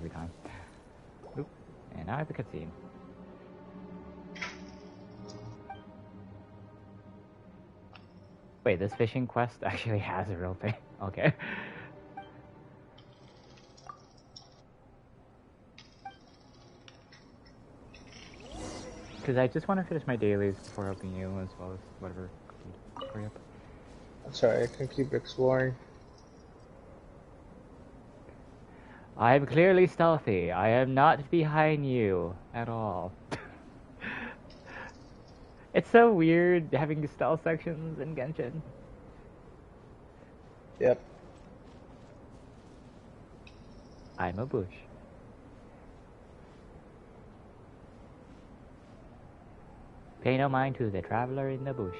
every time. Oop. And now I have the cutscene. Wait, this fishing quest actually has a real thing. Okay. Because I just want to finish my dailies before helping you, as well as whatever. Hurry up. I'm sorry, I can keep exploring. I am clearly stealthy. I am not behind you at all. It's so weird having stealth sections in Genshin. Yep. I'm a bush. Pay no mind to the traveler in the bush.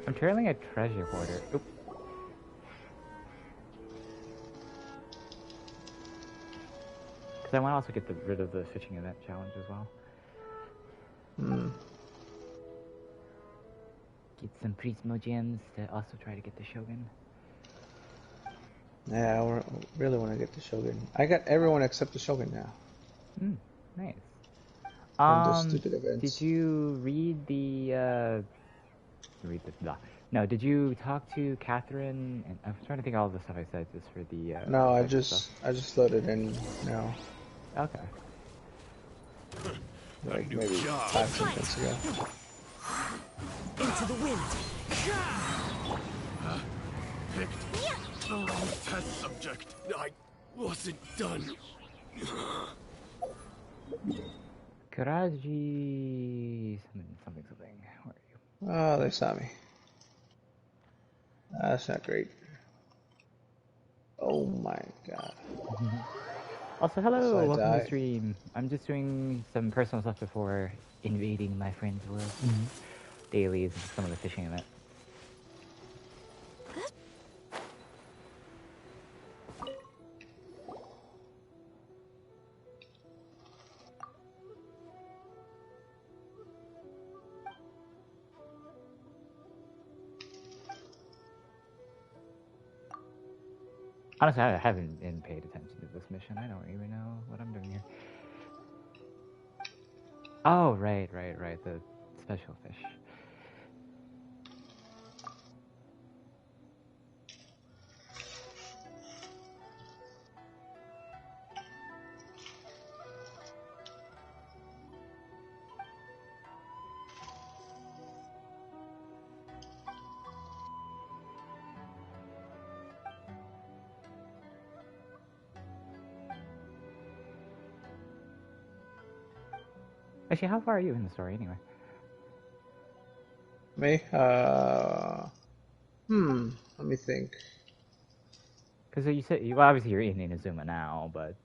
I'm trailing a treasure hoarder. Oop. Because I want to also get rid of the fishing event challenge as well. Hmm. Get some Prismo gems to also try to get the Shogun. Yeah, I really want to get the Shogun. I got everyone except the Shogun now. Nice. From those stupid events. Did you read the blah. No, did you talk to Catherine? And I'm trying to think of all the stuff I said just for the. No, I stuff. just loaded in now. Okay. Like maybe 5 seconds ago. Into the wind. Picked the wrong test subject. I wasn't done. Karaji... Something. Where are you? Oh, they saw me. That's not great. Oh my god. Also, hello, So welcome to the stream. I'm just doing some personal stuff before invading my friend's world. Dailies and some of the fishing event. Honestly, I haven't been paid attention to this mission. I don't even know what I'm doing here. Oh, right. The special fish. Actually, how far are you in the story anyway? Me? Let me think. Because you said, well, obviously you're in Inazuma now, but,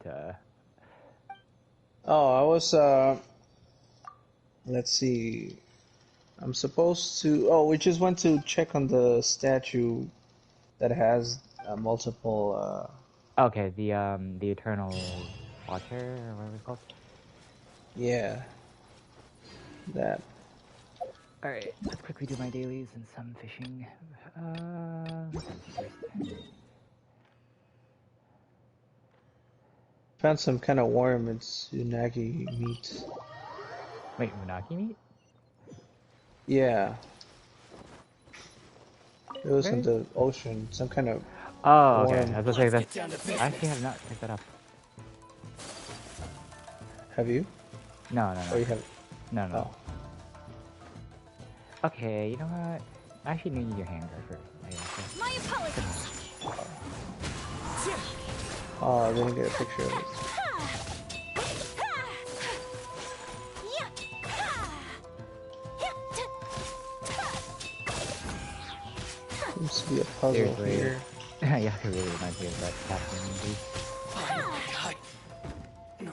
Oh, I was, let's see. I'm supposed to, we just went to check on the statue that has multiple, okay, the Eternal Watcher, or whatever it's called? Yeah. That. Alright, let's quickly do my dailies and some fishing. Found some kind of worm. It's unagi meat. Wait, unagi meat? Yeah. It was in the ocean. Some kind of Oh, worm. okay. I was going to say that. I actually have not picked that up. Have you? No. Oh, you have? No. Oh. Okay, you know what? I actually need your hand guard first. My apologies. Oh, I didn't get a picture of it. Seems to be a puzzle Seriously. here. Yeah, it really reminds me of that Captain movie. No.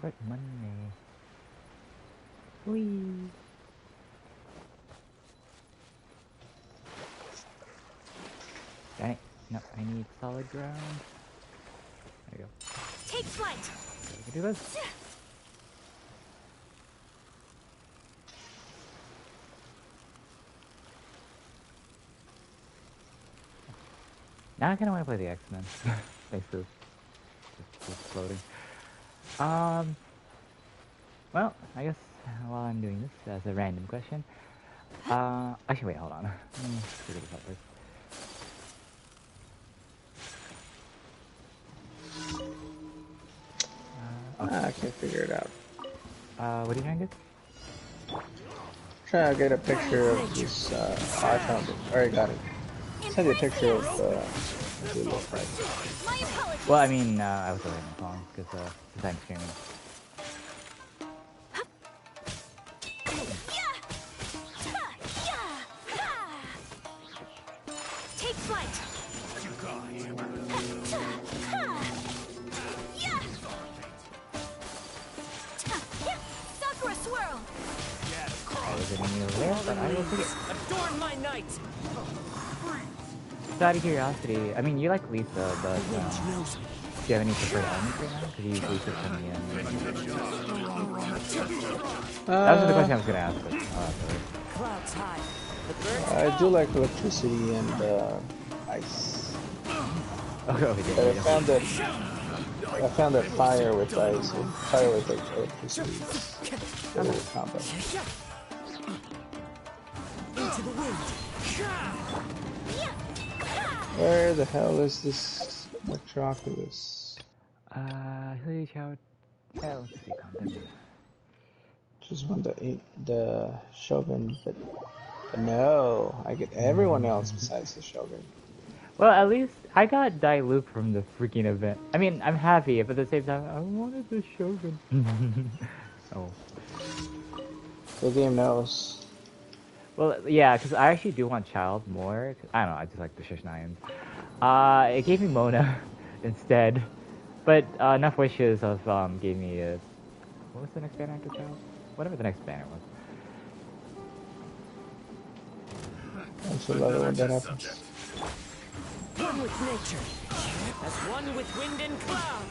What money? Whee! Dang it. No, I need solid ground. There you go. Take flight. So we can do this. Now I kind of want to play the X-Men. Thanks for just floating. Well, I guess while I'm doing this as a random question, actually wait, hold on. Let me figure this out first. I can't figure it out. What are you trying to get? Trying to get a picture of this. I found it. Already got it. Send you a picture of what it looks like. My apologies. Well, I mean, I was already on the phone because since I'm streaming. Take flight. Sakura swirl. I was getting you there, but I will take it. Adorn my night. Just out of curiosity, I mean, you like Lisa, but do you have any preferred elements right now? Because you use Lisa from the that was the question I was going to ask. But, Clouds high. I do like electricity and ice. okay, But I found that fire with ice, or fire with electricity is a little combo. Into the wind. Where the hell is this Metropolis? huge how, yeah, let's see, content. Just want the Shogun, but no, I get everyone else besides the Shogun. Well, at least I got Diluc from the freaking event. I mean, I'm happy, but at the same time, I wanted the Shogun. Oh. The game knows. Well, yeah, because I actually do want Child more. I don't know, I just like the Shishnayans. It gave me Mona instead. But enough wishes of gave me a... What was the next banner after Child? Whatever the next banner was. I'm so glad when that happens. One with nature. As one with wind and cloud.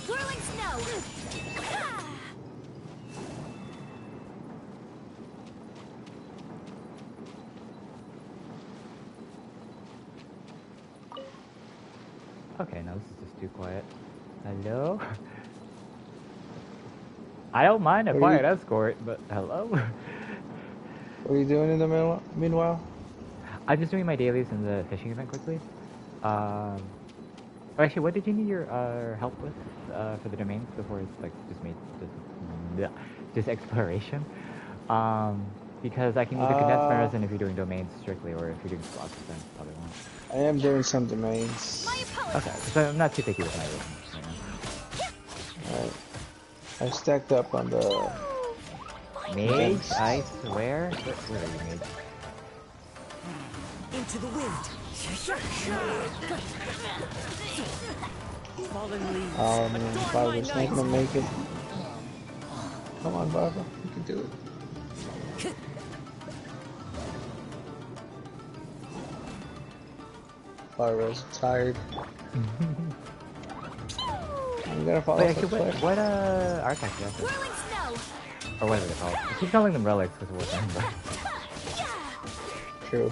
Swirling snow. Okay, now this is just too quiet. Hello? I don't mind a quiet escort, but hello? What are you doing in the meanwhile? I'm just doing my dailies in the fishing event quickly. Actually, what did you need your help with for the domains before it's like just exploration? Because I can either condense my resin if you're doing domains strictly, or if you're doing slots, then probably won't. I am doing some domains. Okay, so I'm not too picky with my resin right now. Alright. I stacked up on the... Mage, I swear? Where are you, Mage? Into the wind. Fallen leaves. Oh man, Barbara's not gonna make it. Come on, Barbara, you can do it. Barbara's tired. I'm gonna follow. Wait, actually, what artifact do you have? Swirling snow. Or whatever they're called. I keep calling them relics because of what they're True.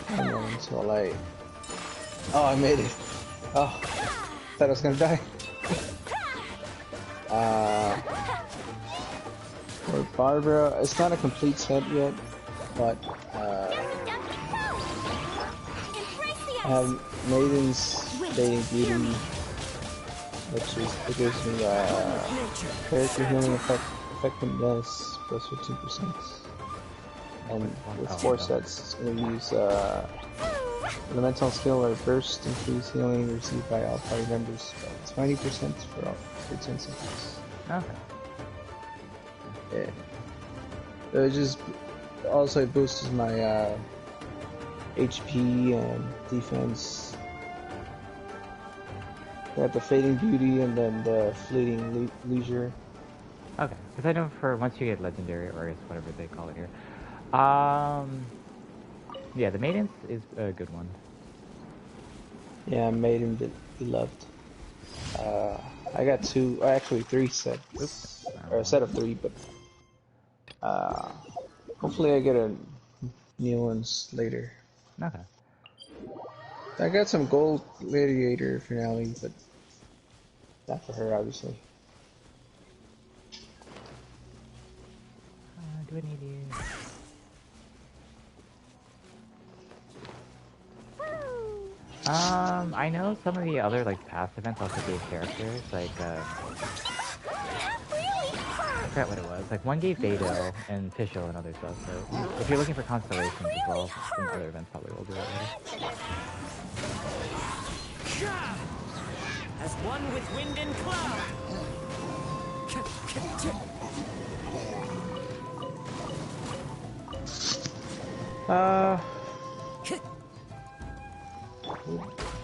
I'm running so late. Oh, I made it. Oh, thought I was gonna die. For Barbara, it's not a complete set yet, but I have Maiden's Fading Beauty, which is, it gives me character healing effectiveness plus 15%. And with 4 sets, it's going to use Elemental Skill or Burst, increase healing received by all party members by 20% for all 10 seconds. Okay. Yeah. So it just also boosts my HP and defense. Got the Fading Beauty and then the Fleeting Leisure. Okay, because I know for once you get legendary, or I guess whatever they call it here, Yeah, the maintenance is a good one. Yeah, Maiden Beloved. I got two, actually three sets, Oops. or a set of three, but hopefully I get a new ones later. Okay. I got some gold gladiator finale, but not for her, obviously. Do I need you? I know some of the other like past events also gave characters like I forgot what it was. Like one gave Beidou and Fischl and other stuff. So if you're looking for constellations as well, some other events probably will do that later. As one with wind and cloud.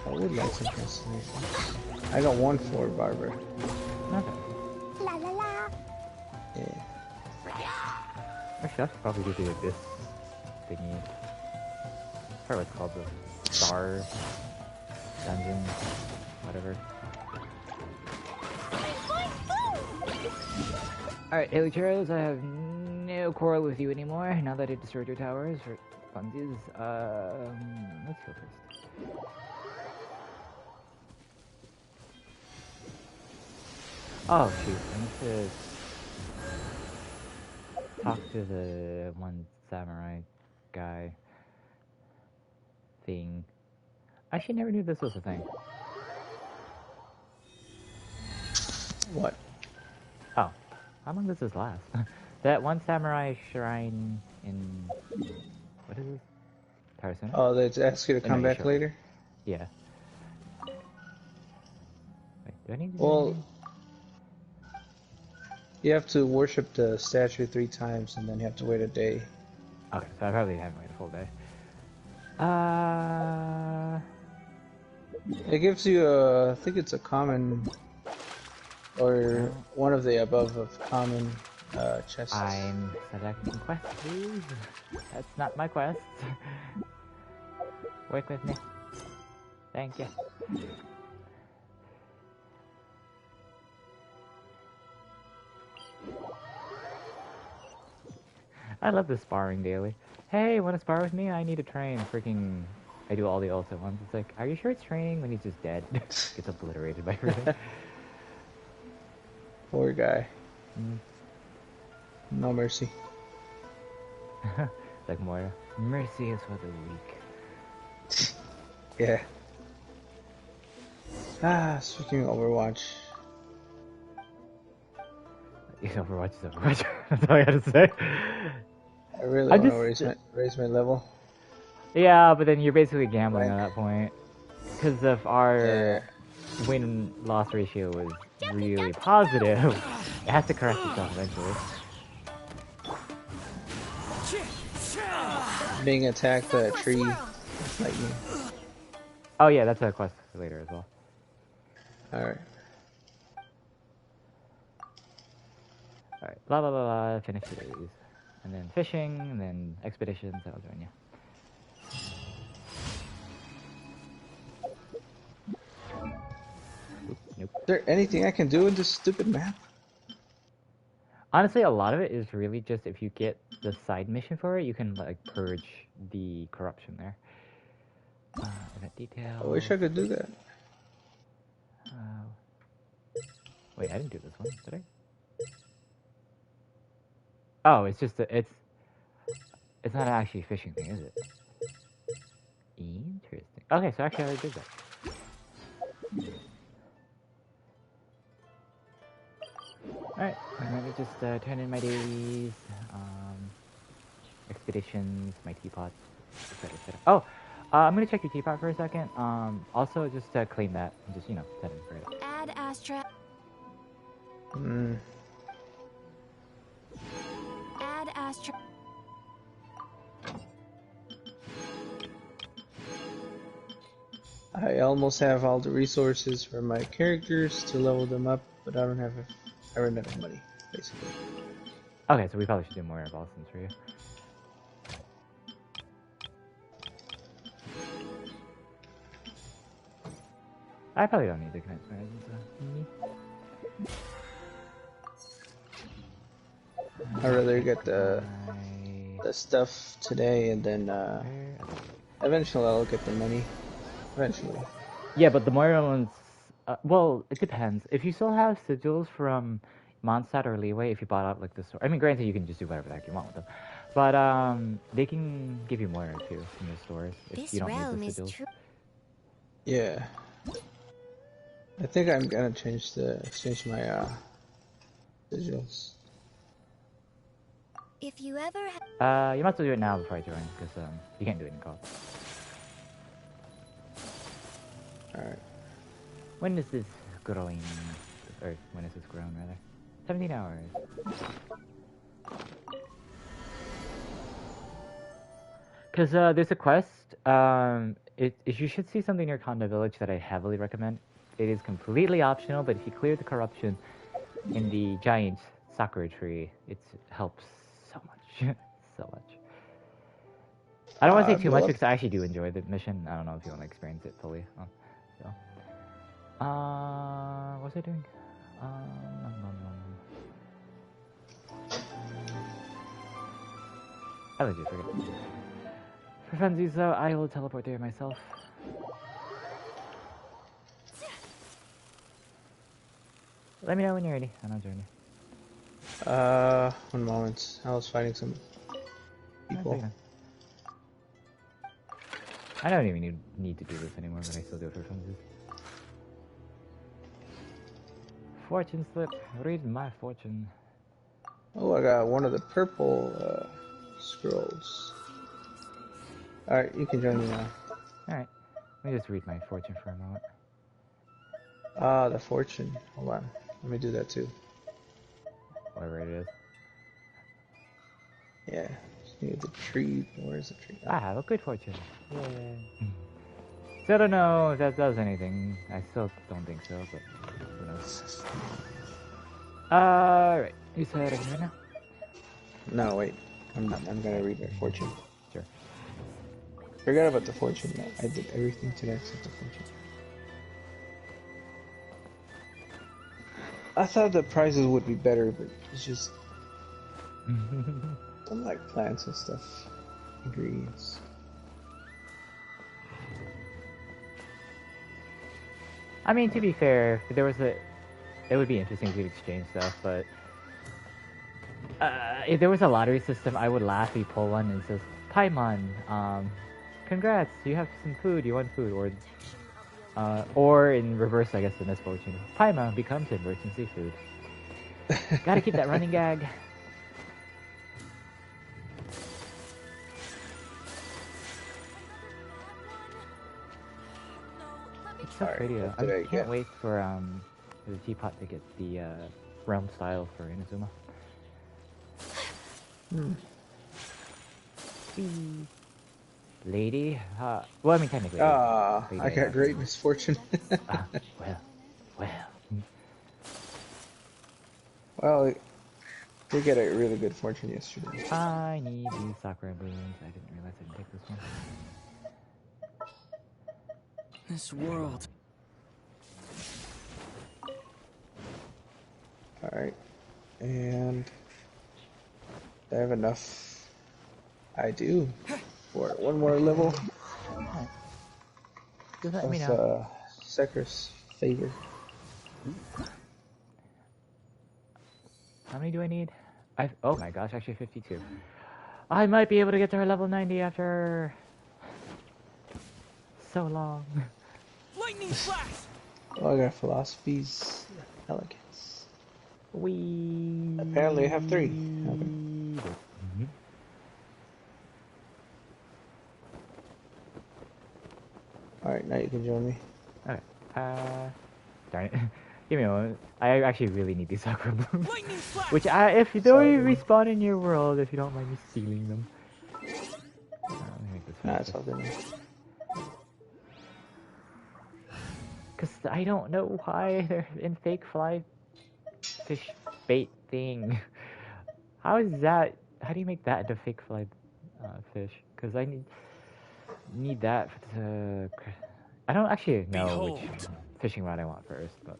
I would like some constellations. I got one for Barbara. Okay. Yeah. Actually, that's probably due to this thingy. I forgot what it's called, the Star Dungeon, whatever. Alright, LeoAlvarez, I have no quarrel with you anymore now that I destroyed your towers for funsies. Let's go first. Oh shoot, I need to talk to the one samurai guy thing. I actually never knew this was a thing. What? Oh, how long does this last? That one samurai shrine in... what is this? Tarsuna? Oh, they ask you to come back later? Yeah. Wait, do I need to do Well, anything? you have to worship the statue 3 times, and then you have to wait a day. Okay, so I probably haven't waited a full day. It gives you a, I think it's a common, or one of the above of common chests. I'm selecting quest, please. That's not my quest. Work with me. Thank you. I love the sparring daily. Hey, wanna spar with me? I need to train. Freaking, I do all the ults at once. It's like, are you sure it's training when he's just dead? Gets obliterated by everything. Poor guy. Mm. No mercy. Like Moira. Mercy is for the weak. Yeah. Speaking of Overwatch. Overwatch is Overwatch. That's all I gotta say. I really want to raise my level. Yeah, but then you're basically gambling at that point. Because if our win-loss ratio was really positive, it has to correct itself eventually. Being attacked by a tree, lightning. Oh yeah, that's a quest later as well. Alright. Alright, blah blah blah blah, finish these. And then fishing, and then expeditions, that'll join you. Nope. Is there anything I can do in this stupid map? Honestly, a lot of it is really just if you get the side mission for it, you can like purge the corruption there. Event details. I wish I could do that. Wait, I didn't do this one, did I? Oh, it's just it's not actually a fishing thing, is it? Interesting. Okay, so actually I already did that. Alright, let me just turn in my dailies, expeditions, my teapots, etc, etc. Oh, I'm gonna check your teapot for a second. Also just claim that and just, you know, set it for it. Add Astra. Add Astra. I almost have all the resources for my characters to level them up, but I don't have enough money, basically. Okay, so we probably should do more Boston's for you. I probably don't need the Knights Horizon, so... I'd rather get the stuff today and then eventually I'll get the money. Eventually. Yeah, but the Mario ones... well, it depends. If you still have sigils from Mondstadt or Leeway, if you bought out like the store... I mean, granted, you can just do whatever the heck you want with them. But they can give you more too from the stores if you don't need the sigils. Yeah. I think I'm gonna change my sigils. If you ever you might as well do it now before I join, because you can't do it in co-op. Alright. When is this growing? Or when is this grown, rather? 17 hours. Because there's a quest, you should see something near Konda Village that I heavily recommend. It is completely optional, but if you clear the corruption in the giant sakura tree, it helps so much. So much. I don't want to say too much because I actually do enjoy the mission. I don't know if you want to experience it fully. So. What was I doing? I legit forget. For funsies though, I will teleport there myself. Let me know when you're ready, and I'll join you. 1 moment. I was fighting some people. I don't even need to do this anymore, but I still do it for funsies. Fortune slip. Read my fortune. Oh, I got one of the purple scrolls. Alright, you can join me now. Alright. Let me just read my fortune for a moment. The fortune. Hold on. Let me do that too. Whatever it is. Yeah. Just need the tree. Where's the tree? I have a good fortune. Yay. Still don't know if that does anything. I still don't think so, but who knows. Alright. You said I can read now? No, wait. I'm gonna read my fortune. Sure. Forget about the fortune. I did everything today except the fortune. I thought the prizes would be better, but it's just... I'm like plants and stuff. Ingredients. I mean, to be fair, if there was it would be interesting to exchange stuff, but if there was a lottery system, I would laugh if you pull one and it says, Paimon, congrats, you have some food, you want food, or in reverse, I guess, the misfortune. Paimon becomes emergency food. Gotta keep that running gag. It's so pretty though. I can't wait for the teapot to get the realm style for Inazuma. Lady? Well, I mean, technically. I got great misfortune. Well. Well, we got a really good fortune yesterday. I need these sakura balloons. I didn't realize I didn't take this one. This world. Alright. And I have enough. I do. For one more level. Just let me know. Sekra's favor. How many do I need? Oh my gosh, actually 52. I might be able to get to her level 90 after so long. Lightning flash. Oh, I got philosophies, elegance. Apparently I have 3. Okay. Alright, now you can join me. Okay. Darn it. Give me a moment. I actually really need these sakura blooms. Which if you don't respawn in your world, if you don't mind me stealing them. Let me make this Nah, it's all good. Because I don't know why they're in fake fly fish bait thing. How is that? How do you make that into fake fly fish? Because I need that to... I don't actually know which fishing rod I want first, but.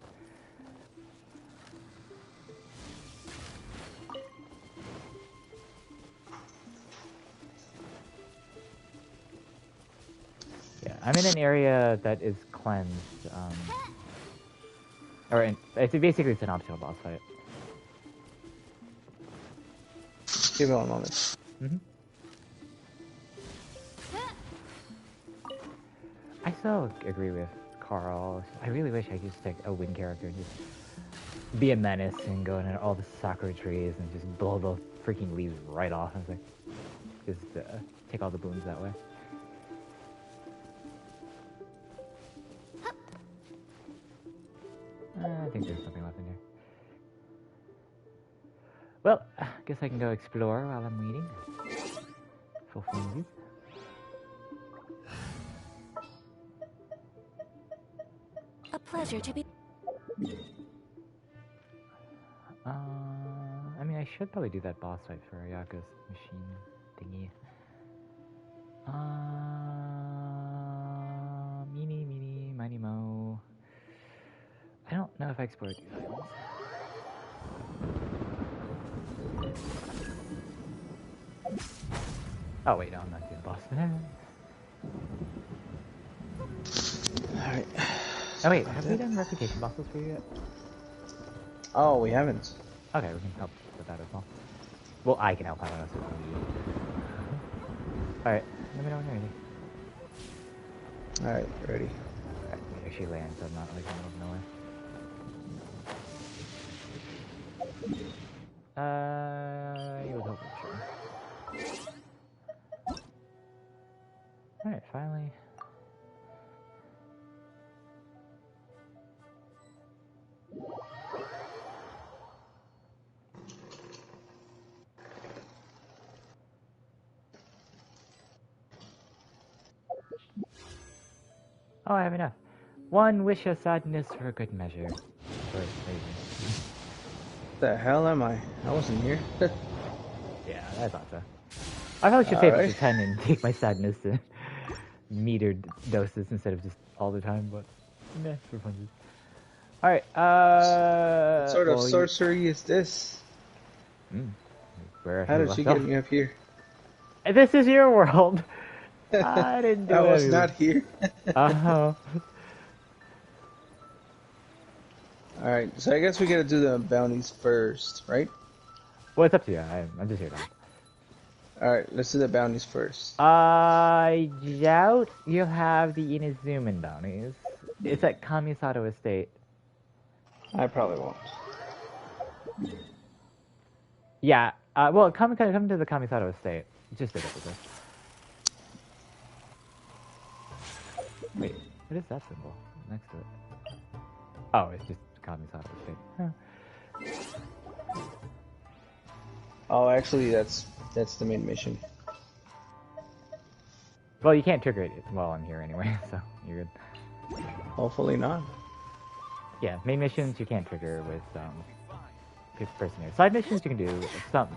Yeah, I'm in an area that is cleansed. Basically it's an optional boss fight. Give me one moment. I still agree with Carl. I really wish I could just take a wind character and just be a menace and go in all the sakura trees and just blow the freaking leaves right off. I was like, just take all the blooms that way. I think there's something left in here. Well, I guess I can go explore while I'm waiting. For funsies. A pleasure to be. I mean, I should probably do that boss fight for Ayaka's machine thingy. Meeny, miny, mo. I don't know if I explored these islands. Oh wait, no, I'm not doing the boss. Alright. Oh wait, have we done reputation bosses for you yet? Oh, we haven't. Okay, we can help with that as well. Well, I can help out on us. Alright, let me know when you're ready. Alright, ready. Alright, let me actually land so I'm not like in the middle of nowhere. You would hope, sure. Alright, finally. Oh, I have enough. One wish of sadness for a good measure. What The hell am I? I wasn't here. yeah, I thought so. I probably should save up to Alright. 10 and take my sadness to metered doses instead of just all the time, but meh, for funsies. Alright, What sort of sorcery is this? Where How did she get me up here? This is your world! I didn't do it. I was not here. Alright, so I guess we gotta do the bounties first, right? Well, it's up to you. I'm just here to help. Alright, let's do the bounties first. I doubt you'll have the Inazuman bounties. It's at Kamisato Estate. I probably won't. Yeah, well, come to the Kamisato Estate. Just did it with this. Wait, what is that symbol next to it? Oh, it's just Kamisato Estate. Huh. Oh, actually, that's the main mission. Well, you can't trigger it while I'm here anyway, so you're good. Hopefully not. Yeah, main missions you can't trigger with fifth person here. Side missions you can do some.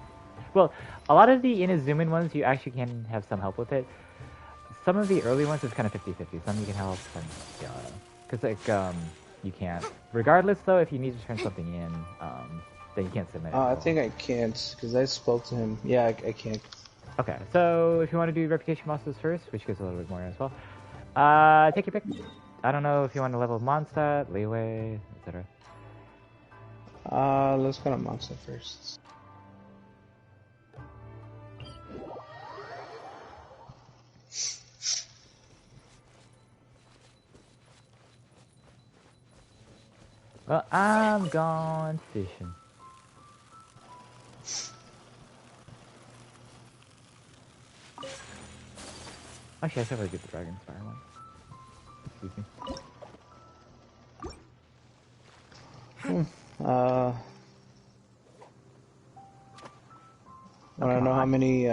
Well, a lot of the Inazuman ones you actually can have some help with it. Some of the early ones is kind of 50-50. Some you can help, some because like you can't. Regardless though, if you need to turn something in, then you can't submit it. I think I can't because I spoke to him. Yeah, I can't. Okay, so if you want to do reputation bosses first, which gives a little bit more as well, take your pick. I don't know if you want to level Mondstadt, Leeway, etc. Let's go to Monster first. Well, I'm gone fishing. Actually, I should probably do the Dragon Spire one. Excuse me. Wanna know how many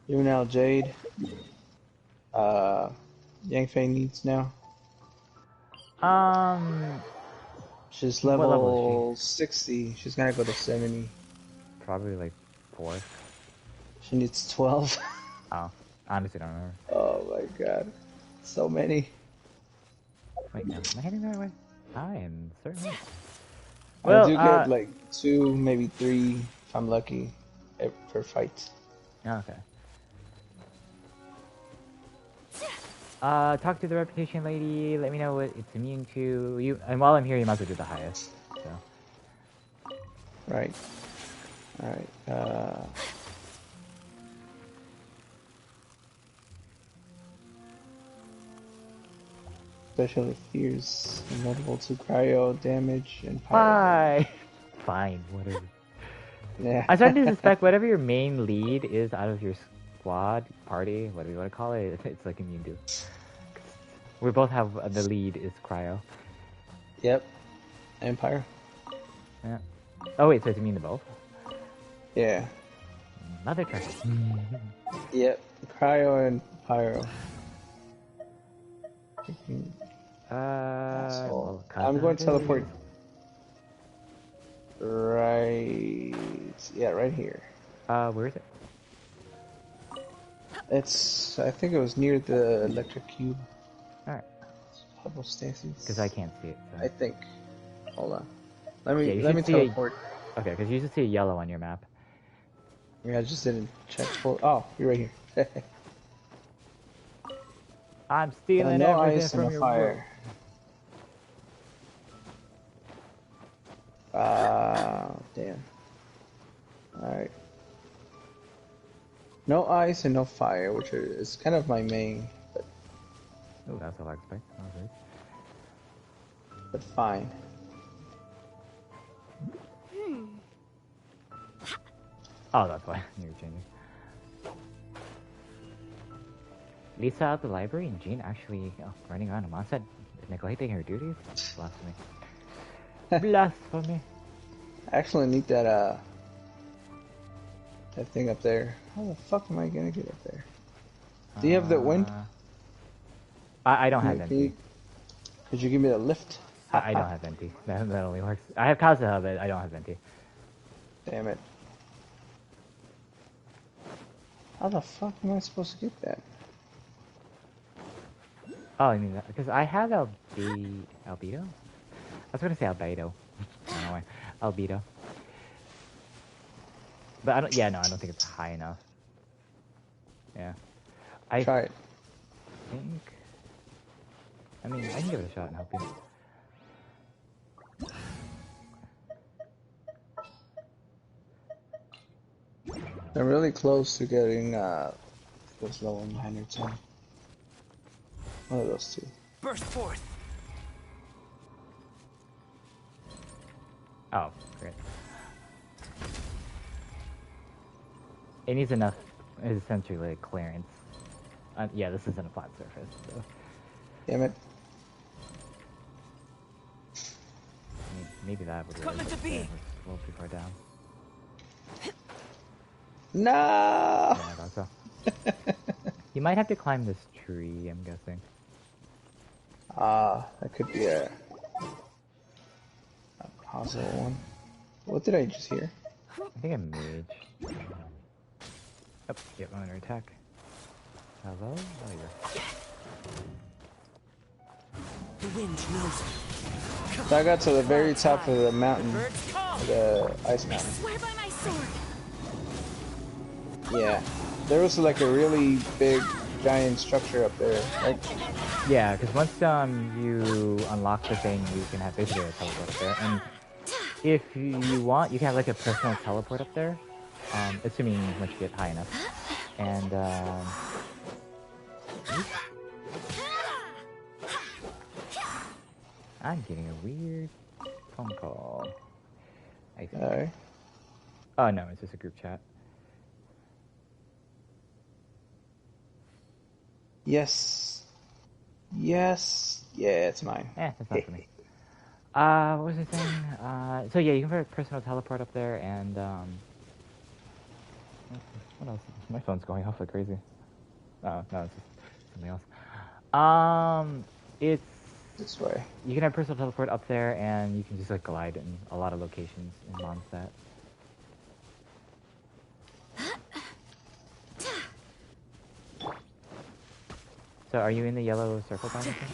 Lunal Jade Yangfei needs now? She's What level level 60. She's gonna go to 70. Probably like 4. She needs 12. Oh, honestly, don't remember. Oh my god. So many. Wait, no. Am I heading the right way? I am certainly. I Well, do get like 2, maybe 3, if I'm lucky, per fight. Okay. Talk to the reputation lady. Let me know what it's immune to. You, and while I'm here, you might as well do the highest. So. Right. Alright, special fears vulnerable to cryo damage and pyro. Bye! Fine, whatever. Yeah. I'm starting to suspect whatever your main lead is out of your squad, party, whatever you want to call it, it's like immune to. We both have the lead is cryo. Yep. And pyro. Yeah. Oh wait, so it's immune to both? Yeah. Mother trucker. Yep. Cryo and pyro. Well, I'm going to teleport. Right. Yeah, right here. Where is it? It's. I think it was near the electric cube. Alright. Homostasis. Because I can't see it. So. I think. Hold on. Let me Yeah, teleport. Okay, because you should see a yellow on your map. Yeah, I just didn't check for. Oh, you're right here. I'm stealing no everything ice from and your fire. Damn. Alright. No ice and no fire, which is kind of my main, Oh, that's what I expect. Okay. but fine. Oh, that's why you're changing. Lisa at the library and Jean actually running around a monster, neglecting her duties? Blasphemy. Blasphemy. I actually need that that thing up there. How the fuck am I gonna get up there? Do you have the wind? I don't have empty. Could you give me the lift? I don't have empty. That only works. I have Kazuha, but I don't have empty. Damn it. How the fuck am I supposed to get that? Oh, I mean, because I have albedo? I was gonna say albedo. I don't know why. Albedo. But I don't, yeah, no, I don't think it's high enough. Yeah. I Try it. think... I mean, I can give it a shot and help you. I'm really close to getting this level 9 or 10. One of those two. Burst forth. Oh, great. It needs enough, essentially, like, clearance. Yeah, this isn't a flat surface, so... Damn it. Maybe that would Come into being. a little too far down. No! Yeah, I thought so. You might have to climb this tree, I'm guessing. That could be a possible one. What did I just hear? I think a mage. Oh, yep, I'm under attack. Hello? Oh, you're... The wind knows it. So I got to the very top of the mountain, the ice mountain. Swear by my sword. Yeah, there was like a really big, giant structure up there, right? Yeah, because once you unlock the thing, you can have basically a teleport up there. And if you want, you can have like a personal teleport up there, assuming once you get high enough. And I'm getting a weird phone call. I think. Alright. Oh no, it's just a group chat. Yes. Yes. Yeah, it's mine. That's not for me. What was I saying? So yeah, you can put a personal teleport up there, and what else? My phone's going off like crazy. Oh no, it's just something else. It's This way. you can have personal teleport up there, and you can just like glide in a lot of locations in Mondstadt. So are you in the yellow circle by anything?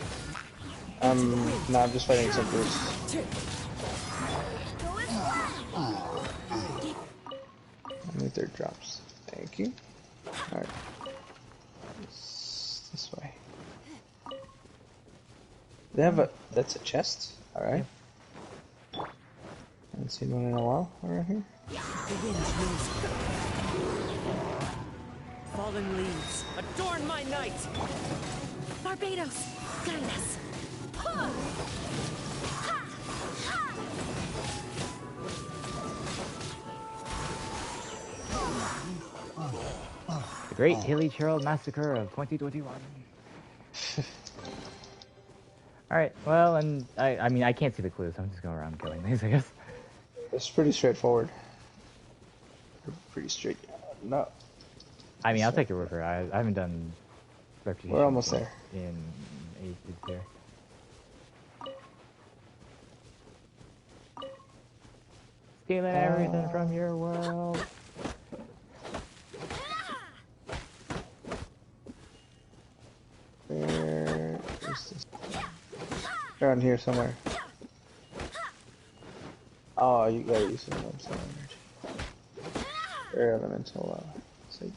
No, I'm just fighting some boosts. I need their drops. Thank you. Alright. This way. They have a... That's a chest? Alright. Haven't seen one in a while around here. The wind moves. Fallen leaves, adorn my night! Barbados, guide us. The Great Hilly Churl Massacre of 2021. Alright, well, and I mean, I can't see the clues, so I'm just going around killing these, I guess. It's pretty straightforward. Pretty straight. No. I mean, I'll take your word for it. I haven't done Reputation. We're almost there. In ages there. Stealing everything from your world. Where is this? Around here somewhere. Oh, you gotta use some elemental energy. Or elemental, so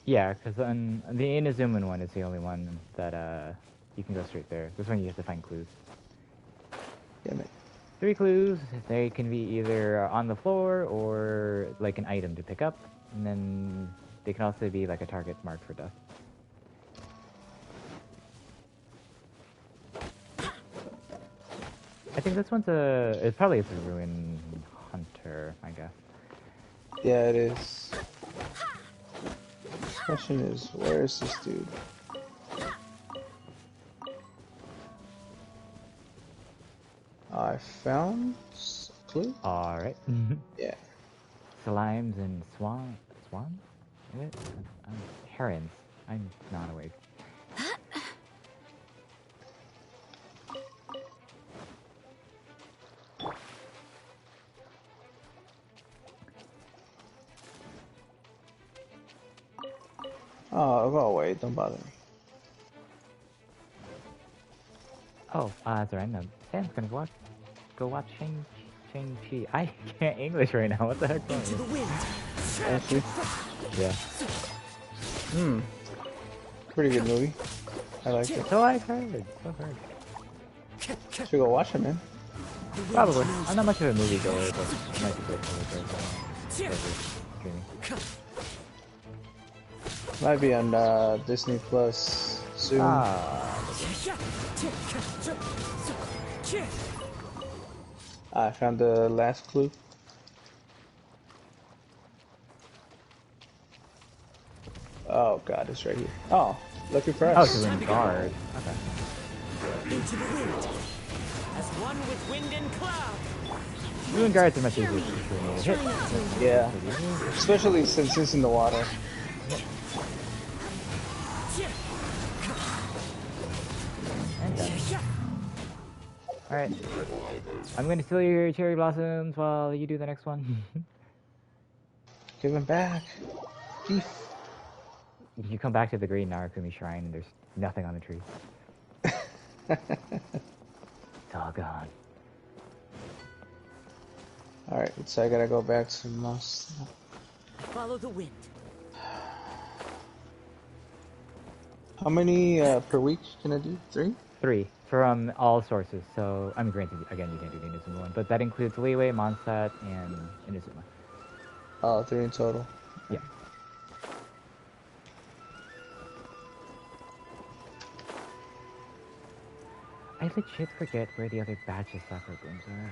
Yeah, because the Inazuman one is the only one that you can go straight there. This one you have to find clues. damn it. 3 clues. They can be either on the floor or like an item to pick up, and then they can also be like a target marked for death. I think this one's it probably is a Ruin Hunter, I guess. Yeah, it is. Question is, where is this dude? I found a clue. Alright. Yeah. Slimes and swans? Is it? Herons. I'm not awake. Oh, go away. Don't bother me. Oh, that's alright. No, Sam's gonna go watch Shang-Chi. I can't English right now. What the heck? Into the wind. Actually, Yeah. pretty good movie. I like it. So I've heard. So heard. Should go watch it, man. Probably. I'm not much of a movie goer, but it might be great for streaming. Might be on Disney Plus soon. I found the last clue. Oh god, it's right here. Oh, lucky for Oh, us. she's in guard. Okay. Into the wind. As one with wind and cloud. Doing guards are much easier to hit. Yeah, especially since it's in the water. Alright. I'm gonna steal your cherry blossoms while you do the next one. Give him back. Thief. You come back to the Great Narakumi Shrine and there's nothing on the tree. It's all gone. Alright, so I gotta go back to Moss. Follow the wind. How many per week can I do? 3? 3 from all sources. So, I mean, granted, again, you can't do the Inazuma one, but that includes Leeway, Mondstadt, and Inazuma. Oh, 3 in total. Yeah. I legit forget where the other batch of soccer blooms are.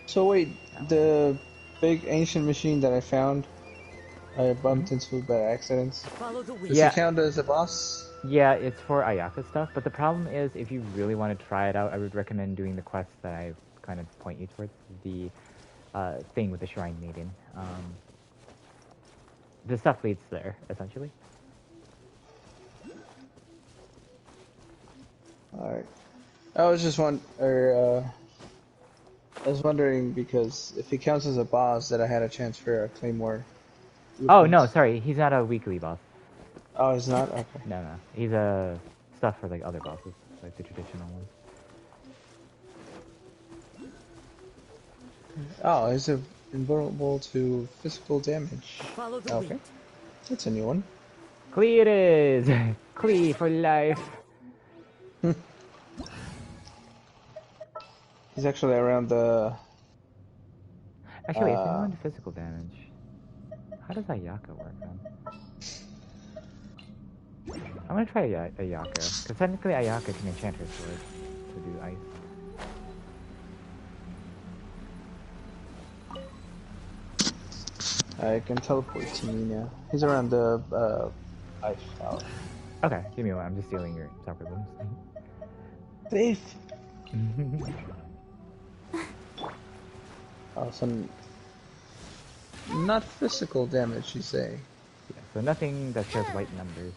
So wait, the big ancient machine that I found, I bumped into by accident. Follow the wind. Does it count as a boss? Yeah, it's for Ayaka stuff, but the problem is if you really want to try it out, I would recommend doing the quest that I kind of point you towards, the thing with the Shrine Maiden. The stuff leads there, essentially. Alright. I was just I was wondering because if he counts as a boss, that I had a chance for a Claymore. Oh, no, sorry, he's not a weekly boss. Oh, he's not? Okay. No. He's a stuff for, like, other bosses. like the traditional ones. Oh, is it invulnerable to physical damage? Follow the Okay, wind. that's a new one. Klee it is! Klee for life! He's actually around the. Actually, wait, if anyone do physical damage, how does Ayaka work then? I'm gonna try Ayaka, because technically Ayaka can enchant her sword to do ice. I can teleport to me now. He's around the ice tower. Okay, give me one. I'm just stealing your soccer blooms. Thief! Oh, some not physical damage, you say? Yeah, so nothing that shows white numbers.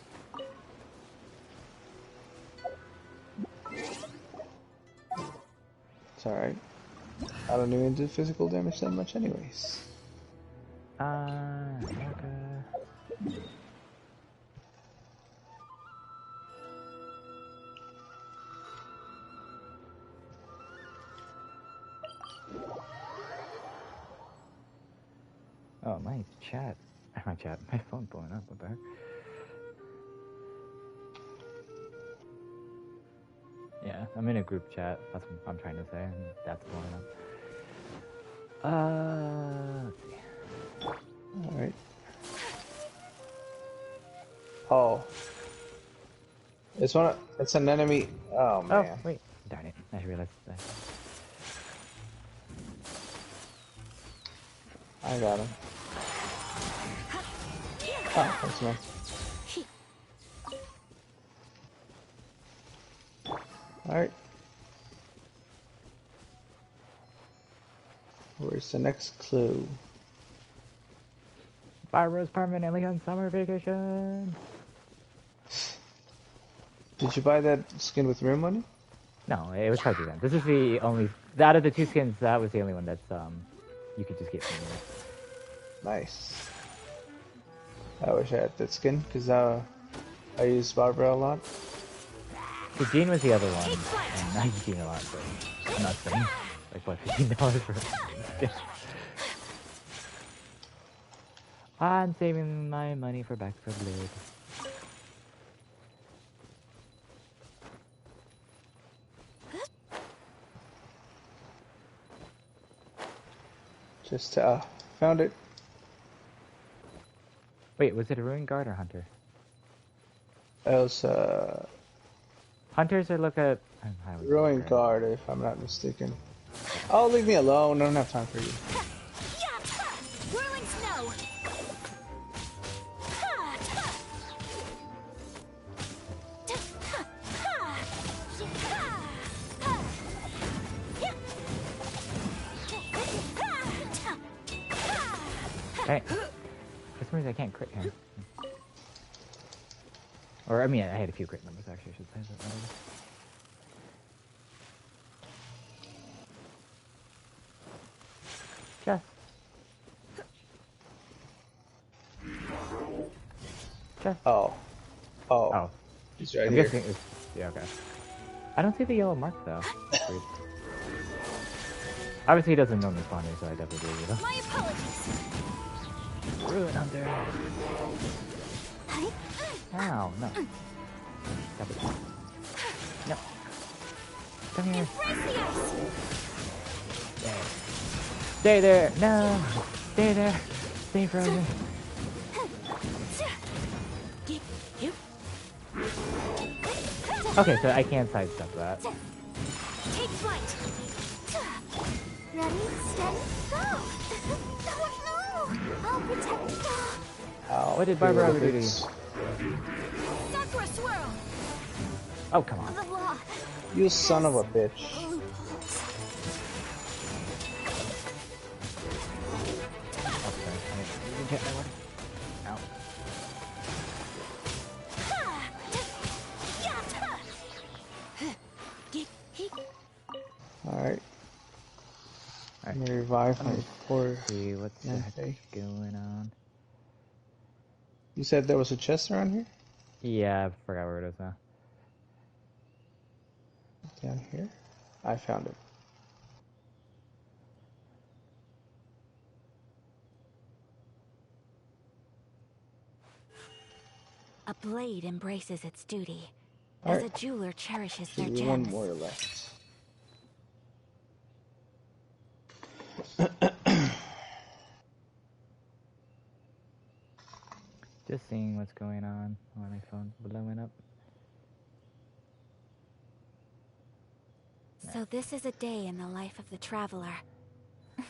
It's alright. I don't even do physical damage that much anyways. Ayaka. Oh, my chat. My phone blowing up. What the heck? Yeah, I'm in a group chat. That's what I'm trying to say. And that's blowing up. Let's see. Alright. Oh. It's an enemy. Oh man. Oh, wait. Darn it. I realized that. I got him. Oh, thanks man. Alright. Where's the next clue? Barbara's permanently on summer vacation. Did you buy that skin with real money? No, it was hard to then. This is the only out of the two skins. That was the only one that's you could just get from me. Nice. I wish I had that skin because I use Barbara a lot. So Jean was the other one, and I use Jean a lot, but I'm not spending like what $15 for a skin. I'm saving my money for back for Blade. Just found it. Wait, was it a Ruin Guard or Hunter? It was Hunters are look at Ruin Guard, if I'm not mistaken. Oh, leave me alone. I don't have time for you. Whirling snow. Hey, for some reason I can't crit him. Or, I mean, I had a few crit numbers, actually, I should say. That Chest. Oh. Oh. He's right I'm here. guessing it's... Yeah, okay. I don't see the yellow mark, though. Weird. Obviously, he doesn't know me spawning, so I definitely do, you know? My apologies. Ruin Hunter. Ow, no. Stop it. No. Come here. Embrace the ice. There. Stay there. No. Stay there. Stay frozen. Okay, so I can sidestep that. Take flight. Ready, steady, go. No, I'll protect you. Ow, What did Barbara feel do to you? it's- Sakura swirl. Oh, come on. The law. You son of a bitch. Loopholes. Okay. You can get my water. Ow. Alright. I'm Alright. gonna revive my poor. See what's the heck Okay. going on. You said there was a chest around here? Yeah, I forgot where it is now. Down here? I found it. A blade embraces its duty, as Alright. a jeweler cherishes their Should be gems. one more left. Just seeing what's going on while my phone's blowing up. So this is a day in the life of the traveler.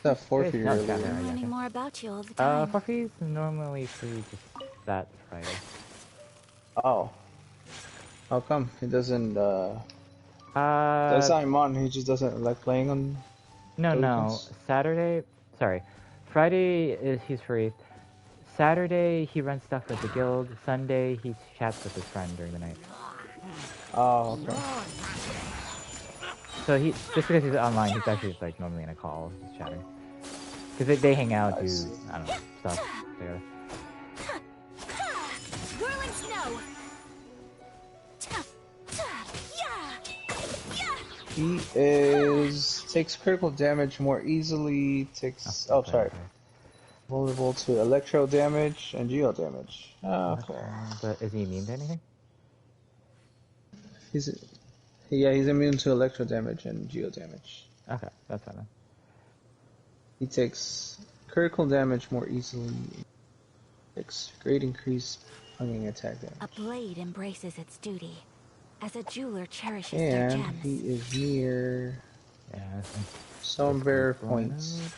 That forfeit It's not earlier. Saturday, I'm yeah, learning okay. more about you all the time. Forfeit's normally free just that Friday. Oh. How come? He doesn't, Uh, I'm on, he just doesn't like playing on no, the no. weekends? Sorry. Friday is he's free. Saturday he runs stuff with the guild. Sunday he chats with his friend during the night. Oh, okay. So he just because he's online, he's actually like normally in a call, just chatting. Because they hang out, do I don't know stuff together. Whirling snow. He takes critical damage more easily, takes vulnerable to electro damage and geo damage. Oh, okay. But is he immune to anything? He's immune to electro damage and geo damage. Okay, that's fine then. He takes critical damage more easily. Takes great increase hanging attack damage. A blade embraces its duty, as a jeweler cherishes their And gems. he is near some Discord's rare blowing points. up.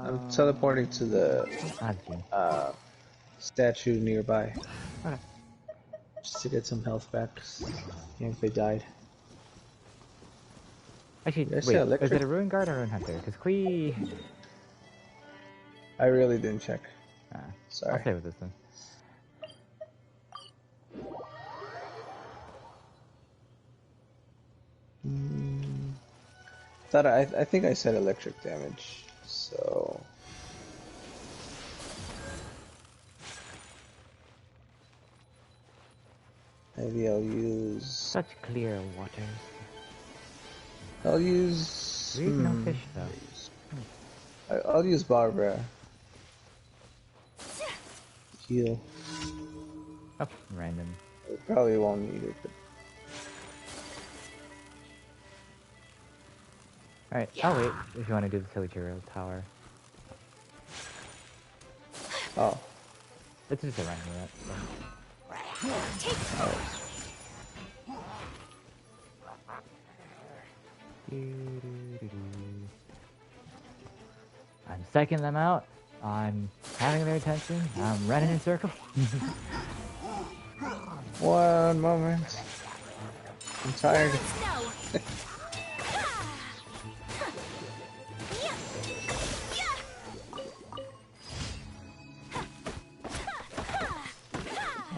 I'm teleporting to the statue nearby. Okay. Just to get some health back. If they died. Actually, wait, is it a Ruin Guard or a Ruin Hunter? Because Kui... I really didn't check. Sorry. I'll stay with this then. I think I said electric damage, so... Maybe I'll use... Such clear waters. I'll use... Read no fish though. I'll use Barbara. Heal. Oh, random. I probably won't need it, but... Alright, I'll wait if you want to do the Silly Rail Tower. Oh. It's just a random that. I'm psyching them out. I'm having their attention. I'm running in circles. One moment. I'm tired.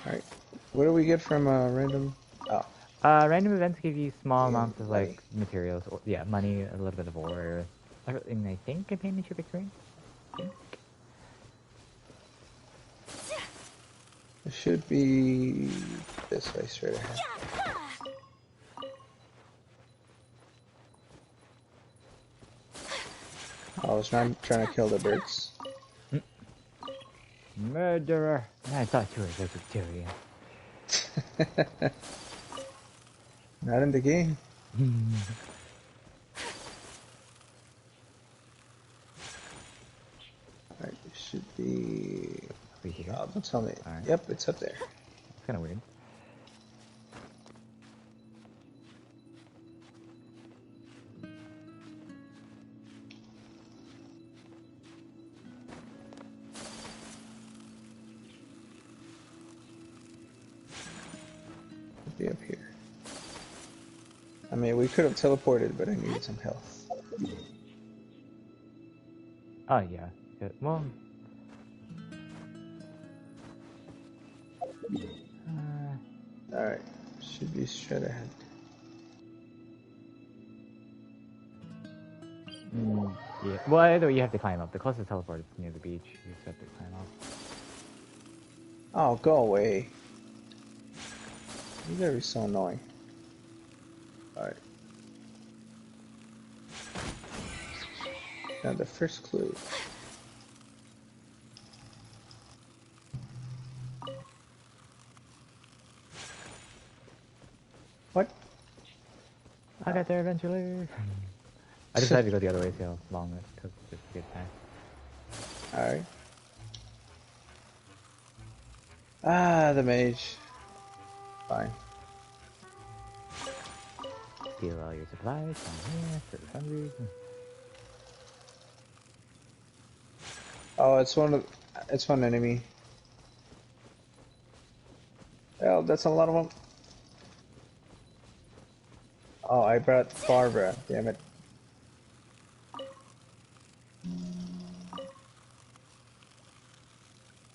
Alright. What do we get from random? Oh. Random events give you small amounts of like materials, or, money, a little bit of ore, and I think companionship experience. It should be this way straight ahead. I was trying to kill the birds. Murderer! I thought you were vegetarian. Not in the game. Alright, it should be... Over here? don't tell me. Right. Yep, it's up there. It's kind of weird. It'd be up here. I mean, we could have teleported, but I needed some health. Oh, yeah. Well... Alright, should be straight ahead. Yeah. Well, either way, you have to climb up. The closest teleport is near the beach. You just have to climb up. Oh, go away. You gotta be so annoying. Alright. Now the first clue. What? I got there eventually. I decided to go the other way, see how long it took just to get back. Alright. Ah, the mage. Fine. Steal all your supplies from here for some reason. Oh, it's one enemy. Oh, that's a lot of them. Oh, I brought Barbara. Damn it.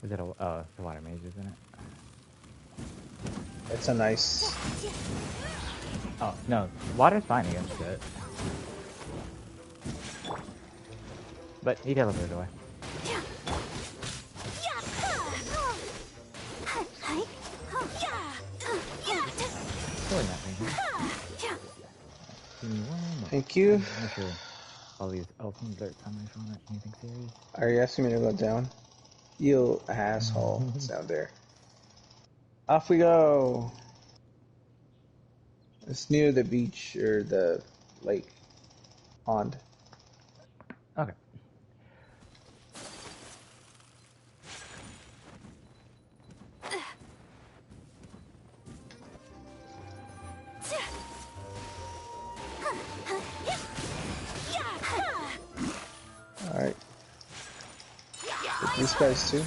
Is it a it's a water mage, isn't it? It's a nice. Oh no, water's fine against it. But he teleported away. Really nothing. Give me one more. Thank you. I'm not sure all these elfin alerts on my phone are anything serious. Are you asking me to go down? You asshole. It's down there. Off we go. It's near the beach or the lake pond. Okay. Alright. These guys too.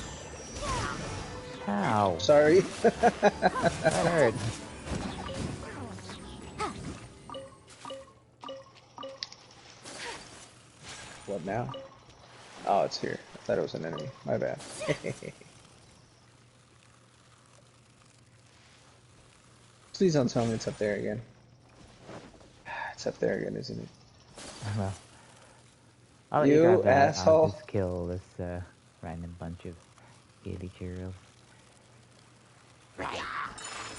Ow. Sorry. That hurt. What now? Oh, it's here. I thought it was an enemy. My bad. Please don't tell me it's up there again. It's up there again, isn't it? Well, I'll let You grab that. asshole. I'll just kill this random bunch of daily Cheerios.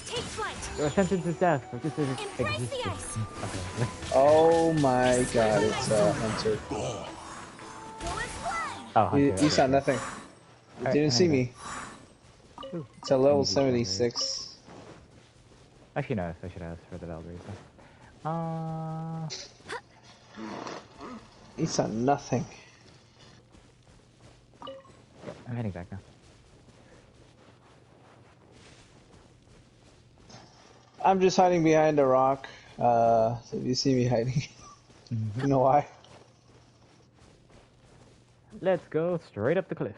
Take flight. Your sentence is death. Or just as Embrace the ice. Okay. Oh my god, it's Hunter. Go as one. Oh, Hunter. You saw nothing. You Alright, didn't see hang me. Ooh. It's a level Easy coverage. 76. Actually, no. I should ask for the Valkyries. He saw nothing. I'm heading back now. I'm just hiding behind a rock. So if you see me hiding, you know why? Let's go straight up the cliff.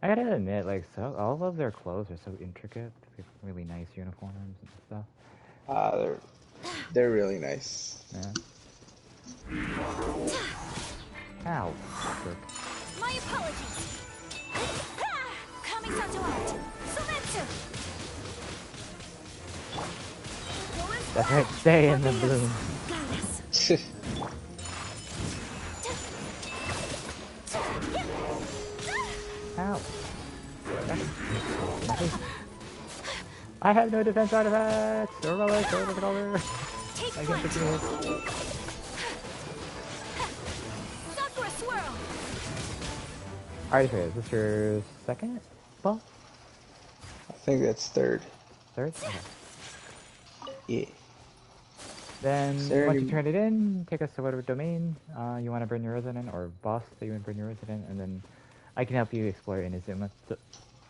I gotta admit, like, so all of their clothes are so intricate. They have really nice uniforms and stuff. They're really nice. Yeah. Ow. Jerk. My apologies. Coming down to art. Sometsu. Go as That's right. Stay in the bloom. goddess. Ow. I have no defense artifacts or relics or whatever color. Take I can't flight. figure it. Sakura swirl. Alright, so is this your second ball? I think that's third. Third? Okay. Yeah. Then, Third. once you turn it in, take us to whatever domain you want to burn your resident, or boss that you want to burn your resident, and then I can help you explore Inazuma.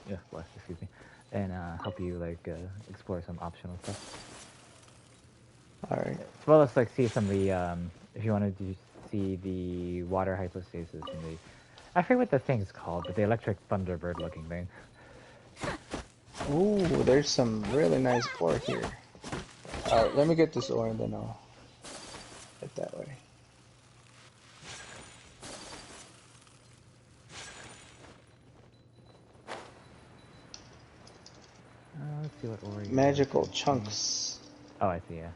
Excuse me. And help you, like, explore some optional stuff. Alright. As well as, like, see some of the, if you wanted to see the water hypostasis and the... I forget what the thing's called, but the electric thunderbird looking thing. Ooh, there's some really nice ore here. Alright, let me get this ore and then I'll head that way. Let's see what ore you Magical chunks. Oh, I see, yeah.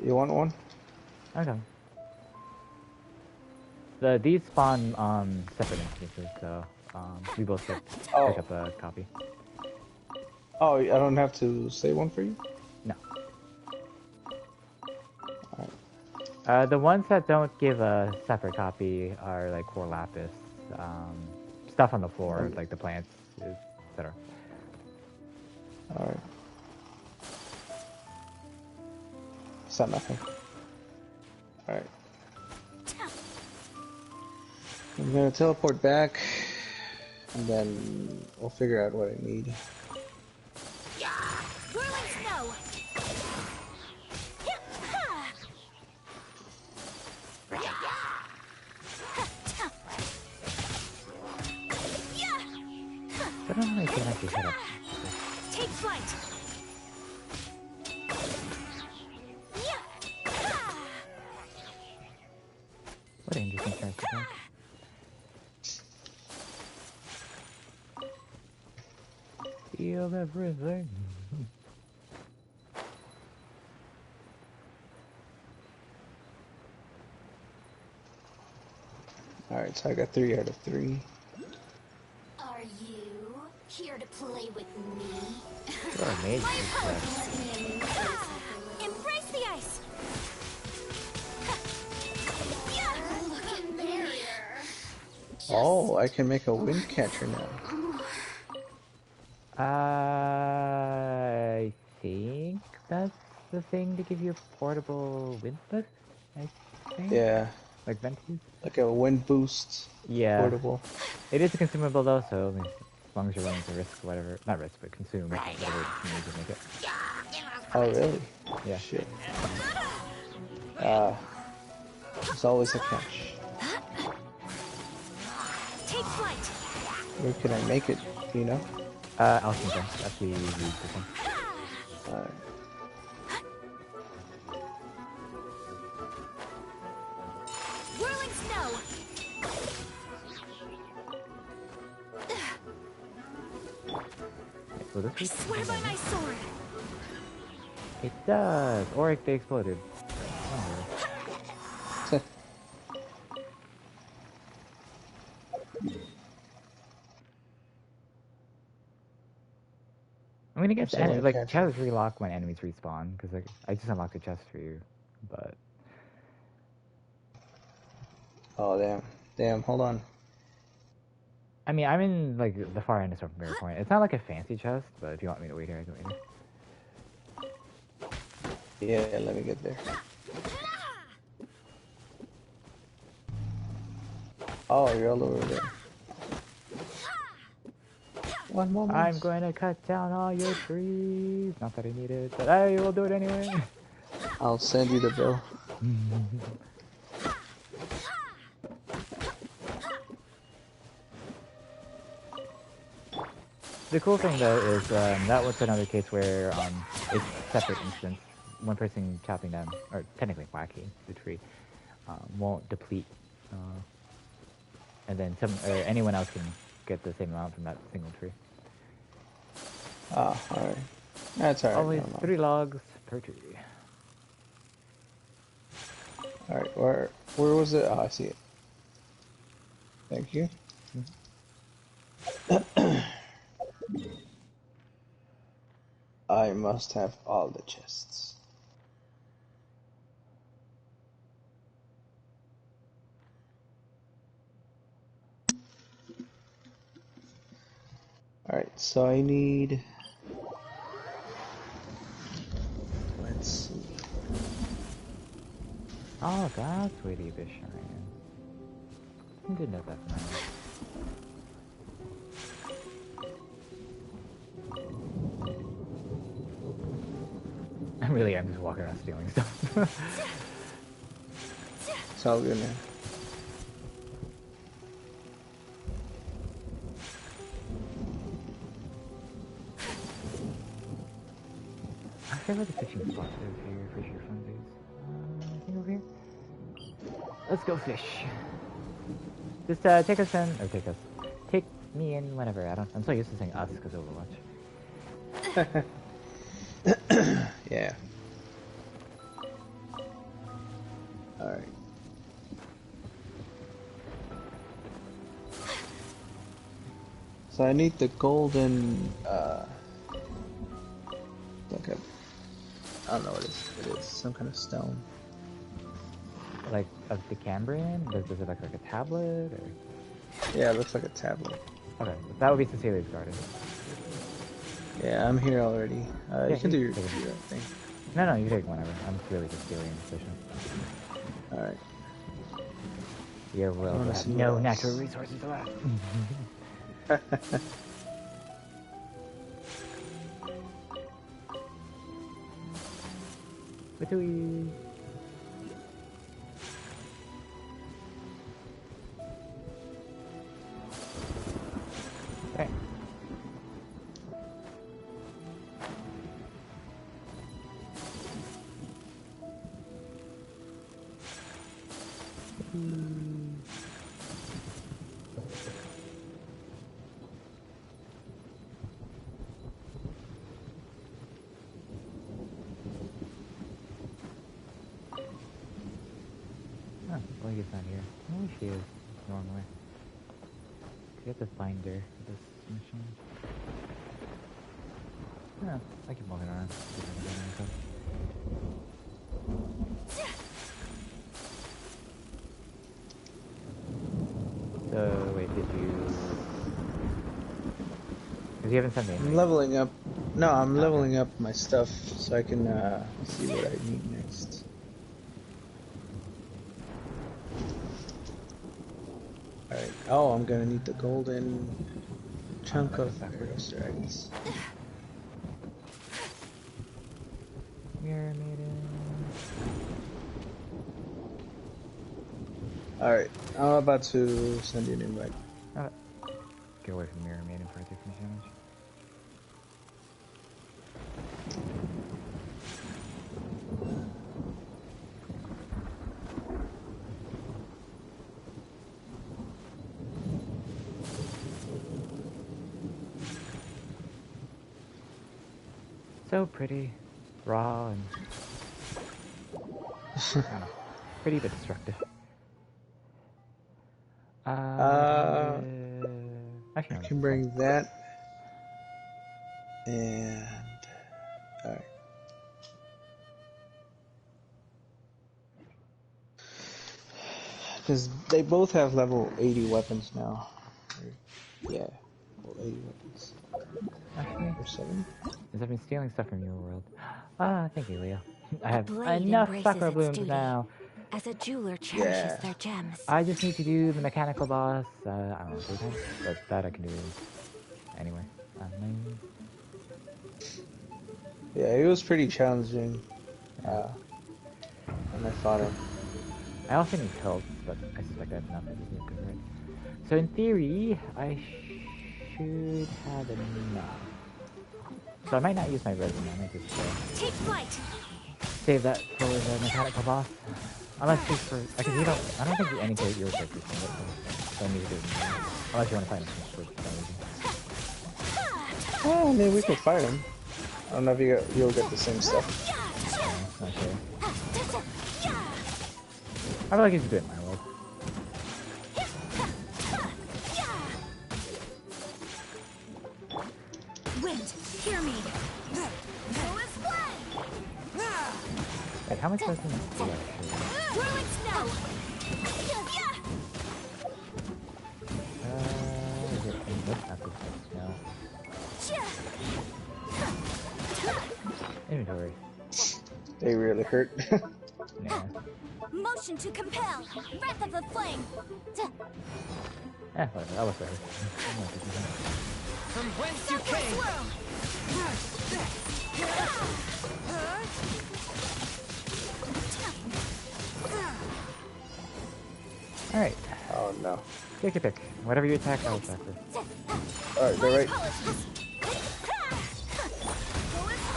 You want one? Okay. These spawn separate instances, so we both get pick up a copy. Oh, I don't have to say one for you? No. Alright. The ones that don't give a separate copy are like core lapis, stuff on the floor, like the plants, etc. Alright. Is that nothing? Alright. I'm gonna teleport back, and then we'll figure out what I need. Whirling snow. I don't know if you can actually hit up. Take flight. What an interesting character. Feel everything. Alright, so I got 3 out of 3. Are you here to play with me? You're amazing. Embrace the ice. Look there. Oh, I can make a wind catcher now. I think that's the thing to give you a portable wind lift, I think? Yeah, Like Ventus? like a wind boost. Yeah. Portable. It is a consumable though, so I mean, as long as you're willing to risk whatever, not risk, but consume whatever you need to make it. Oh, really? Yeah. Shit. There's always a catch. Take flight. Where can I make it, do you know? Alchemy, that's the lead system. Alright. Whirling snow. So this I is swear by my sword. It does! Or they exploded. Oh. I mean, I guess Someone like catch chests relock when enemies respawn, because like I just unlocked a chest for you, but Oh, damn. Damn, hold on. I mean I'm in like the far end of Storm Mirror Point. It's not like a fancy chest, but if you want me to wait here, I can wait here. Yeah, let me get there. Oh, you're all over there. One moment. I'm going to cut down all your trees. Not that I need it, but I will do it anyway. I'll send you the bill. The cool thing though is that was another case where it's separate instance. One person chopping down, or technically whacking the tree, won't deplete, and then anyone else can get the same amount from that single tree. Ah, alright. That's alright. Always 3 logs per tree. Alright, where was it? Oh, I see it. Thank you. I must have all the chests. Alright, so I need... Let's see. Oh, that's where the abyss shrine. I didn't know that from now. I'm just walking around stealing stuff. It's all good, man. I feel like a fishing spot over here for sure fun days. Anything over here? Let's go fish. Just take us in, or take me in whenever. I'm so used to saying us because Overwatch. Yeah. Alright. So I need the golden, like a, I don't know what it is, some kind of stone. Like of the Cambrian? Does it look like a tablet? Or? Yeah, it looks like a tablet. Okay, that would be Cecilia's garden. Yeah, I'm here already. Yeah, you can do your thing. thing. No, you take whenever. I'm really just stealing position. Alright. Your world has no natural resources left. Batui. Okay. Is not here. Maybe she is normally. You have to find her for this mission. Yeah, I keep walking around. So wait, did you? Because you haven't sent me. I'm leveling up. No, I'm leveling up my stuff so I can see what I need next. Alright. Oh, I'm gonna need the golden chunk of Eros Dragons. Mirror Maiden. Alright, I'm about to send you an invite. Get away from Mirror Maiden for a different damage. So pretty, raw, and pretty but destructive. I can bring that, and alright. Because they both have level 80 weapons now. Yeah, level 80 weapons. Actually, or 7. I've been stealing stuff from your world. Thank you, Leo. I have blade enough embraces sakura its blooms duty. now. As a jeweler cherishes their gems. I just need to do the mechanical boss, I don't know, 3 times? But that I can do anywhere. Yeah, it was pretty challenging when I fought him. I also need health, but I suspect I have enough to do good, right? So in theory, I should have enough. So I might not use my resume, I might just Take flight. save that for the mechanical boss. Unless it's for, because you don't, I don't think any of your characters can get it, so I need to do it now. Unless you want to find him for some reason. Well, I mean, we can fight him. I don't know if you'll get the same stuff. Not sure. I feel like he's good in my world. Wind, hear me. Wait, how much does he do actually? Whirling snow. Is it in this episode now? Inventory. They really hurt. Nah. Motion to compel. Wrath of the flame. Whatever, I'll look better. From whence you came. Alright, Oh no. take your pick. Whatever you attack, I'll attack first. Alright, go right.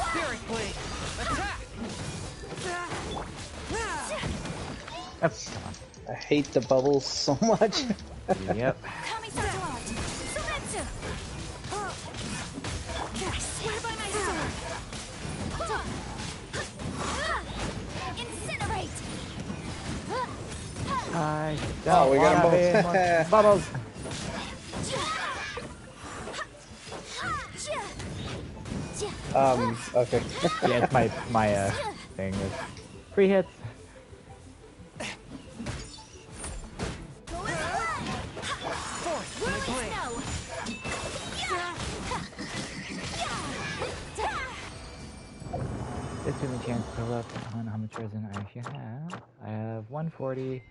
Spirit blade. Attack. Come I hate the bubbles so much. on. Yep. I don't we got wanna them be both. more bubbles. Okay. Yeah, it's my thing. It's free hits. This gives me a chance to look on how much resin I actually have. I have 140.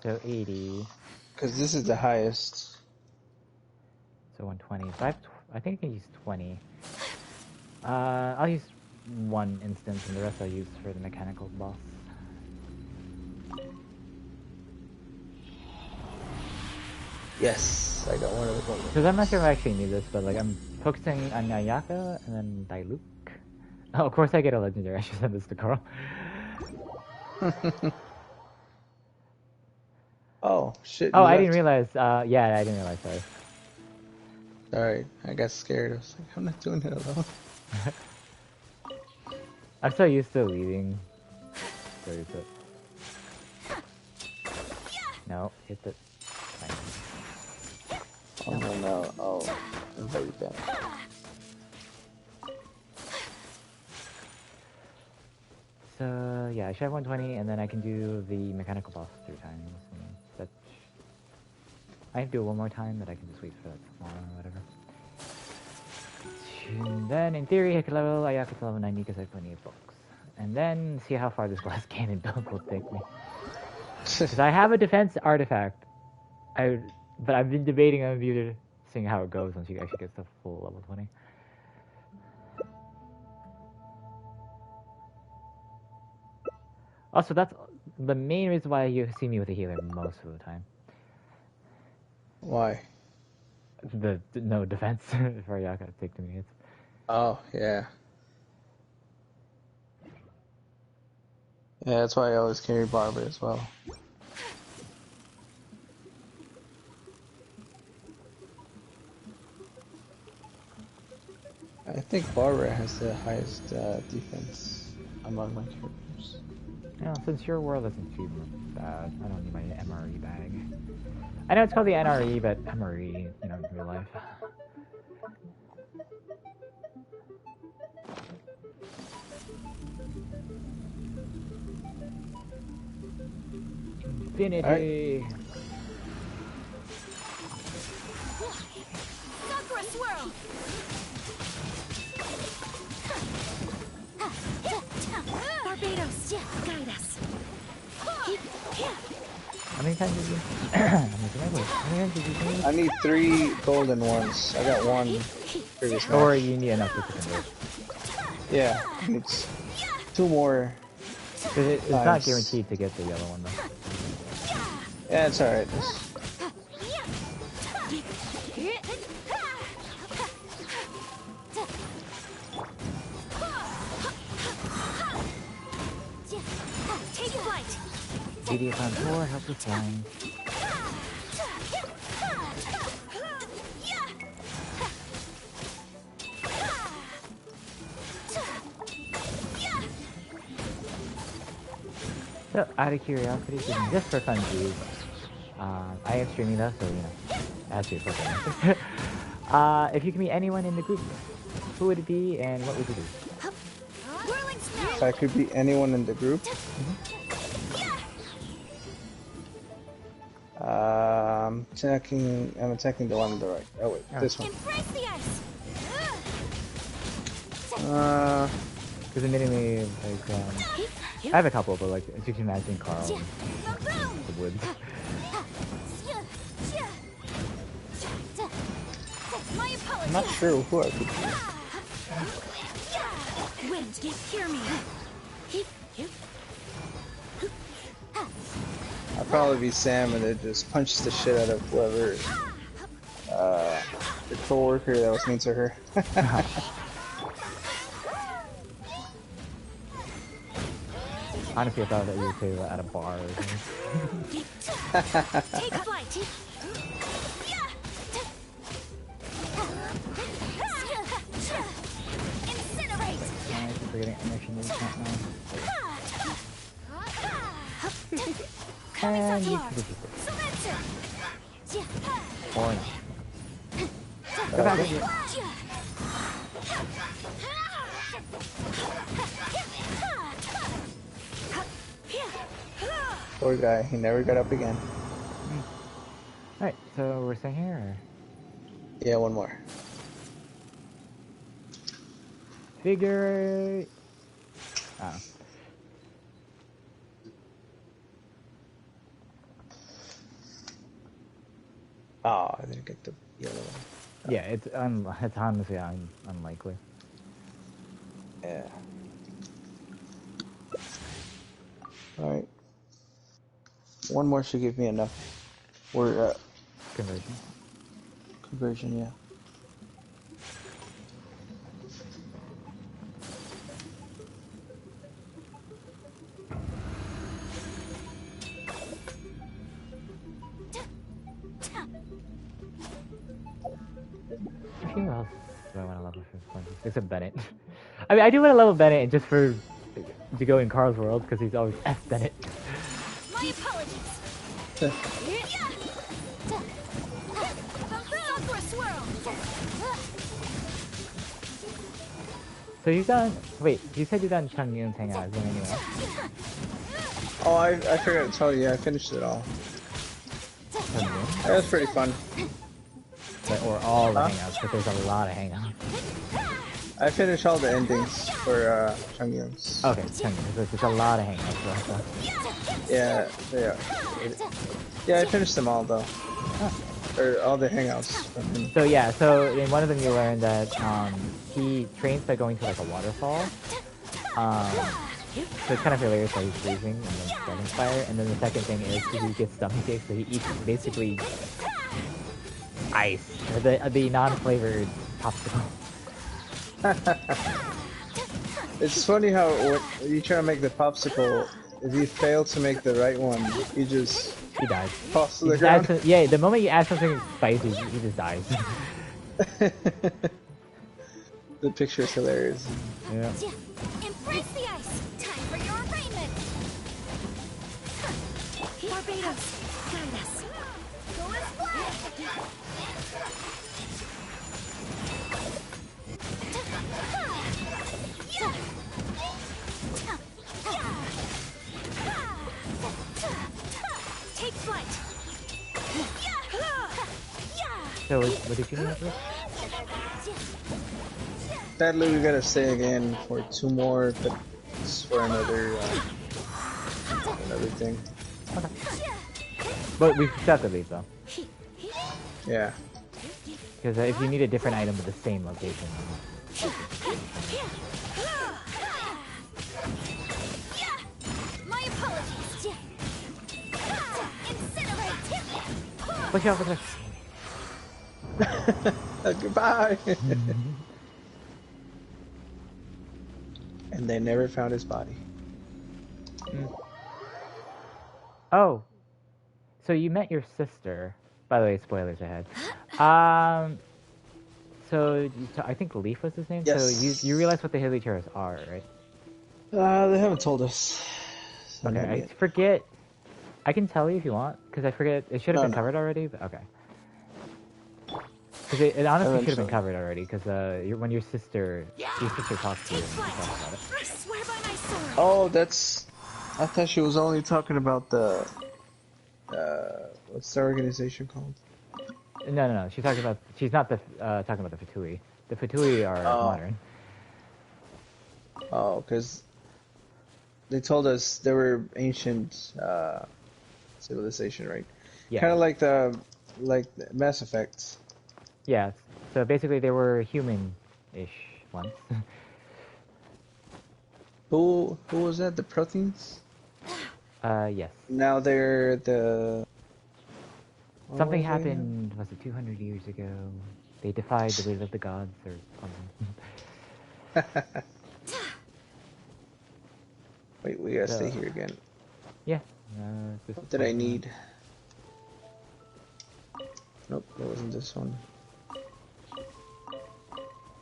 So 80. Because this is the highest. So 120. So I think I can use 20. I'll use one instance, and the rest I'll use for the mechanical boss. Yes, I got one of the ones. Because I'm not sure if I actually need this, but like I'm focusing on Nayaka and then Dailuk. Oh, of course I get a legendary. I should send this to Carl. Oh shit! Oh, I didn't realize. Yeah, I didn't realize. Sorry. Sorry, I got scared. I was like, I'm not doing it alone. I'm so used to leading. Where is it? No, hit it. Oh no! Oh, I'm very bad. So yeah, I should have 120, and then I can do the mechanical boss 3 times. And that I have to do it one more time, but I can just wait for that tomorrow or whatever. And then in theory, I could level Ayaka to level 90 because I have plenty of books. And then see how far this glass cannon build will take me. Because I have a defense artifact. But I've been debating on either seeing how it goes once you actually get to full level 20. Also, that's the main reason why you see me with a healer most of the time. Why? The no defense for Ayaka to take 2 hits. Oh yeah. Yeah, that's why I always carry Barber as well. I think Barber has the highest defense among my characters. Yeah, since your world isn't too bad, I don't need my MRE bag. I know it's called the NRE, but MRE, you know, in real life. Infinity! Sakura swirl! Barbados, guide us. How many times did you... How many times did you do? I need 3 golden ones. I got 1 previous match. Or you need enough to convert. Yeah, I need 2 more. Because it's not guaranteed to get the yellow one though. Yeah, it's alright. Take flight! GDF on tour, help with flying. So, out of curiosity, just for funsies, I am streaming though, so you know, as you fucking if you can meet anyone in the group, who would it be and what would you do? If I could be anyone in the group, I'm attacking the one on the right. Oh wait, this one. Because admittedly, like, I have a couple, but like, as you can imagine, Carl, in the woods. I'm not sure who I could be. Wind, hear me. I'd probably be Sam and it just punches the shit out of whoever the co-worker that was mean to her. Honestly, I thought that you would say that at a bar or something. Take flight. Incinerate. Nice, we're getting connection to the chat now. And you can defeat it. Or not. Go back. Poor guy, he never got up again. Alright, so we're staying here? Or? Yeah, one more. Figure... Oh. Oh, I didn't get the yellow one. Yeah, it's honestly unlikely. Yeah. Alright. One more should give me enough. Or, Conversion. conversion, yeah. Who else do I want to level for fun? Except Bennett. I mean, I do want to level Bennett just for to go in Carl's world because he's always F Bennett. My apologies. So you've done. Wait, you said you've done Chung Yoon's hangout. Is there anyone else? Oh, I forgot to tell you, I finished it all. Chung Yoon? That was pretty fun. Or all the hangouts, but there's a lot of hangouts. I finished all the endings for Changyun's. Okay, Chung Yoon. There's a lot of hangouts. Yeah, yeah. Yeah, I finished them all though. Or all the hangouts from him. So yeah, so in one of them you learn that he trains by going to like a waterfall. So it's kind of hilarious how he's freezing and then starting fire. And then the second thing is he gets stomach aches, so he eats basically ice, or the non-flavored popsicle. It's funny how when you try to make the popsicle, if you fail to make the right one, you just He dies. toss to the ground. Yeah, the moment you add something spicy, he just dies. The picture is hilarious. Yeah. Embrace the ice. Time for your arraignment. Barbados, guide us. Go and fly. Take flight. So what did you do after? Sadly, we gotta stay again for 2 more, but it's for another thing. But we still have to leave though, Yeah. because if you need a different item with the same location. My apologies. Incinerate. Push out with Goodbye. And they never found his body. Oh, so you met your sister. By the way, spoilers ahead. So I think Leaf was his name. Yes. So you realize what the Hilly are, right? They haven't told us. So Okay, maybe I forget. I can tell you if you want, because I forget. It should have been No. covered already, but okay. Because it honestly should have been Eventually. covered already, because when your sister talks to you, you talk about it. I swear by my sword. Oh, that's. I thought she was only talking about the. What's the organization called? No. She's talking about. She's not talking about the Fatui. The Fatui are modern. Oh, because they told us they were ancient civilization, right? Yeah. Kind of like the Mass Effect. Yeah. So basically, they were human-ish once. Who was that? The Protheans? Yes. Now they're the. Something what was it happened. Was it 200 years ago? They defied the will of the gods, or something. Wait, we gotta stay here again. Yeah. What did I need? Nope, that wasn't this one.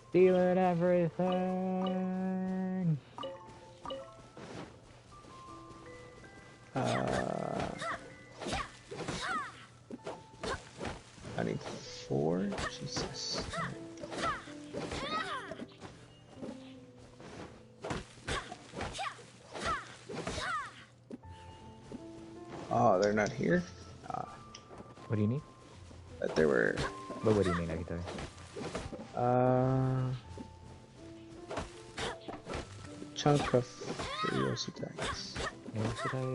Stealing everything. I need 4? Jesus. Oh, they're not here? What do you need? But there were... But what do you mean? I can tell you. Chunk of curiosities.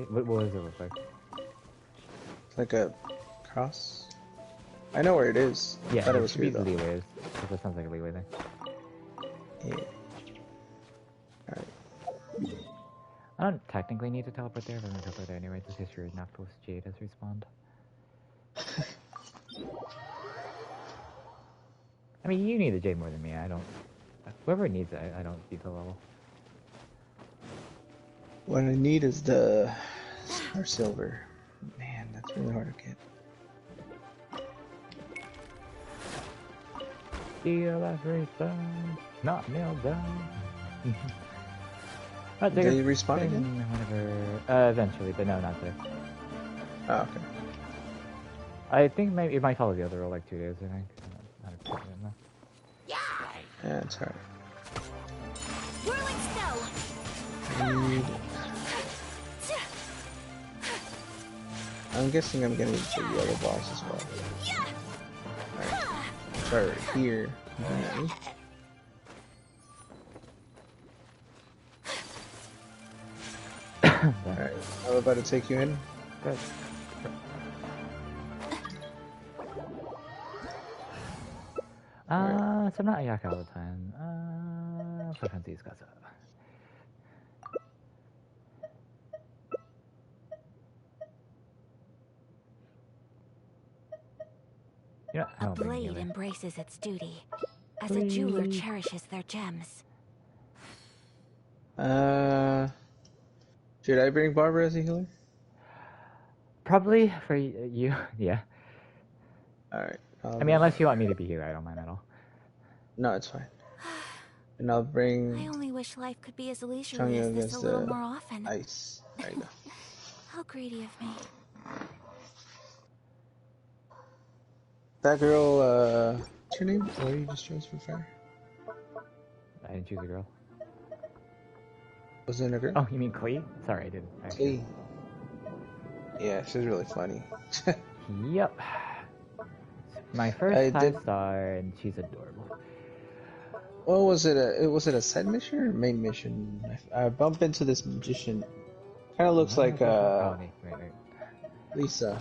What does it look like? It's like a cross. I know where it is. Yeah, I thought it it was should be here, though. leeways. That sounds like a leeway thing. Yeah. Alright. I don't technically need to teleport there, but I'm gonna teleport there anyway, just in case your Noctis Jade has respawned. I mean, you need the Jade more than me. I don't. Whoever needs it, I don't see the level. What I need is the Star Silver. Man, that's really hard to get. Feel that respawn, not nailed down. Did they respawn again? Whenever, eventually, but no, not today. Oh, okay. I think maybe it might follow the other rule, like 2 days, I think. Yeah, it's alright. Whirling snow. I'm guessing I'm gonna need the yellow boss as well. Alright. Start right here. Alright, I'm about to take you in. Good. So I'm not a yak all the time. So these guys up. Yeah, A blade embraces its duty, as a jeweler cherishes their gems. Should I bring Barbara as a healer? Probably for you, yeah. Alright. I mean, unless you want me to be here, I don't mind at all. No, it's fine. And I'll bring... I only wish life could be as leisurely as this a little more often. Ice. There you go. How greedy of me. That girl, what's her name? What did you just transfer fire? I didn't choose a girl. Was it a girl? Oh, you mean Klee? Sorry, I didn't. Klee. Yeah, she's really funny. Yep. My first 5-star, and she's adorable. What was it? Was it a side mission or main mission? I bumped into this magician. Kind of looks like wait. Lisa.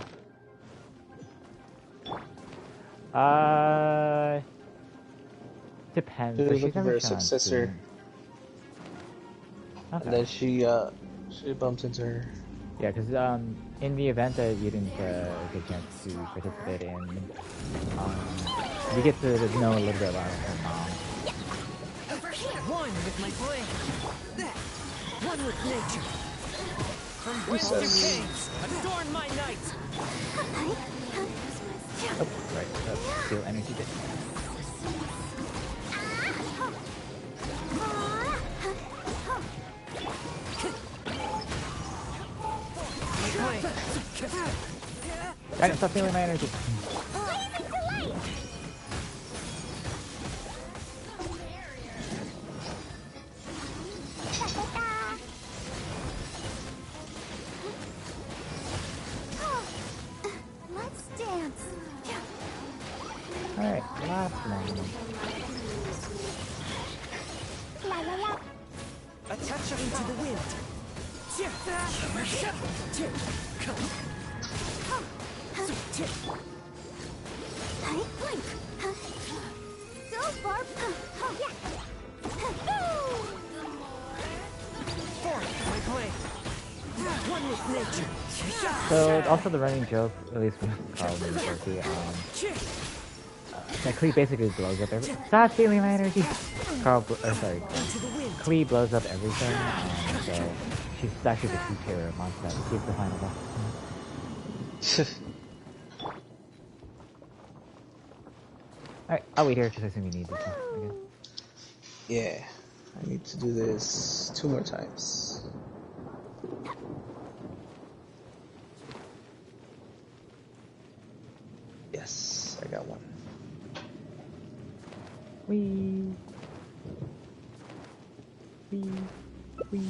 Depends. She was She's looking for a successor. Okay. And then she bumps into her. Yeah, because in the event that you didn't get a chance to participate in, you get to know a little bit about her mom. One with my blade. One with nature. From winds to caves, adorn my night. Oh, right. Feel energy bit. I didn't stop feeling my energy. Let's dance. Alright, last one. La la la. A touch into the wind. Blink. Go, Barb. Yeah. My blade. One with nature. So, also the running joke, at least from Carl and Sophie, that Klee basically blows up everything. Stop feeling my energy! Klee blows up everything, so she's actually the key terror monster that keeps the final boss. Alright, I'll wait here because I assume you need this one again. Yeah, I need to do this 2 more times. Yes, I got one. Wee. Wee. Wee.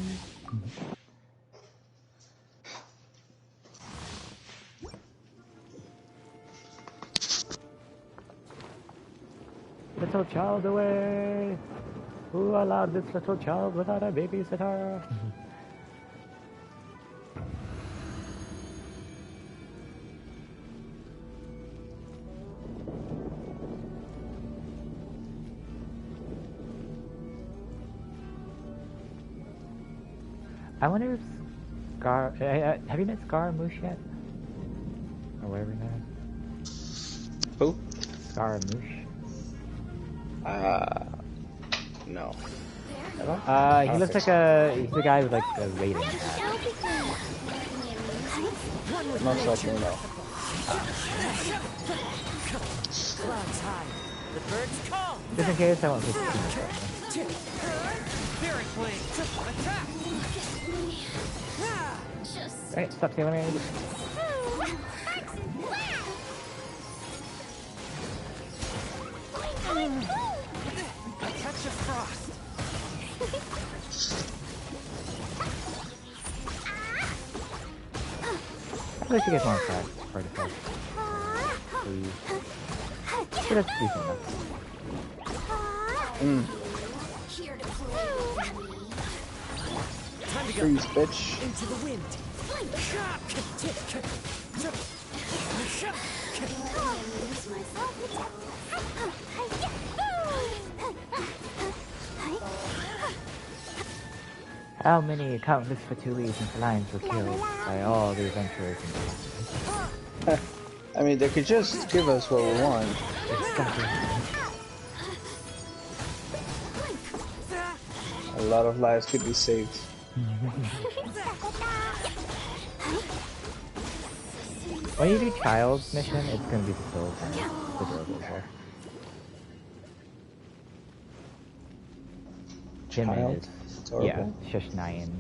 Little child away! Who allowed this little child without a babysitter? I wonder if Scar... have you met Scaramouche yet? Or whatever his name is? Who? Scaramouche. No. He looks like he's the guy with like a rating hat. Most likely no. Clouds high. The birds call. Just in case I won't pick Spirit Blade. Attack. Alright, stop stealing me. A touch of frost. I wish you get more attacks for defense. Please. But that's decent enough. Time to go. Freeze, bitch. Into the wind. How many countless Fatulis and Felines were killed by all the adventurers and I mean, they could just give us what we want. A lot of lives could be saved. When you do Child's mission, it's gonna be so kind of adorable here. Child? Yeah, Shishnayan.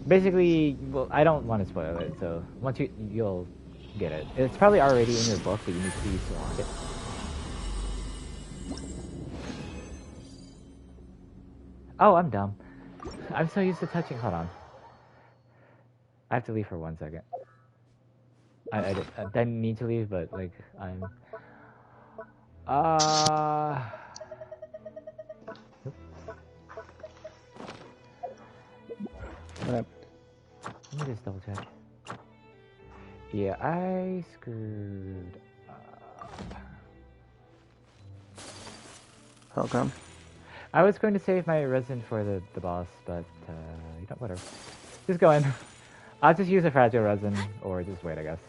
Basically, well, I don't want to spoil it, so once you'll get it. It's probably already in your book, but you need to unlock it. Oh, I'm dumb. I'm so used to touching. Hold on. I have to leave for 1 second. I didn't need to leave, but like I'm. What? Let me just double check. Yeah, I screwed up. How come? I was going to save my resin for the boss, but you know, whatever. Just go in. I'll just use a fragile resin, or just wait, I guess.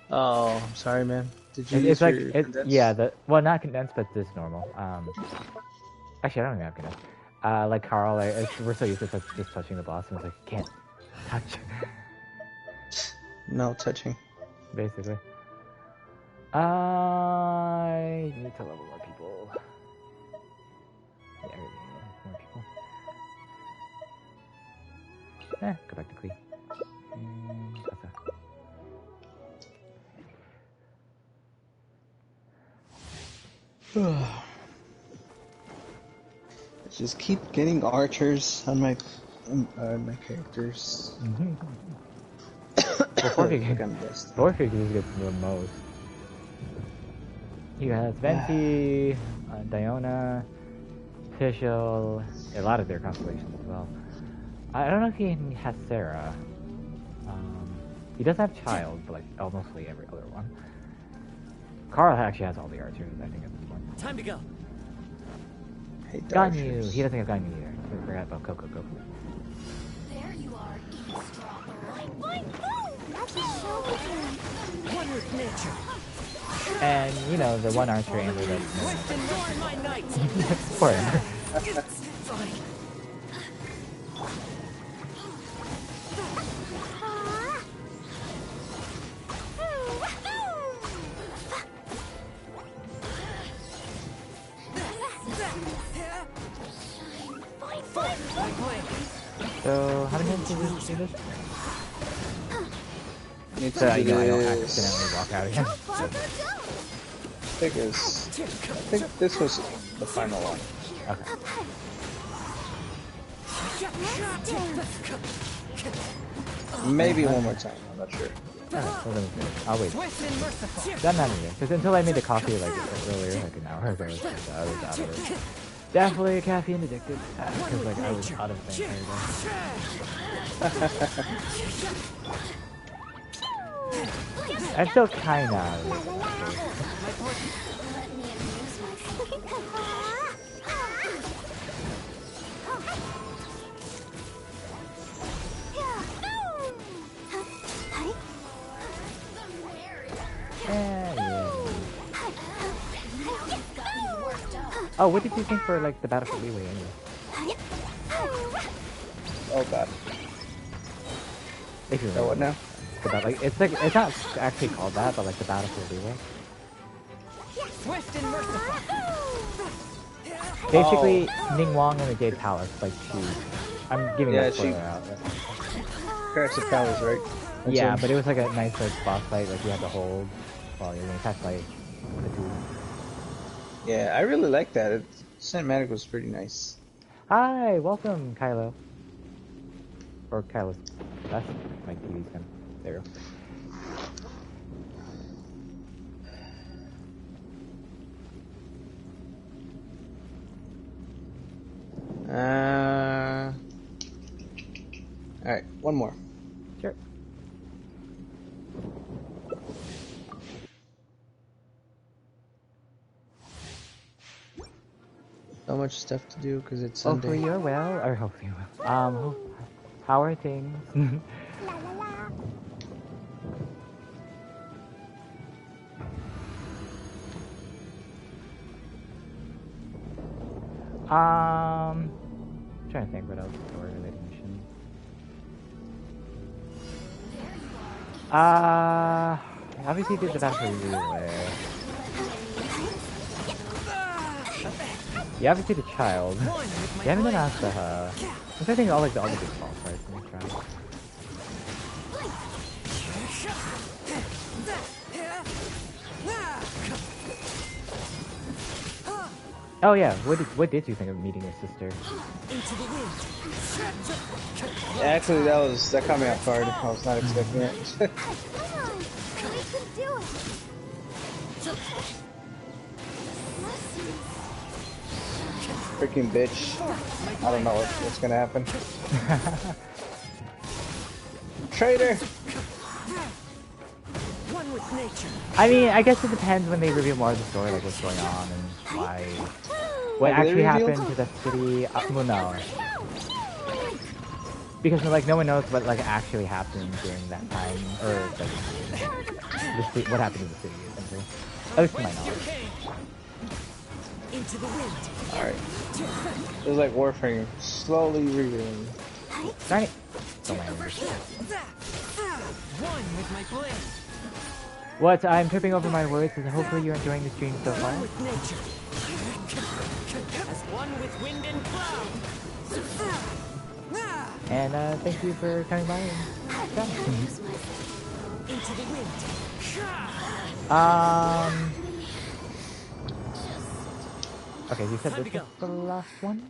Oh, I'm sorry, man. Did you use It's like your condensed? yeah, well, not condensed, but just normal. Actually, I don't even have condensed. Like Carl, we're so used to just touching the boss, and it's like can't touch. No touching. Basically. I need to level more people. Yeah, I really need more people. Go back to Clee. What's that? Just keep getting archers on my characters. Well, I think I'm best. Borfig just gets the most. You have Venti, Diona, Fischl, a lot of their constellations as well. I don't know if he has Sarah. He does have Child, but like mostly every other one. Carl actually has all the archers, I think, at this point. Time to go. Hey, Ganyu! He doesn't have Ganyu either. I forgot about Coco. There you are, eavesdropper. One with nature. And, you know, the one archer Amber that's Rest and mourn my night. poor Amber. So, how many times did we do this? It's So, you know, I don't accidentally walk out again. think this was the final one. Okay. Maybe one more time. I'm not sure. Alright, well, I'll wait. Doesn't matter yet. Because until I made the coffee like earlier, like an hour ago, I was out of it. Definitely caffeine addicted. Because like I was out of things every day. I'm still kinda out of it. Oh, what did you think for like the Battlefield Leeway anyway? Oh god. If you remember. What now? It's not actually called that, but like the Battlefield Leeway. Swift and merciful. Basically, Ning Wong and the Jade Palace, like two. I'm giving that spoiler out. Pirates of Palace, right? Yeah, but it was like a nice like boss fight, like you had to hold while you're gonna catch like the two. Yeah, I really like that. Cinematic was pretty nice. Hi, welcome, Kylo. Or Kylo. That's my TV's gun. There you go. Alright, one more. Sure. So much stuff to do because it's Sunday. Hopefully you're well, or hopefully you're well. How are things? I'm trying to think what else story related mission. Obviously did the Battlefield Relay. You obviously the child. You haven't done Asaha. I'm trying to think of all like the other big boss fights in this round. Oh yeah, what did you think of meeting your sister? Actually, that caught me off guard. I was not expecting it. Come on, we can do it. Freaking bitch. I don't know what's gonna happen. Traitor! I mean, I guess it depends when they reveal more of the story, like what's going on and why. What actually happened to the city? Well, no. Because like no one knows what like actually happened during that time, or like what happened in the city, essentially. At least to my knowledge. Alright. It was like Warframe, slowly revealing. Darn it! Don't mind me. What? I'm tripping over my words, and hopefully you're enjoying the stream so far. And thank you for coming by and chatting. Okay, you said this was the last one?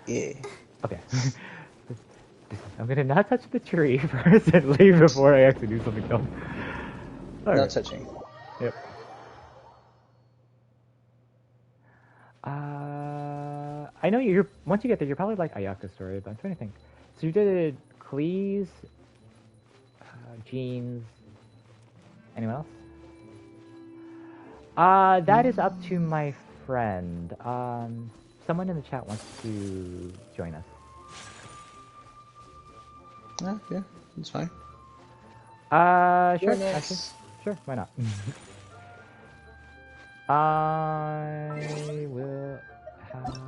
Yeah. Okay. I'm gonna not touch the tree first and leave before I actually do something else. Right. No touching. Yep. I know once you get there, you're probably like Ayaka's story, but I'm trying to think. So you did Cleese, Jeans, anyone else? That is up to my friend. Someone in the chat wants to join us. Yeah, it's fine. Sure, actually. Sure, why not? I will have to...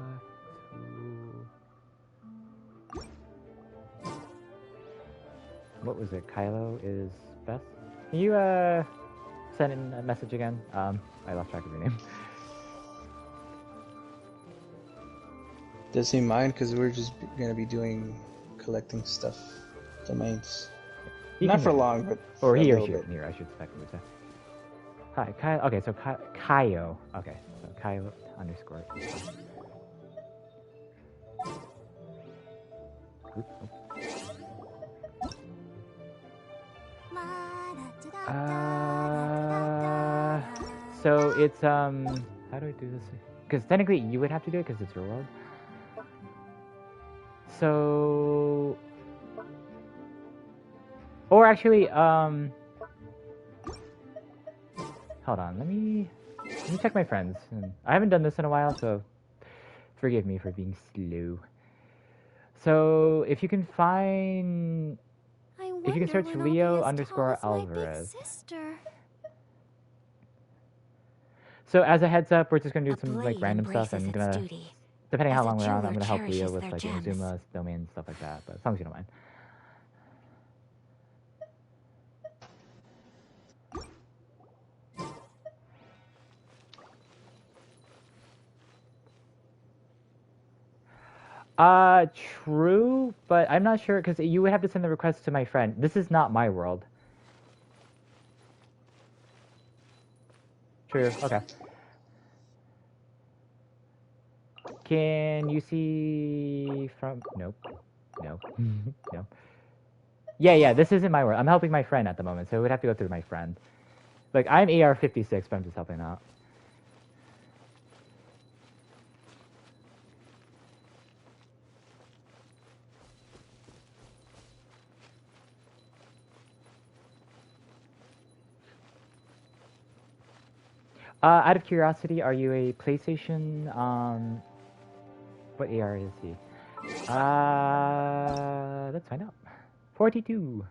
What was it? Kylo is best? Can you, send in a message again? I lost track of your name. Does he mind? Because we're just gonna be collecting stuff, domains. Not for long, but or he or she, I should technically say. Hi, Kyle. Okay, so Kaio. Okay, so Kaio underscore. Oop, oop. So it's how do I do this? Because technically you would have to do it because it's your world. So, or actually, hold on. Let me check my friends. I haven't done this in a while, so forgive me for being slow. So if you can find, if you can search LeoAlvarez. So as a heads up, we're just gonna do some like random stuff, and I'm gonna, depending on how long we're on, I'm gonna help Leo with like Inazuma, domain, stuff like that. But as long as you don't mind. True, but I'm not sure because you would have to send the request to my friend. This is not my world. True. Okay. Can you see from? Nope. Nope. Nope. Yeah. This isn't my world. I'm helping my friend at the moment, so it would have to go through my friend. Like I'm AR-56, but I'm just helping out. Out of curiosity, are you a PlayStation? What AR is he? Let's find out. 42.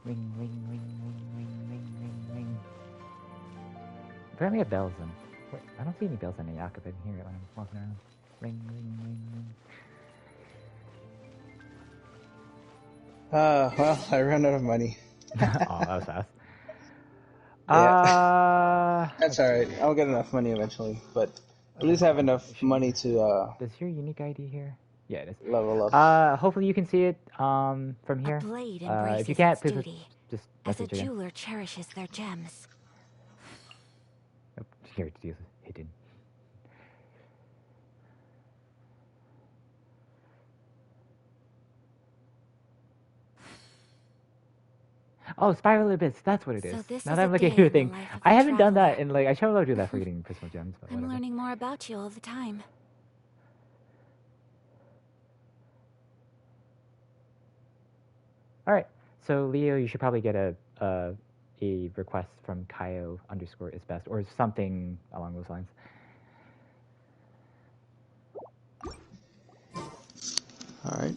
Ring, ring, ring, ring, ring, ring, ring, ring. Apparently, I have bells in. Wait, I don't see any bells in Ayaka, but I can hear it when I'm walking around. Ring, ring, ring, ring. Well, I ran out of money. Oh, that was fast. Yeah. That's alright. I'll get enough money eventually, but at least have enough money to, Does your unique ID here? Yeah, it is. level up. Hopefully you can see it, from here. If you can't, please just message again. Jeweler cherishes their gems. Oh, here, it's hidden. Oh, Spiral Abyss, that's what it is. Now that I'm looking at your thing. I haven't done that in like, I should do that for getting crystal gems, but I'm learning more about you all the time. Alright, so Leo, you should probably get a request from Kaio underscore is best, or something along those lines. Alright.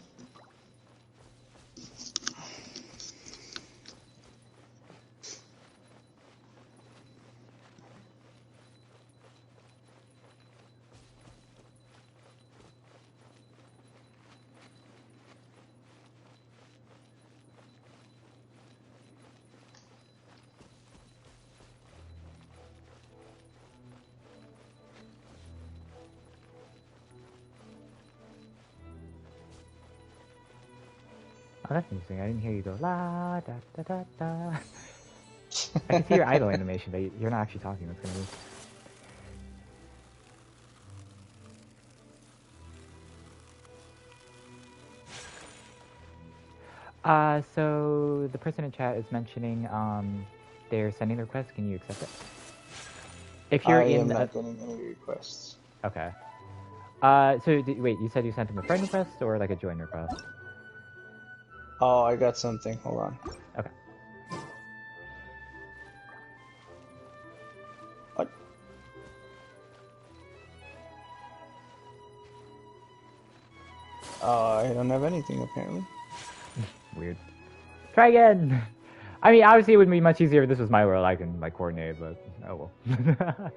Oh, that's interesting. I didn't hear you go la da da da da. I can see your idle animation, but you're not actually talking. That's gonna be. So the person in chat is mentioning they're sending the request. Can you accept it? If you're I am not getting any requests. Okay. So wait, you said you sent him a friend request or like a join request? Oh, I got something. Hold on. Okay. I don't have anything apparently. Weird. Try again. I mean, obviously it would be much easier if this was my world. I can like coordinate, but oh well.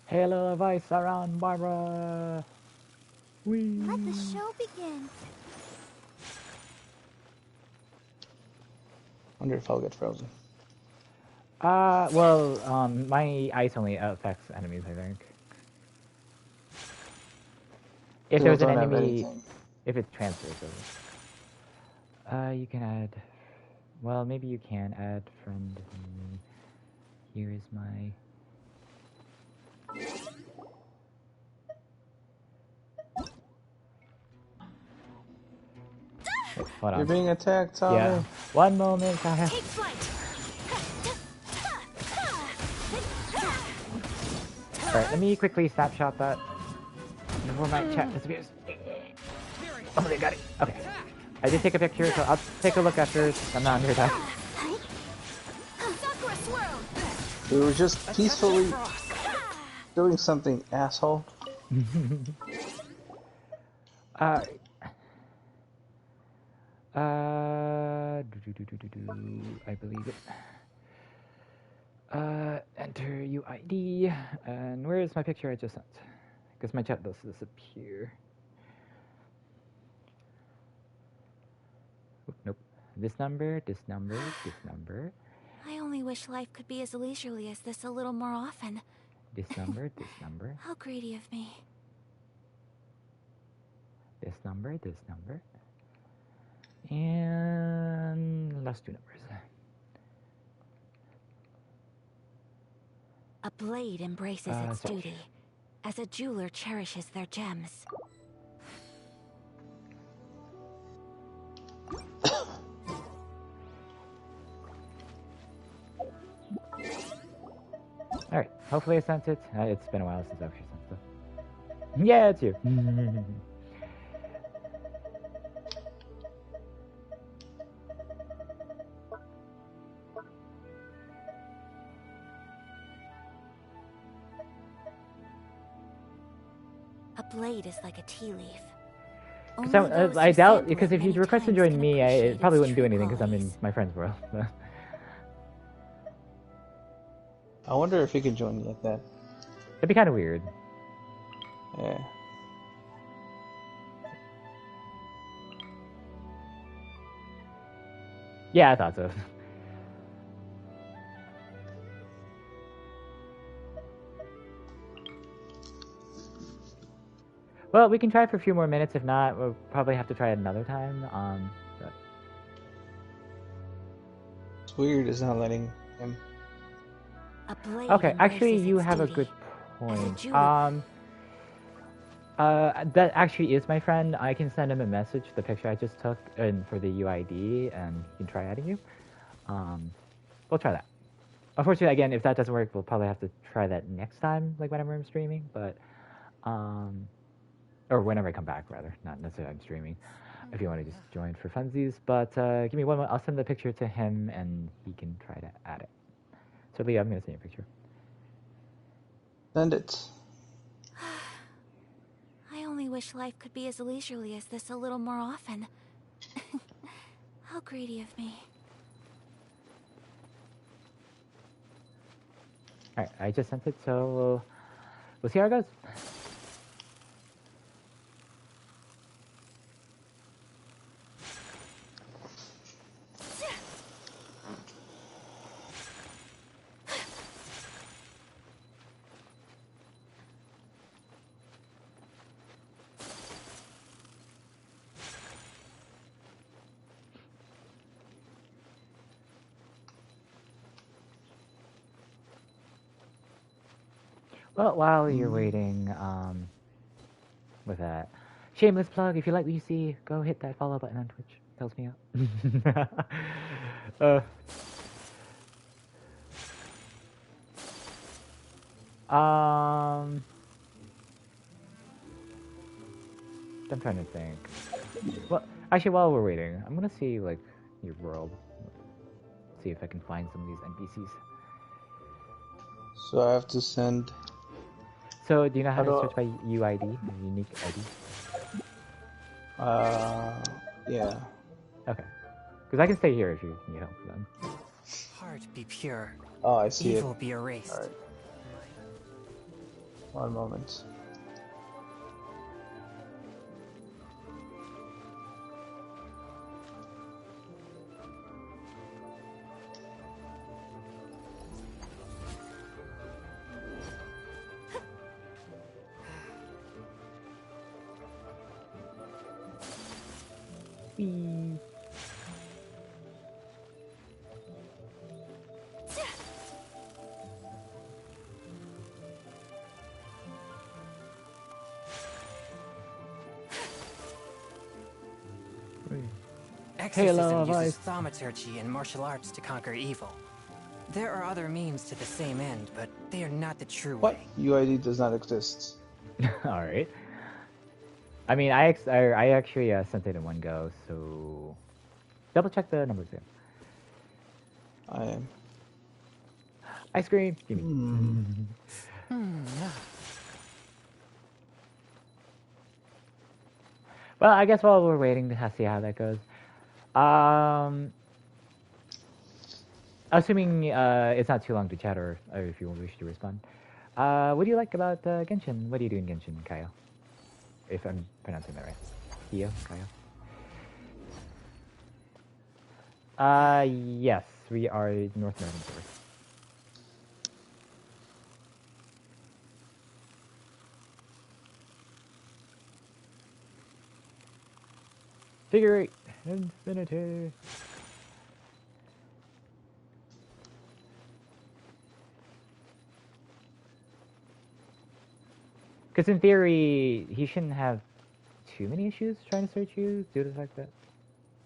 Halo of ice around Barbara. Whee. Let the show begin. Wonder if I'll get frozen. Well, my ice only affects enemies, I think. If there's an enemy, if it transfers over. You can add. Well, maybe you can add friend. Here is my. Wait, hold on. You're being attacked, Tommy. Yeah. One moment, I have. Take flight. Alright, let me quickly snapshot that before my chat disappears. Oh, they got it. Okay. I did take a picture, so I'll take a look after I'm not under attack. We were just peacefully doing something, asshole. I believe it. Enter UID, and where is my picture I just sent? Because my chat does disappear. Oop, nope. This number, this number, this number. I only wish life could be as leisurely as this a little more often. This number, this number. How greedy of me. This number, this number. And last two numbers. A blade embraces its duty, as a jeweler cherishes their gems. Alright, hopefully I sent it. It's been a while since I've actually sent stuff. Yeah, it's you. A blade is like a tea leaf. So, I doubt, because if you request to join me, I probably wouldn't do anything because I'm in my friend's world. I wonder if he could join you like that. It'd be kind of weird. Yeah. Yeah, I thought so. Well, we can try for a few more minutes. If not, we'll probably have to try it another time. But... It's weird. It's not letting him. Okay, actually, you have a good point. That actually is my friend. I can send him a message, the picture I just took, and for the UID, and he can try adding you. We'll try that. Unfortunately, again, if that doesn't work, we'll probably have to try that next time, like whenever I'm streaming. But, or whenever I come back, rather, not necessarily I'm streaming. If you want to just join for funsies, but give me one moment. I'll send the picture to him, and he can try to add it. So, Leo, I'm going to send you a picture. Send it. I only wish life could be as leisurely as this a little more often. How greedy of me. Alright, I just sent it, so we'll see how it goes. Well, while you're waiting, with that, shameless plug, if you like what you see, go hit that follow button on Twitch. Helps me out. uh, um, I'm trying to think. Well, actually, while we're waiting, I'm gonna see like your world. See if I can find some of these NPCs. So I have to send. So, do you know how to do search by UID, unique ID? Yeah. Okay. Because I can stay here if you need help then. Heart be pure. Oh, I see Evil it. be erased. Alright. One moment. Whee. Exorcism LeoAlvarez. uses thaumaturgy and martial arts to conquer evil. There are other means to the same end, but they are not the true What? way. UID does not exist. Alright. I mean, I actually sent it in one go, so double check the numbers there. I am. Ice cream. Give me. Well, I guess while we're waiting to see how that goes, assuming it's not too long to chat or if you wish to respond, what do you like about Genshin? What do you do in Genshin, Kyle? If I'm pronouncing that right. Kyo, Kyle? Yes, we are North American source. Figure 8, Infinity. Because in theory, he shouldn't have too many issues trying to search you due to the fact that...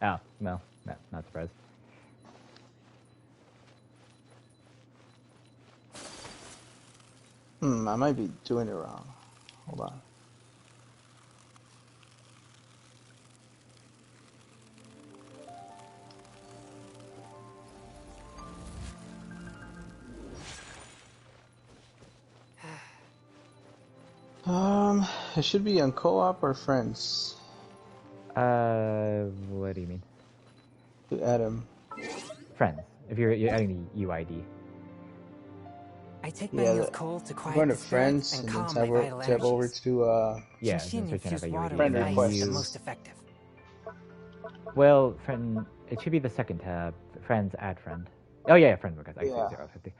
Oh, well, no, not surprised. I might be doing it wrong. Hold on. It should be on co-op or friends. What do you mean? To add him. Friends. If you're adding the UID. I take many of coal to I'm quiet going the to spirit friends and and then calm my vital tab over energies. to yeah, Genshin searching infused by water UID. Friend with ice is the requests. most effective. Well, friend, it should be the second tab. Friends, add friend. Oh yeah, friend request. I see Yeah. 050.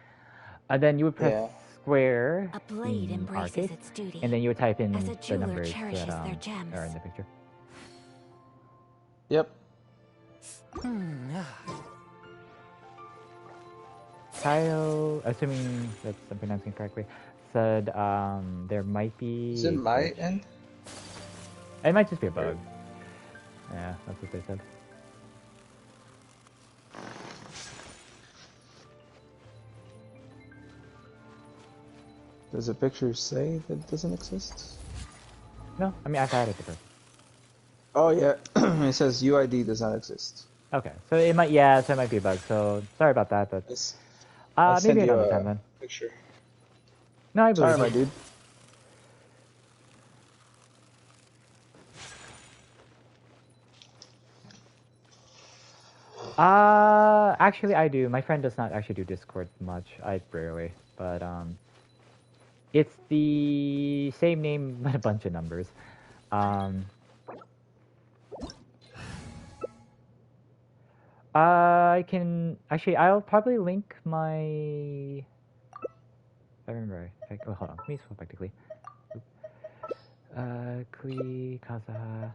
And then you would press square A blade in embraces arcade, its duty, and then you would type in as a the jeweler numbers cherishes that their gems. are in the picture. Yep. Kyle, assuming that I'm pronouncing it correctly, said there might be. Is it my glitch. end? It might just be a bug. Yeah, that's what they said. Does the picture say that it doesn't exist? No, I mean I've added the person. Oh yeah, it says UID does not exist. Okay, so it might, yeah, so it might be a bug. So sorry about that, but I'll send maybe you another a time then. picture. No, I believe Sorry, my you. dude. Actually, I do. My friend does not actually do Discord much. I rarely, but it's the same name but a bunch of numbers. I can actually. I'll probably link my. I remember. Oh, hold on. Let me swap back to Klee. Klee Kazaha.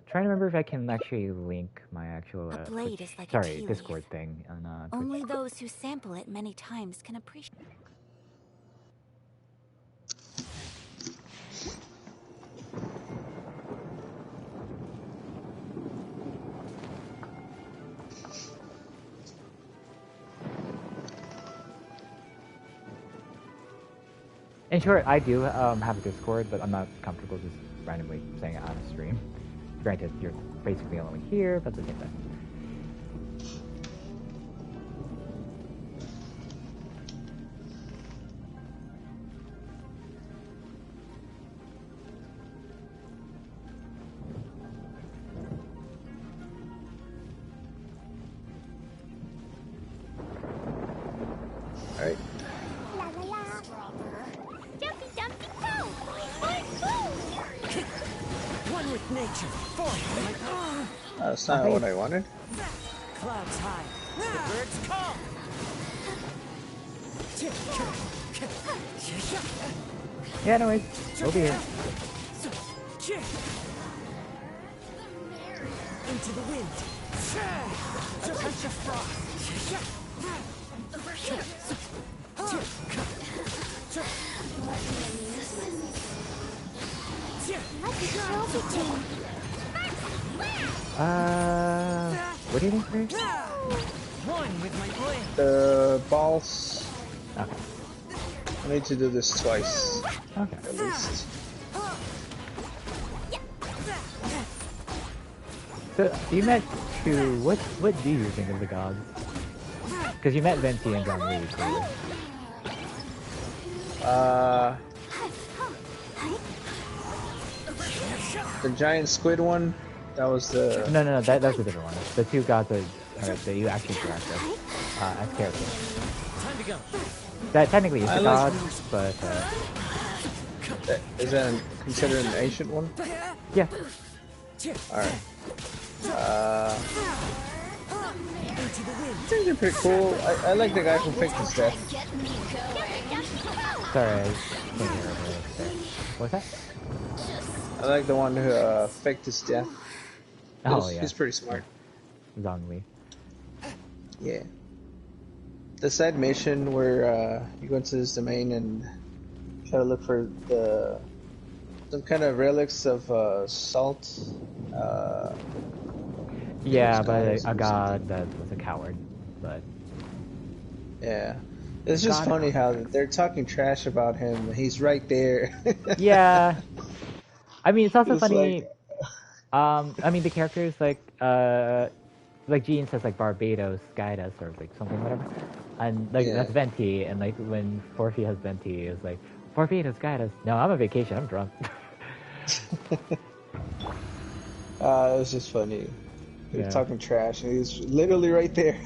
Trying to remember if I can actually link my actual A blade is like a sorry, tea Discord leaf. thing on Only Twitch. those who sample it many times can appreciate. In short, I do have a Discord, but I'm not comfortable just randomly saying it on a stream. Granted, you're basically only here, but at the same time. Alright. One with nature. That's not what I wanted. Clouds high. The birds call. Yeah, anyways, we'll be here. Into the wind. Punch of frost. Over here. What do you think, Chris? One with my blade. The balls. Okay. I need to do this twice, Okay. at least. So, you met two. What do you think of the gods? Because you met Venti and John Lee, clearly. The giant squid one, that was the... No, that's a different one. The two gods that you actually interact with as characters. Time to go. That technically is I the like- gods, but Is that considered an ancient one? yeah. Alright. I think they're pretty cool. I like the guy who faked his death. Sorry, I can't hear everything there. What's that? I like the one who faked his death. Oh yeah, He's pretty smart. Zhang Li. Yeah. The side mission where you go into this domain and try to look for some kind of relics of salt. Yeah, those but guys a or god that was a coward. But Yeah. It's just God. funny how they're talking trash about him. He's right there. yeah, I mean it's also It's funny. like- I mean the characters like Jean says like Barbados guide us or like something whatever, and like Yeah. that's Venti, and like when Forfeit has Venti, it's like Barbados guide us. No, I'm on vacation. I'm drunk. It was just funny. He was Yeah. talking trash, and he's literally right there.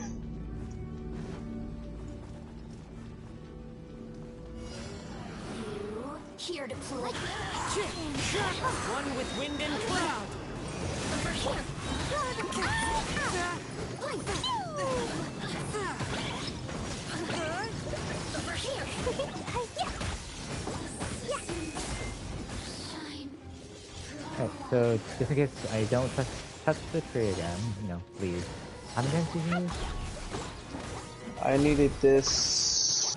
Here to play. One with wind and cloud. Over here. Over here. Okay, so just in case I don't touch the tree again, you know, please. How many times did you use? I needed this.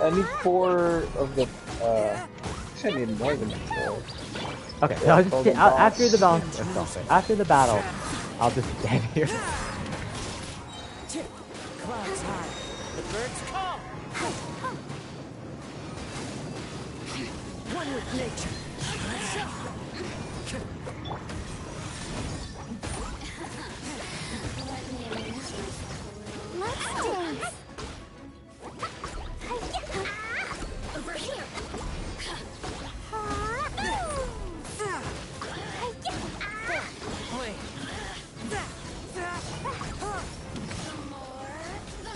I need 4 of the. Actually, I need more than 4. Okay, Yeah, so I'll just golden after the battle. balls. After the battle, I'll just stand here. Clouds high. The birds call. One with nature. Let's dance. Over here. Blade.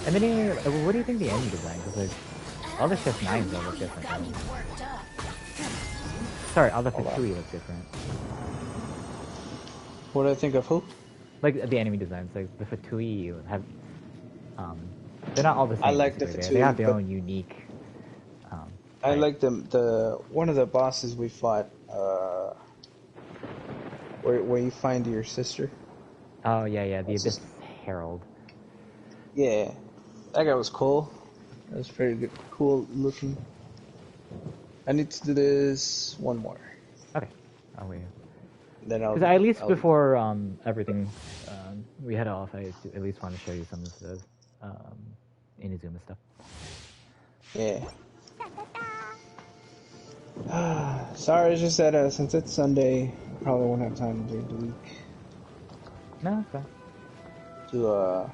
And then, what do you think the enemy design? Because like, all the Shift 9s all look different. Right? Sorry, all the Fatui look different. What do I think of who? Like the enemy designs, like the Fatui have, they're not all the same. I like the basically. Fatui, They have their but- own unique. I type. like the one of the bosses we fought. Where you find your sister. Oh yeah, the That's Abyss just- Herald. Yeah, that guy was cool. That was pretty good, cool looking. I need to do this one more. Okay, I'll wait. Then I'll. Because at least I'll- before everything, we head off, I at least want to show you some of the Inazuma stuff. Yeah. Sorry, it's just that since it's Sunday, I probably won't have time during the week No, it's fine. to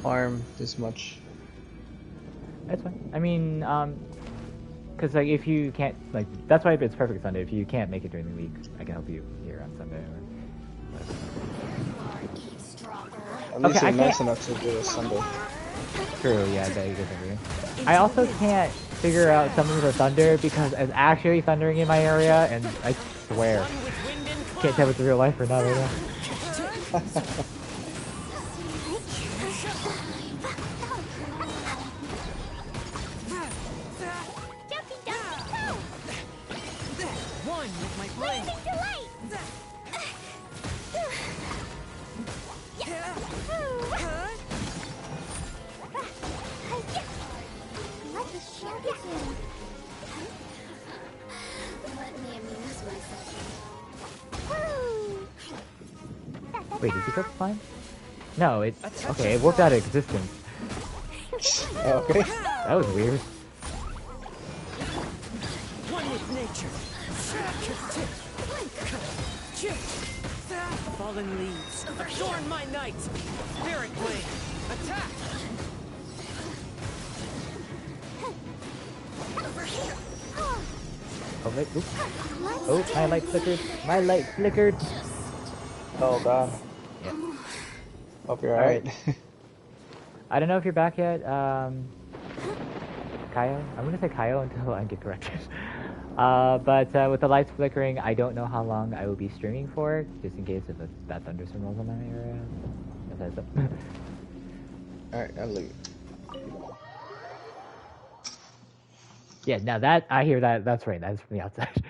farm this much. That's fine. I mean, because like if you can't, like that's why it's perfect Sunday. If you can't make it during the week, I can help you here on Sunday. At least Okay, I you're nice can't. enough to do a Sunday. True, yeah, I bet you guys agree. I also can't figure out some of the thunder because it's actually thundering in my area, and I swear, can't tell if it's real life or not right now. One with my blade. Wait, did you go fine? No, it. Okay, it worked out of existence. Okay. That was weird. One with nature. Fallen leaves. Adorn my night. Spirit blade. Attack. Over here. Oh wait, oops. Oh, my light flickered. My light flickered. Oh god. Yeah. Hope you're alright. I don't know if you're back yet, Kaio. I'm gonna say Kaio until I get corrected. But with the lights flickering, I don't know how long I will be streaming for, just in case if a bad thunderstorm rolls on my area. Just heads up. Alright, I'll leave. Yeah, now that I hear that, that's rain. That's from the outside.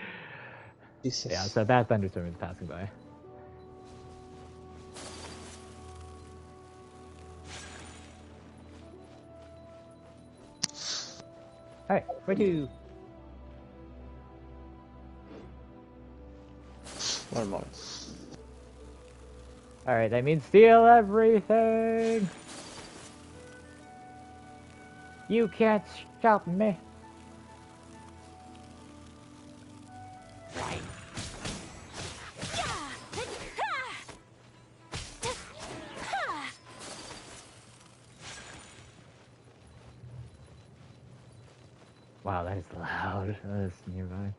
Jesus. Yeah, so that thunderstorm is passing by. Alright, where to? One moment. Alright, that means steal everything! You can't stop me! Wow, that is loud. That is nearby.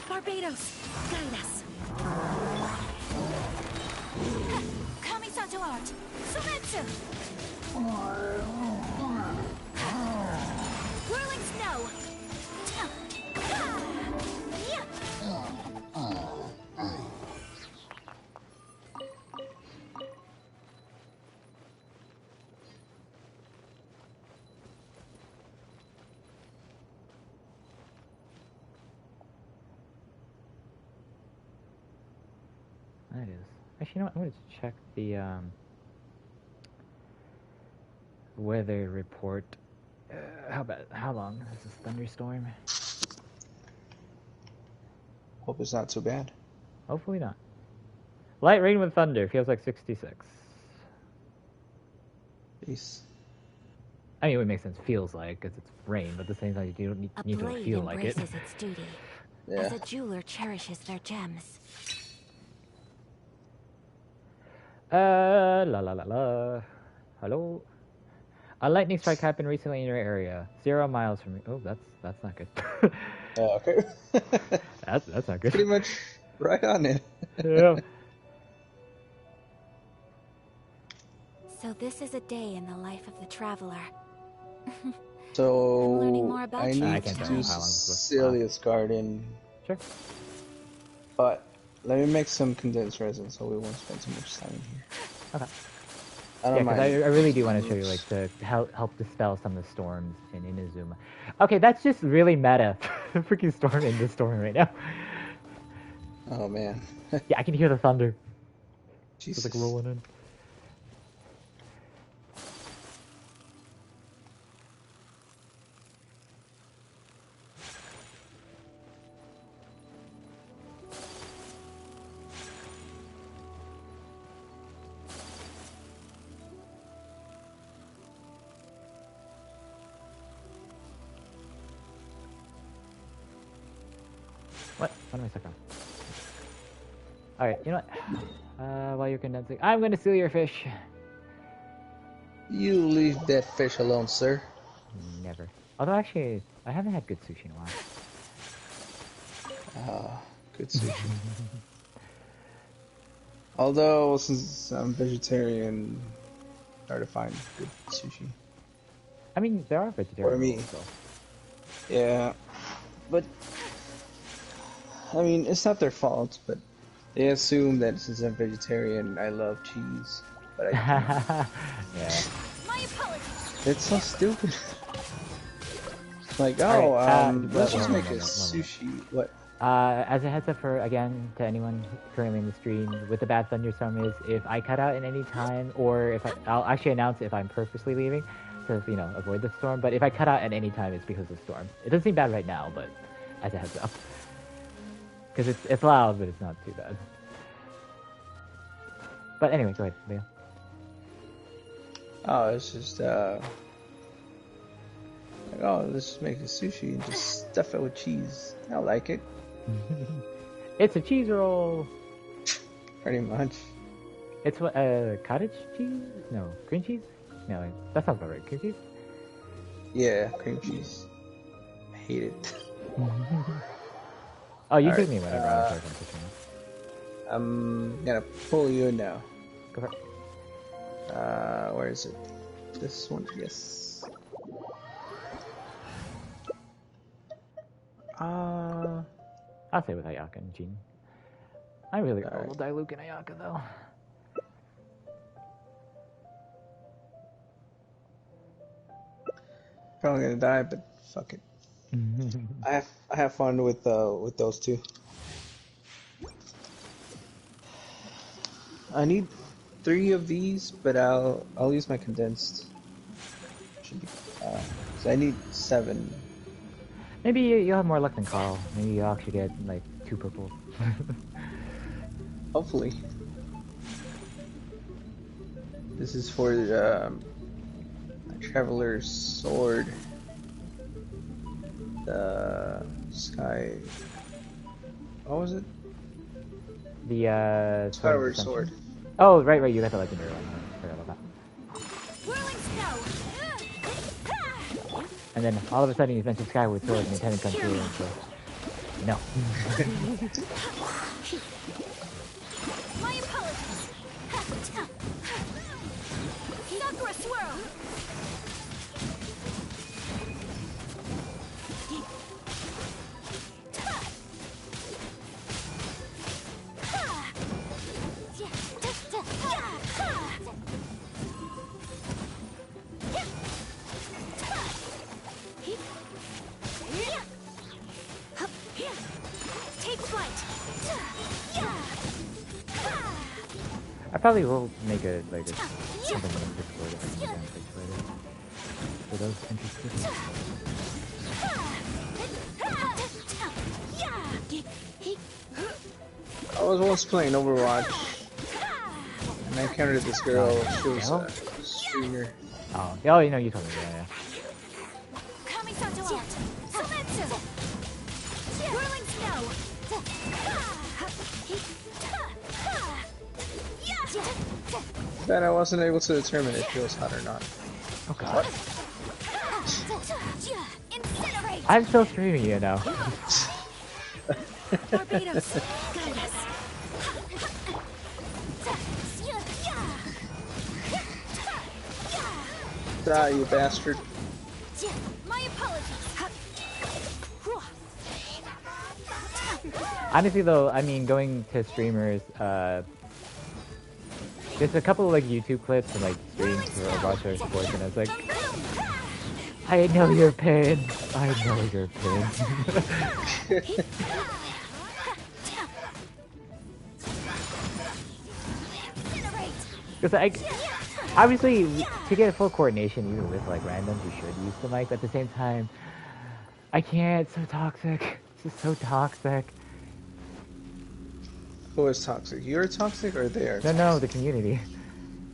Barbados, guide us. Kamisato art. Sumetsu. Whirling snow. That is. Actually, you know what? I'm going to check the weather report. How long is this thunderstorm? Hope it's not too bad. Hopefully not. Light rain with thunder feels like 66. Jeez. I mean, it would make sense. Feels like because it's rain, but at the same time, you don't need to feel like it. embraces its duty, Yeah. as a jeweler cherishes their gems. La la la la. Hello. A lightning strike happened recently in your area. 0 miles from me. Oh, that's not good. Okay. that's not good. Pretty much right on it. Yeah. So this is a day in the life of the traveler. So I'm learning more about I you need each to time. do How long this was. Celia's garden, Sure. but let me make some condensed resin so we won't spend too much time in here. Okay. I Yeah, don't because mind. I really do want to show you, like, to help dispel some of the storms in Inazuma. Okay, that's just really meta. Freaking storm in this storm right now. Oh man. Yeah, I can hear the thunder. Jesus. It's like rolling in. What? What am I stuck on? Alright, you know what? While you're condensing, I'm gonna steal your fish. You leave that fish alone, sir. Never. Although actually, I haven't had good sushi in a while. Ah, good sushi. Although, since I'm vegetarian, hard to find good sushi. I mean, there are vegetarian For me. rolls, though. Yeah, but I mean, it's not their fault, but they assume that since I'm vegetarian, I love cheese. But I can't. Yeah. My apologies. It's so stupid. Like, Alright, let's just make a moment. sushi. What? As a heads up for, again, to anyone currently in the stream, with the bad thunderstorm is if I cut out at any time, or if I'll actually announce if I'm purposely leaving to, you know, avoid the storm, but if I cut out at any time, it's because of the storm. It doesn't seem bad right now, but as a heads up. Because it's loud, but it's not too bad. But anyway, go ahead, Leo. Oh, it's just, like, oh, let's just make a sushi and just stuff it with cheese. I like it. It's a cheese roll! Pretty much. It's what, cottage cheese? No, cream cheese? No, that sounds about right. Cream cheese? Yeah, cream cheese. I hate it. Oh, you All took right, me whenever I was pushing. I'm gonna pull you in now. Go for it. Where is it? This one, yes. I'll say with Ayaka and Jean. I really got a Alright. little Diluc in Ayaka though. Probably gonna die, but fuck it. I have fun with those two. I need 3 of these, but I'll use my condensed. Should be, so I need 7. Maybe you'll have more luck than Carl. Maybe you'll actually get like 2 purples. Hopefully. This is for Traveler's Sword. The Sky... What was it? The Skyward Sword. Oh, right, you got the legendary one. I forgot about that. Whirling snow. And then all of a sudden you mentioned Skyward Sword and Lieutenant come through and so... No. My apologies. Sakura swirl. Take flight. I probably will make a, like, something on Discord if I can get fix later. For those interested. I was once playing Overwatch, and I encountered this girl. She was a streamer. Oh, yeah, you know, you told me, yeah. Whirling snow. But I wasn't able to determine if she was hot or not. Oh god. Incinerate. I'm still streaming you now. Barbados, guide us. Die, you bastard. My apologies. Honestly though, I mean, going to streamers, there's a couple of like YouTube clips and like streams for Overwatch sports and I was like, I know your pain. I know your pain. Because like, obviously, to get full coordination, even with like randoms, you should use the mic. But at the same time, I can't. It's so toxic. It's just so toxic. Who is toxic? You're toxic or they are? No, the community.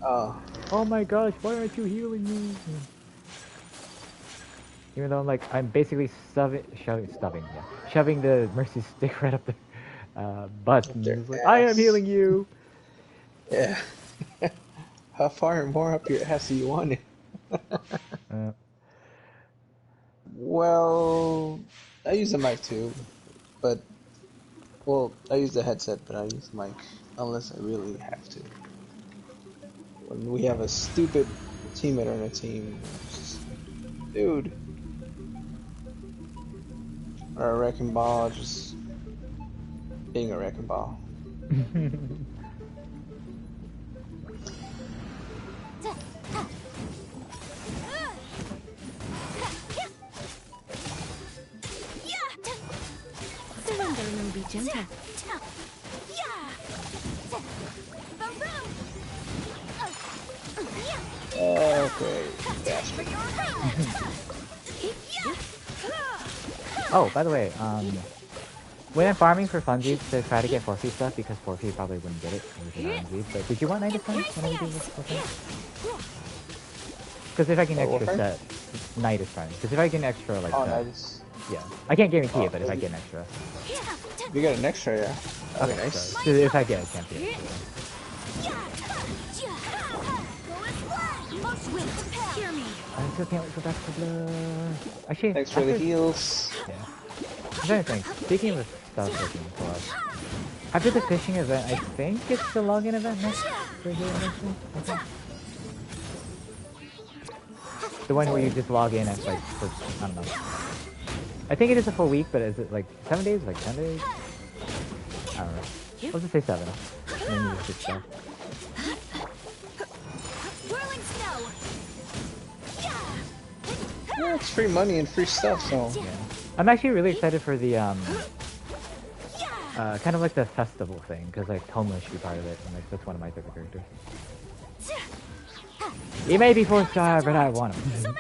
Oh. Oh my gosh, why aren't you healing me? Even though I'm basically shoving the mercy stick right up the button. their It's like, I am ass. healing you. Yeah. How far more up your ass do you want it? Uh, Well, I use the mic too, but well, I use the headset, but I use the mic unless I really have to. When we have a stupid teammate on a team, it's just, dude, or a wrecking ball, just being a wrecking ball. Surrender and be gentle. Okay, bastard. Oh, by the way, when I'm farming for funsies to try to get Forfeit stuff, because Forfeit probably wouldn't get it if it's not funsies, but did you want Night of Friends when I do this? Because if I get an What extra friend? set, Night is Friends. Because if I get an extra, like, Oh, set, nice. yeah. I can't guarantee Oh, it, but if I maybe. get an extra. You got an extra, yeah. Okay, Okay, nice. so if I get a champion. Hear me. I still can't wait for Back to Blood. Actually, Thanks for the after- heals. Yeah. I'm trying to think. Speaking of stuff looking for us, after the fishing event, I think it's the login event next for here next week. I think. The one where you just log in at like for, I don't know. I think it is a full week, but is it like 7 days, like 10 days? I don't know. Let's just say 7. And then you just get stuff. Yeah, it's free money and free stuff, so. Yeah. I'm actually really excited for the kind of like the festival thing, because like Toma should be part of it, and like that's one of my favorite characters. He may be 4-star, but I want him.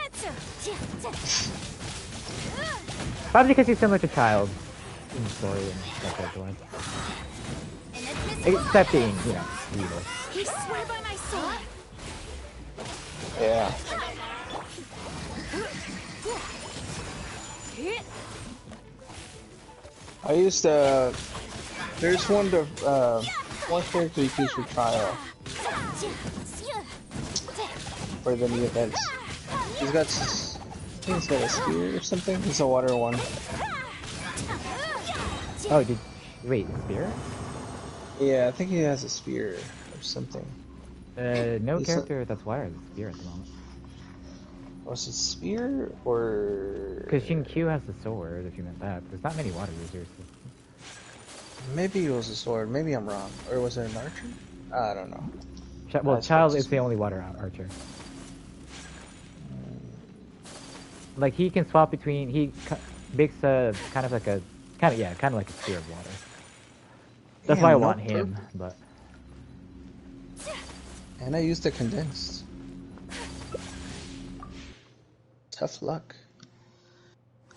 Probably because he's similar to Child in the story and stuff like that. Except being, you know, evil. I swear by my sword. Yeah. I used there's one character you can use for trial for the new events. He's got, I think he's got a spear or something. He's a water one. Oh, wait, spear? Yeah, I think he has a spear or something. No He's character that's water has a spear at the moment. Was it spear or? Because Shin Q has the sword, if you meant that. There's not many water users. Maybe it was a sword. Maybe I'm wrong. Or was it an archer? I don't know. Well, Child is the only water archer. Like he can swap between. He makes a kind of like a kind of like a spear of water. That's why I want him, but. And I used the condensed. Tough luck.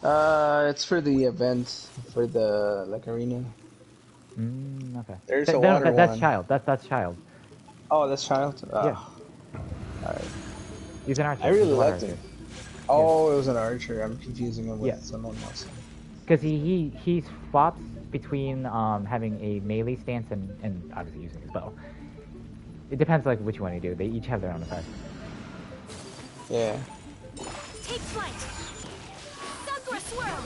It's for the event, for the like arena. Okay. There's a water that's one. Child. That's Child. Oh, that's Child? Yeah. Alright. He's an archer. I really He's a water liked it. archer. Oh, it was an archer. I'm confusing him with Yeah. someone else. Because he swaps between having a melee stance and obviously using his bow. It depends like which one you do. They each have their own effect. Yeah. Take flight. Sakura swirl.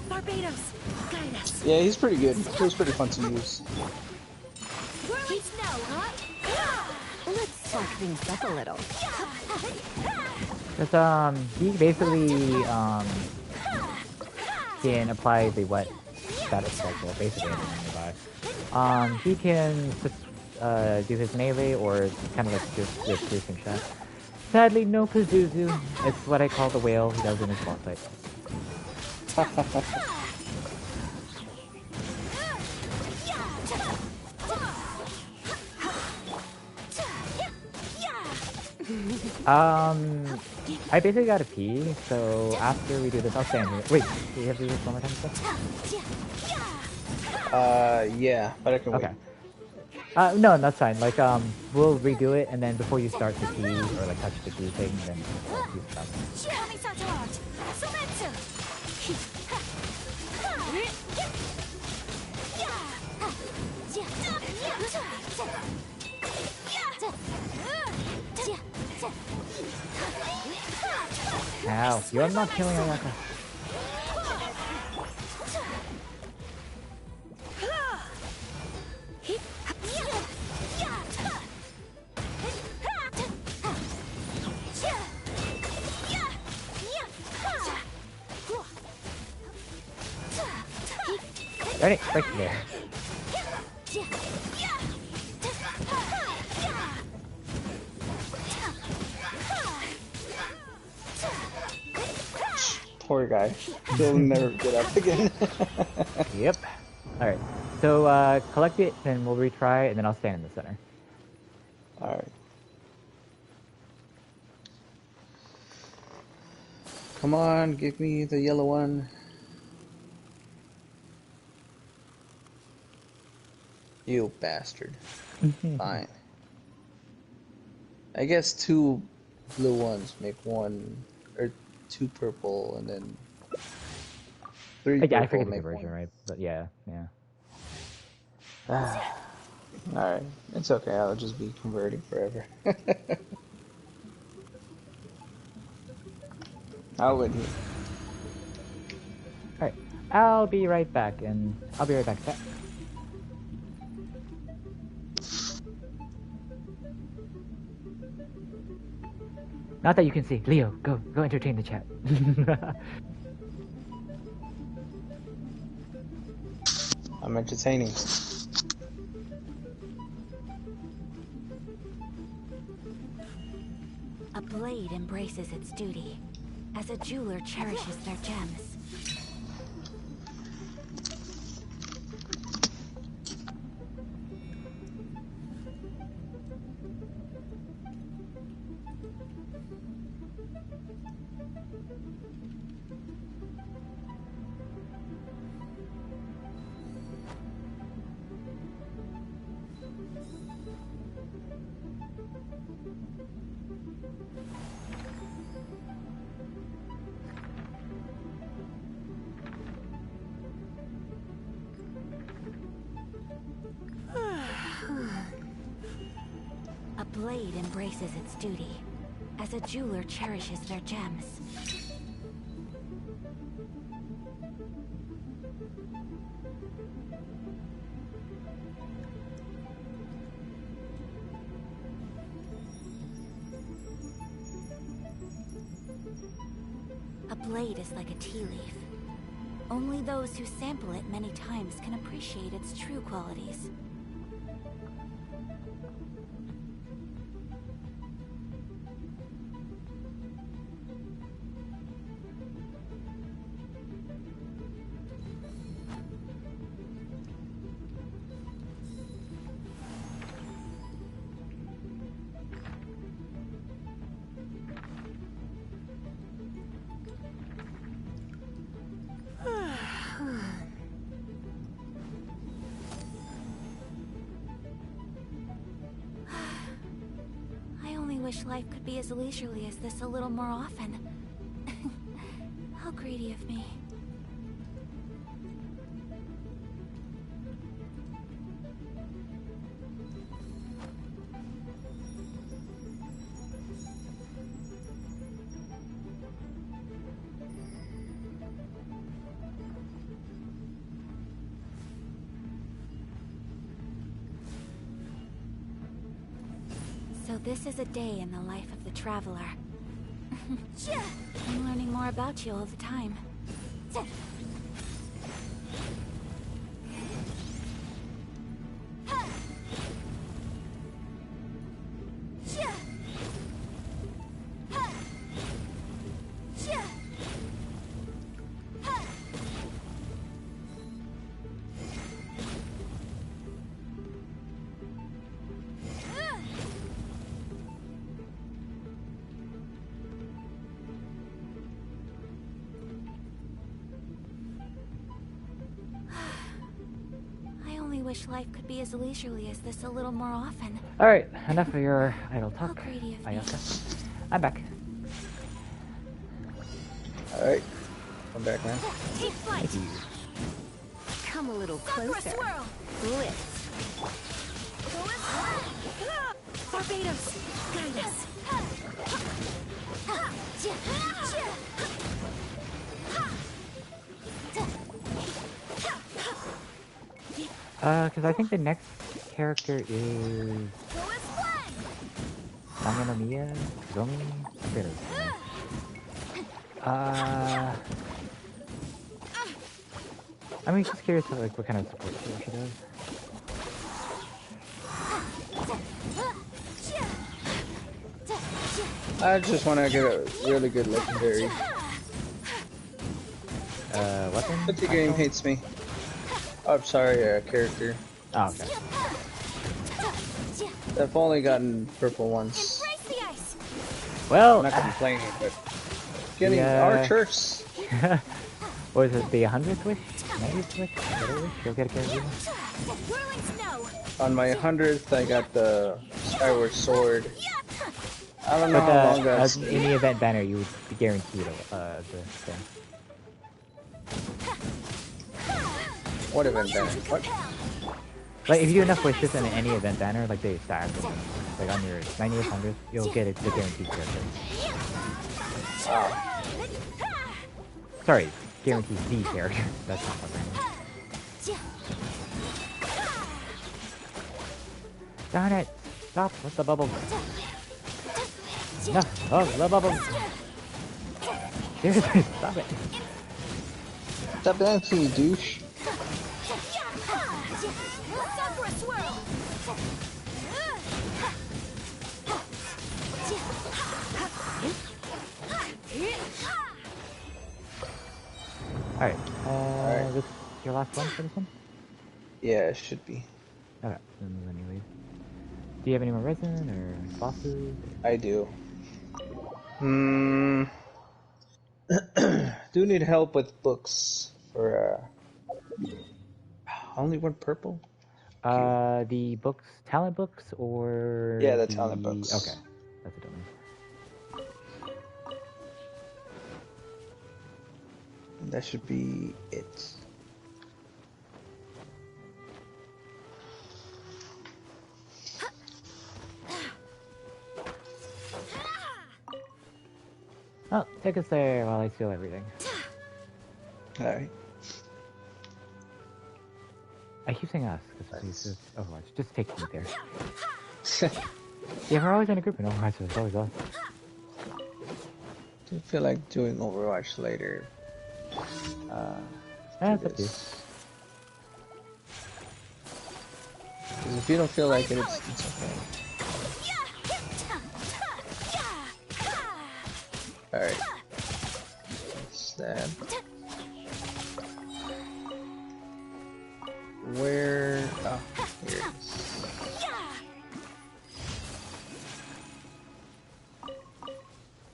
Barbados, guide us. Yeah, he's pretty good. He was pretty fun to use. Whirling snow, huh? Let's talk things up a little. Because he basically can apply the wet status cycle basically everything nearby. He can just do his melee or kind of like just the piercing shot. Sadly, no Pazuzu. It's what I call the whale he does in his boss fight. I basically gotta pee, so after we do this, I'll stand here. Wait, do you have to do this one more time? Yeah, but I can wait. Okay. No, that's fine. Like, we'll redo it, and then before you start the key or like touch the key thing, then you stop. Ow! You're not killing Ayaka. Darn it! Right there. Poor guy. He'll never get up again. Yep. Alright. So, collect it, then we'll retry, and then I'll stand in the center. Alright. Come on, give me the yellow one. You bastard. Fine. I guess 2 blue ones make 1, or 2 purple, and then 3 purple I forget the make conversion, 1. right? But yeah. Alright, it's okay, I'll just be converting forever. I'll win here. Alright. I'll be right back, and I'll be right back. Not that you can see. Leo, go entertain the chat. I'm entertaining. A blade embraces its duty, as a jeweler cherishes their gems. A blade embraces its duty, as a jeweler cherishes their gems. A blade is like a tea leaf. Only those who sample it many times can appreciate its true qualities. Wish life could be as leisurely as this a little more often. How greedy of me. So this is a day in the life of the traveler. I'm learning more about you all the time. wish life could be as leisurely as this a little more often. Alright, enough of your idle How talk. greedy of me. Ayaka. I'm back. Alright. I'm back, man. Take flight. Come a little Go for a closer. swirl. Blitz. Barbados, guide us. Because I think the next character is Namiya, Zomi, Barbados. I mean, just curious like what kind of support she does. I just want to get a really good legendary. Weapon? But the game hates me. Oh, I'm sorry, character. Oh, okay. I've only gotten purple once. Well, I'm not complaining, but getting yeah. archers. What is it, the 100th wish? 90th wish? Whatever wish? You'll get a character? On my 100th, I got the Skyward Sword. I don't know But how long that's... in the event banner, you would be guaranteed the thing. What event banner? What? Like, if you do enough wishes in any event banner, like they stack them. Like on your 90th, 100th, you'll get it, the guaranteed character. Wow. Sorry, guaranteed the character. That's not what I mean. Darn it! Stop with the bubbles. No! Oh, the bubbles! Seriously, stop it! Stop dancing, you douche. Alright, this is your last one for this one? Yeah, it should be. Okay, then let me leave. Do you have any more resin or bosses? I do. Do need help with books for only one purple? The books, talent books, or Yeah, the talent books. Okay, that's a dumb one. That should be it. Oh, take us there while I steal everything. Alright. I keep saying us, because it's just Overwatch. Just take me there. Yeah, we're always in a group in Overwatch, so it's always us. I feel like doing Overwatch later. That's up to you. Because if you don't feel like it, it's okay. Alright. Stab. Where? Oh, here it is.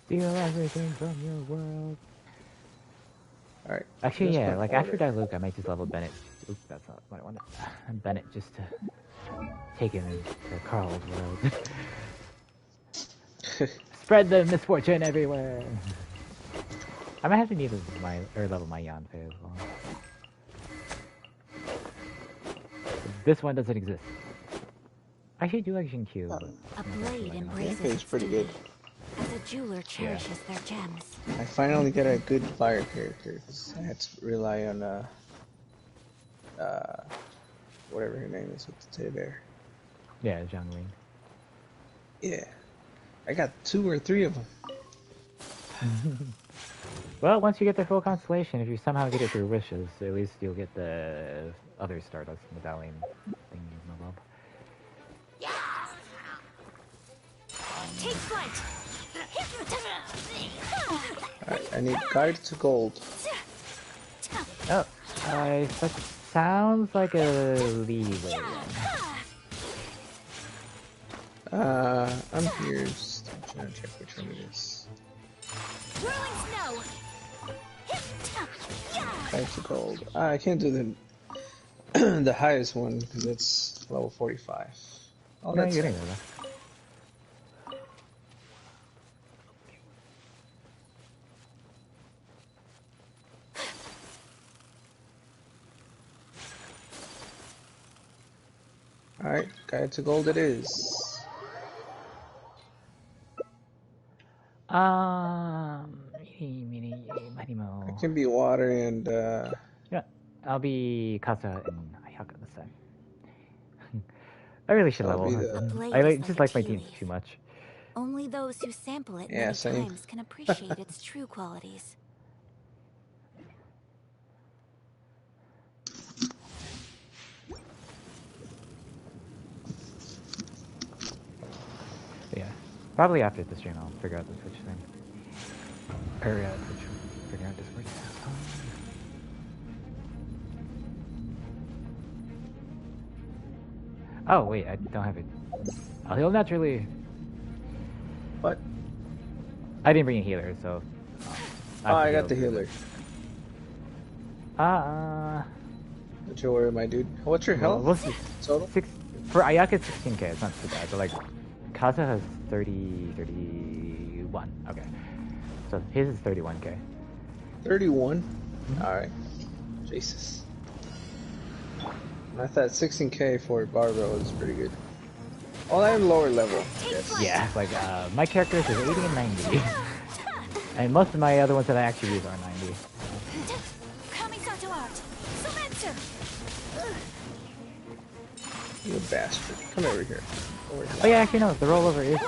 Steal everything from your world. Alright. Actually, Just yeah, put like order. after Diluc, I might just level Bennett. Oops, that's not what I wanted. Bennett just to take him into Carl's world. Spread the misfortune everywhere. I might have to need level my Yanfei as well. This one doesn't exist. I actually do like Xingqiu, but A blade embraces It's pretty good. as a jeweler cherishes their gems. I finally got a good fire character. 'Cause I had to rely on whatever her name is with the teddy bear. yeah, Zhang Ling. Yeah. I got 2 or 3 of them. Well, once you get the full constellation, if you somehow get it through wishes, at least you'll get the other Stardust medallion thing in the lab. Take flight. Alright, I need guide to gold. Oh, that sounds like a leeway one. I'm here. Just trying to check which one it is. Whirling snow. Guide to gold. I can't do the the highest one because it's level 45. Oh, Yeah, that's you're it. getting there. Alright, guide to gold it is. Marimo. It can be water and Yeah, I'll be Kasa and Ayaka this time. I really should I'll level. be The the blade I is just like a like my tea team leaf. too much. Only those who sample it yeah, many same. times can appreciate its true qualities. Yeah, probably after the stream I'll figure out the Twitch thing. Or Twitch, figure out Discord. Oh wait, I don't have it. I'll heal naturally. What? I didn't bring a healer, so. Oh, I got the healer. Don't you worry, my dude. What's your health? We'll see. Total? For Ayaka, 16k. It's not too bad, but like, Kaza has 31. Okay, so his is 31k. 31. Alright. Jesus. I thought 16k for Barbara was pretty good. Oh, I'm lower level. Yes. Yeah, like my characters is 80 and 90, and most of my other ones that I actually use are 90. You bastard. Come over here. Over here. Oh yeah, actually no, the rollover is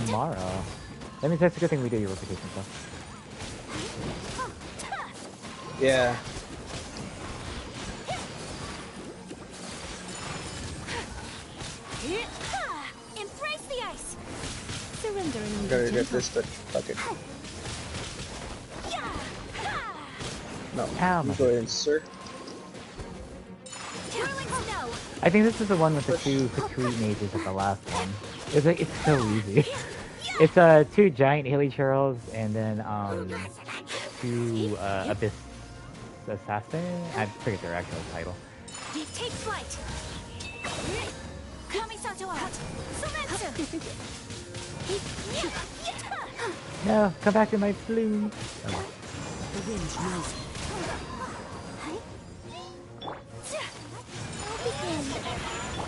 tomorrow. That means that's a good thing we do your reputation stuff. Yeah. Embrace the ice. Surrender and I'm gonna get this, but fuck it. No. Ow, You go ahead, sir. I think this is the one with the two Petrie mages at the last one. It's like, it's so easy. It's two giant hilly churls and then two abyss assassin. I forget their actual title. Take flight. No, come back to my flume. The wind knows it.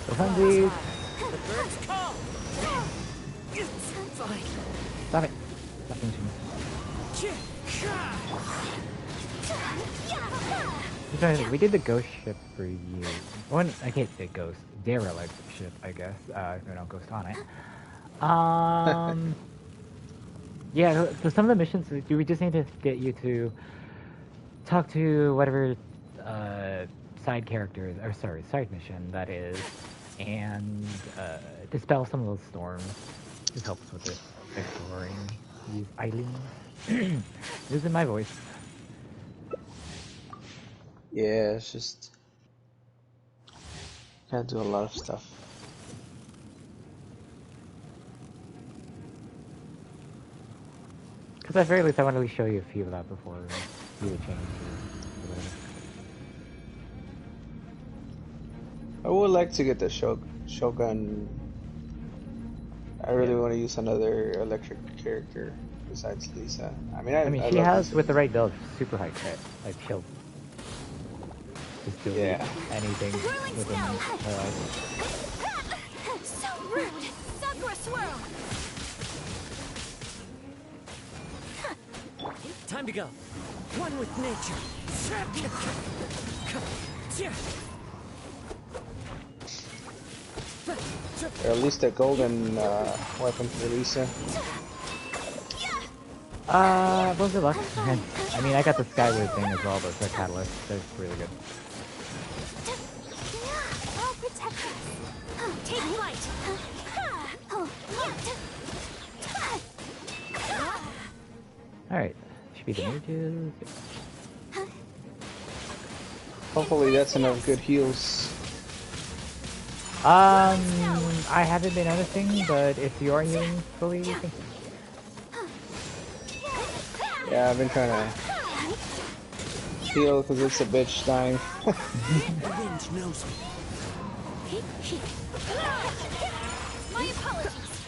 The funsies. The birds call. Fine. Stop it. Stop finishing me. We did the ghost ship for you. One, I can't say ghost. Derelict ship, I guess. If we don't ghost on it. Yeah, so some of the missions, do we just need to get you to talk to whatever side characters, or sorry, side mission that is, and dispel some of those storms. Just helps with it exploring these islands. Using my voice. Yeah, it's just can't do a lot of stuff. Because at very least I want to at least show you a few of that before you would change or whatever. I would like to get the Shogun. I really want to use another electric character besides Lisa. I mean, she has, with the right build, super high crit. Like, she'll just do anything within her life. So rude! Sakura swirl! Time to go. One with nature. Or at least a golden weapon for Lisa. What's the luck? I mean, I got the Skyward thing as well, but the Catalyst, they're really good. I'll protect us. Take flight. Alright, should be the mages. Hopefully that's enough good heals. I haven't been noticing, but if you are healing fully, thank you. Yeah, I've been trying to heal because it's a bitch dying. The wind knows me. My apologies.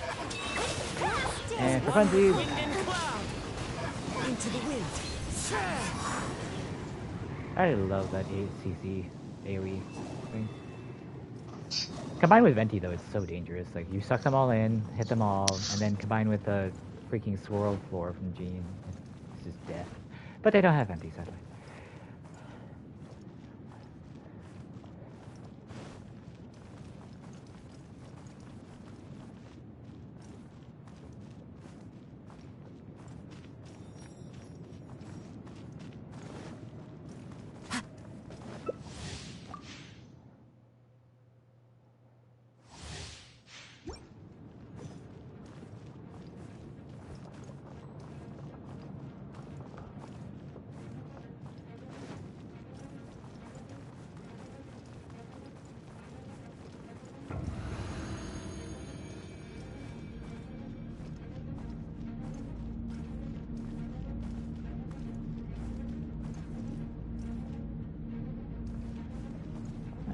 And for funsies, Wind and cloud. Into the wind. I love that CC AoE thing. Combined with Venti though, it's so dangerous. Like you suck them all in, hit them all, and then combined with the freaking swirl floor from Jean, it's just death. But they don't have Venti, sadly.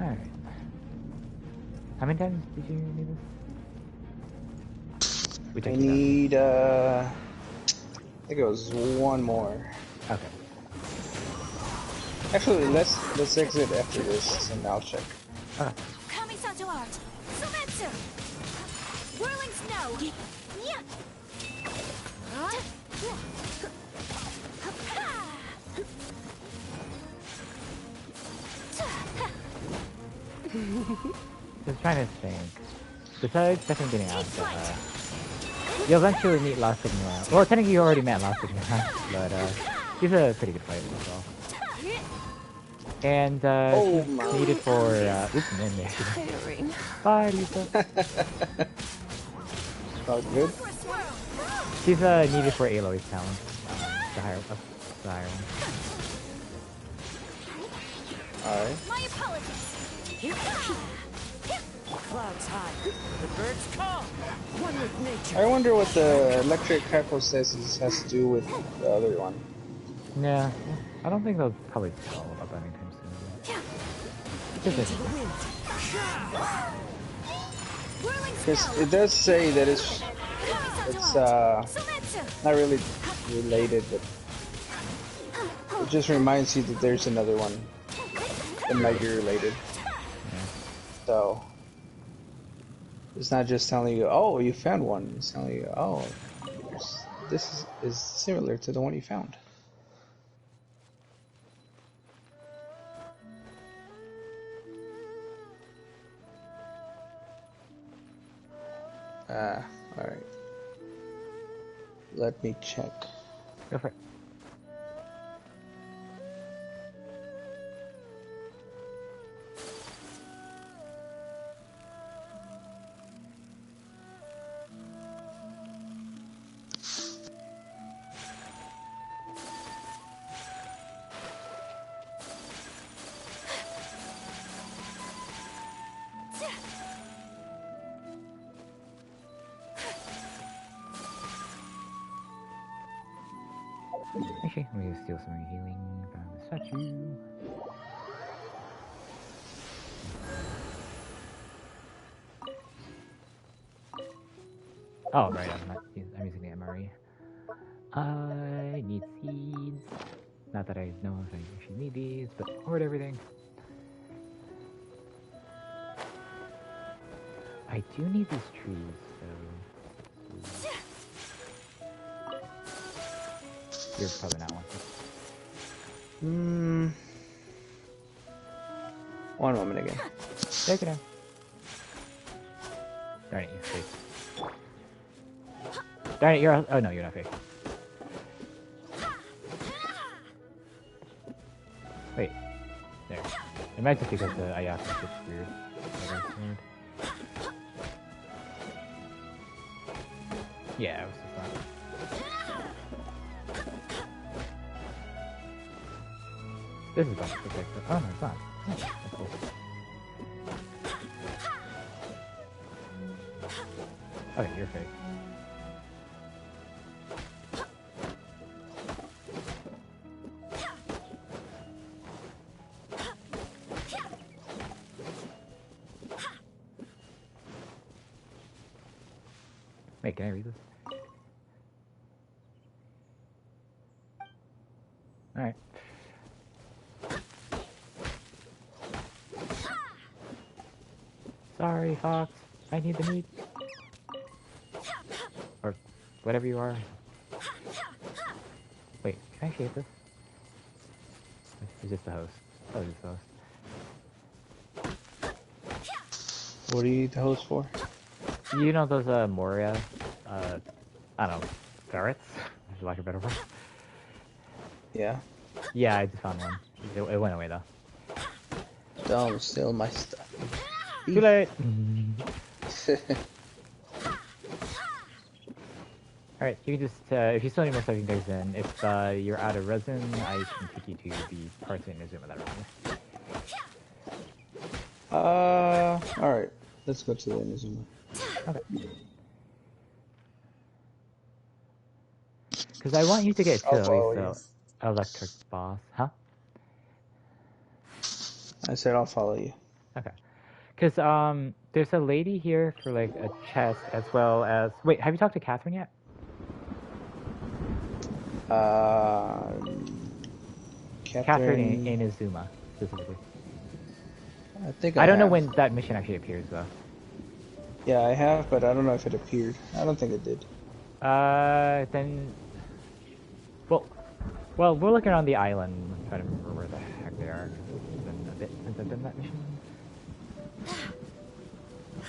Alright. How many times did you need this? We I took it need, I think it was one more. out. Okay. Actually, let's exit after this, and I'll check. Okay. Kamisato art. Sumetsu. Whirling snow. Yeah. Just trying to think. Besides definitely getting out, you'll eventually meet Last Sigma. Well, technically you already met Last Sigma, but he's a pretty good fighter as well. And Oh he's my. needed for oops, man, actually. Bye, Lisa. All good? She's needed for Aloy's talent. The higher one. Alright. My apologies. Clouds high. The birds call. One with nature. I wonder what the electric hypostasis has to do with the other one. Yeah, I don't think they'll probably tell about that anytime soon. Into the wind. Whirling Because snow. it does say that it's Kamisato art. Sumetsu. not really related, but it just reminds you that there's another one that might be related. So it's not just telling you, oh, you found one. It's telling you, oh, this is similar to the one you found. Alright. Let me check. Go for it. Actually, let me steal some healing from the statue. Oh, right, I'm using the MRE. I need seeds. Not that I know if I actually need these, but hoard everything. I do need these trees, so... You're probably not one. One moment again. Take it out. Darn it, you're fake. Darn it, you're... Oh no, you're not fake. Wait. There. It might just because the Ayaka shit's weird. Yeah, it was just not. This is about to protect it. Oh no, it's not. Oh, that's cool. Okay, you're fake. Wait, can I read this? Alright. Sorry, Fox. I need the meat. Or whatever you are. Wait, can I shave this? It's just the host. Oh, just the host. What do you need the host for? You know those Moria, I don't know, ferrets? For lack of a better word. Yeah. Yeah, I just found one. It went away though. Don't steal my stuff. Too late! Alright, you can just, if you still need more stuff, you can guys in. If you're out of resin, I can take you to the parts in Inazuma that are around. Alright. Let's go to the Inazuma. Okay. Because I want you to get to at least electric boss. Huh? I said I'll follow you. Okay. Because there's a lady here for like a chest as well as... Wait, have you talked to Catherine yet? Catherine Inazuma, specifically. I think I don't know when that mission actually appears, though. Yeah, I have, but I don't know if it appeared. I don't think it did. Then... Well, we're looking around the island, trying to remember where the heck they are. It's been a bit since I've done that mission.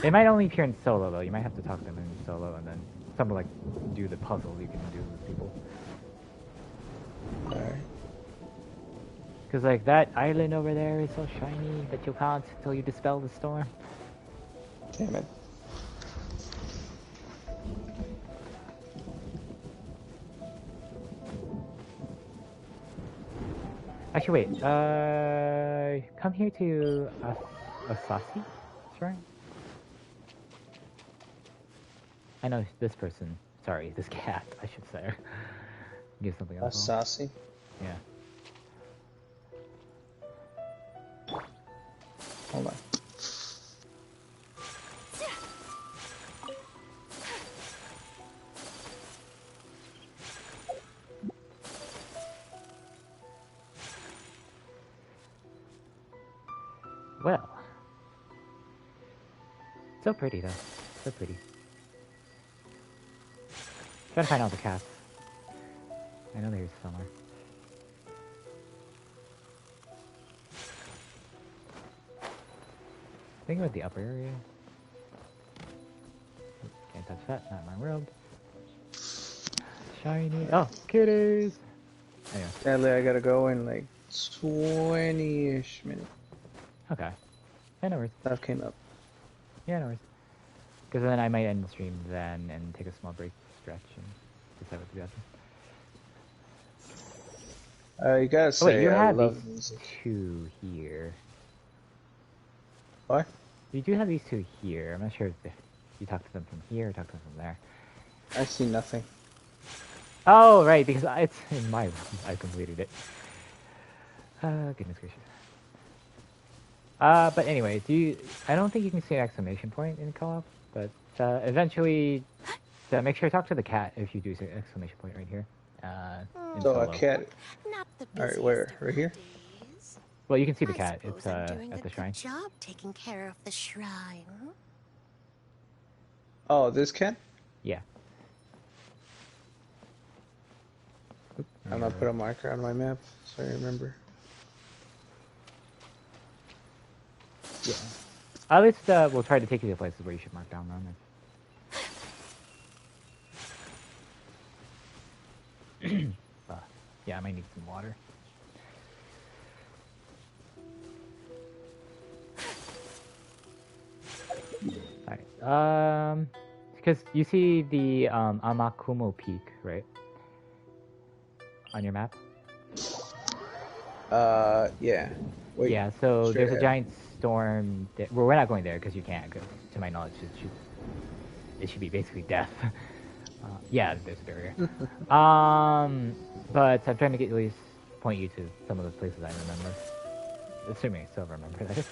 It might only appear in solo, though. You might have to talk to them in solo, and then something like do the puzzles you can do with people. Alright. Because, like, that island over there is so shiny that you can't until you dispel the storm. Damn it. Actually, wait. Come here to Asasi? Sure. I know this person. Sorry, this cat, I should say. Give something else. Asasi? Yeah. Hold on. Well. So pretty, though. So pretty. Try to find all the cats. I know there's somewhere. Think about the upper area. Can't touch that, not my world. Shiny. Oh, kitties! Anyway. Sadly, I gotta go in like 20-ish minutes. Okay. Yeah, no worries. Stuff came up. Yeah, no worries. Because then I might end the stream then and take a small break to stretch and decide what to do after. You gotta say, wait, you I have love these music. two here. What? You do have these two here. I'm not sure if you talk to them from here or talk to them from there. I see nothing. Oh, right, because it's in my room. I completed it. Goodness gracious. But anyway, I don't think you can see an exclamation point in co-op, but eventually, make sure to talk to the cat if you do see an exclamation point right here. In So solo. a cat. Alright, where? Right here? Well, you can see the cat. It's at the shrine. Job taking care of the shrine. Oh, this cat? Yeah. I'm gonna put a marker on my map so I remember. Yeah. At least we'll try to take you to places where you should mark down on it. Yeah, I might need some water. Alright, because you see the Amakumo Peak, right? On your map? Yeah. Wait, yeah, so sure, there's a yeah. giant storm. Well, we're not going there because you can't, cause to my knowledge, it should be basically death. Yeah, there's a barrier. But I'm trying to at least point you to some of the places I remember. Assuming I still remember that.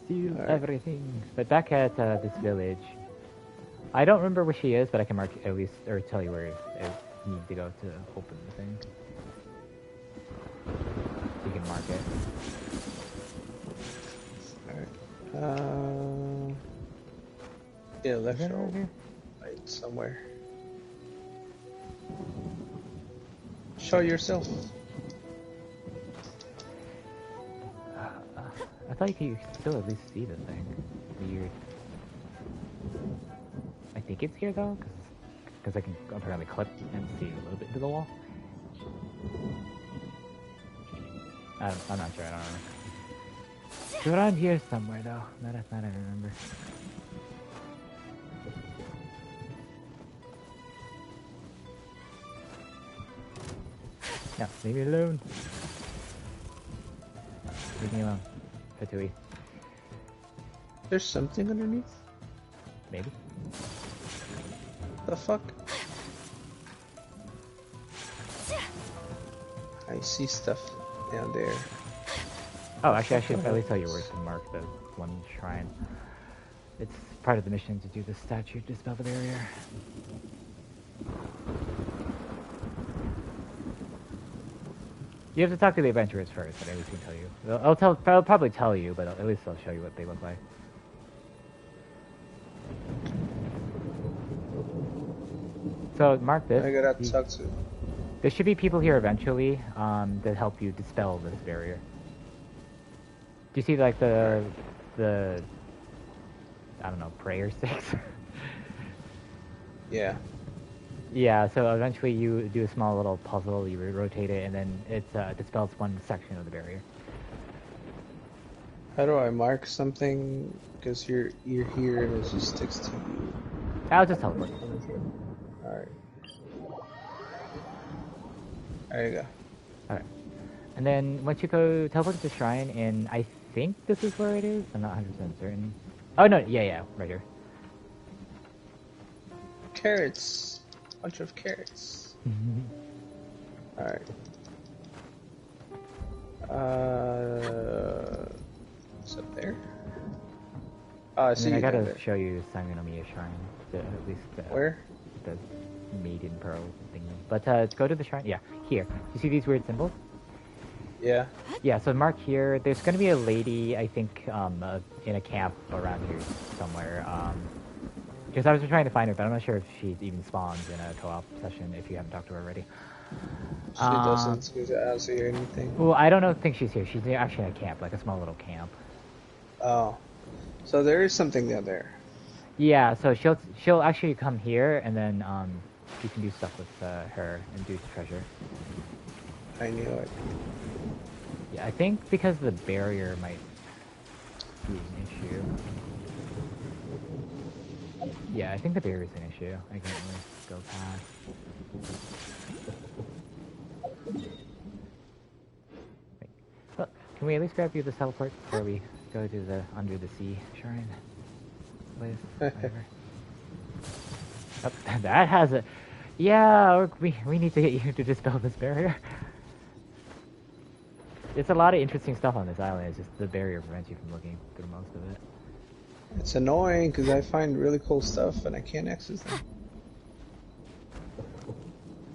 Steal everything. But back at this village, I don't remember where she is, but I can mark at least, or tell you where you need to go to open the thing. You can mark it. Alright. Yeah, electro right somewhere. Show yourself. I thought you could still at least see the thing. Weird. I think it's here though, because I can apparently clip and see a little bit into the wall. I'm not sure. I don't know. It's around here somewhere though. Not I remember. No, leave me alone. Leave me alone. Fatui. There's something underneath? Maybe. The fuck? I see stuff down there. Oh, actually, I should at least tell you where to mark the one shrine. It's part of the mission to do the statue, dispel the barrier. You have to talk to the adventurers first, but at least I can tell you. I'll probably tell you, but at least I'll show you what they look like. So mark this. I gotta talk to. There should be people here eventually that help you dispel this barrier. Do you see like the I don't know, prayer sticks? Yeah. Yeah, so eventually you do a small little puzzle, you rotate it, and then it dispels one section of the barrier. How do I mark something? Because you're here and it just sticks to you. I'll just teleport. Alright. There you go. Alright. And then once you go teleport to the shrine, and I think this is where it is, I'm not 100% certain. Oh no, yeah, right here. Carrots. Bunch of carrots. Alright. What's up there? I see. I gotta show you Sangonomiya Shrine. At least where? The Maiden Pearl thing. But go to the shrine. Yeah, here. You see these weird symbols? Yeah. Yeah, so mark here. There's gonna be a lady, I think, in a camp around here somewhere. Because I was trying to find her, but I'm not sure if she even spawns in a co-op session if you haven't talked to her already. She doesn't, because I don't see anything. Well, I don't think she's here. She's actually in a camp, like a small little camp. Oh. So there is something down there. Yeah, so she'll actually come here, and then you can do stuff with her and do treasure. I knew it. Yeah, I think because the barrier might be an issue. Yeah, I think the barrier is an issue. I can't really go past. Wait. Well, can we at least grab you the teleport before we go to the under the sea shrine? Please, whatever. Oh, that has a. Yeah, we need to get you to dispel this barrier. It's a lot of interesting stuff on this island. It's just the barrier prevents you from looking through most of it. It's annoying because I find really cool stuff and I can't access them.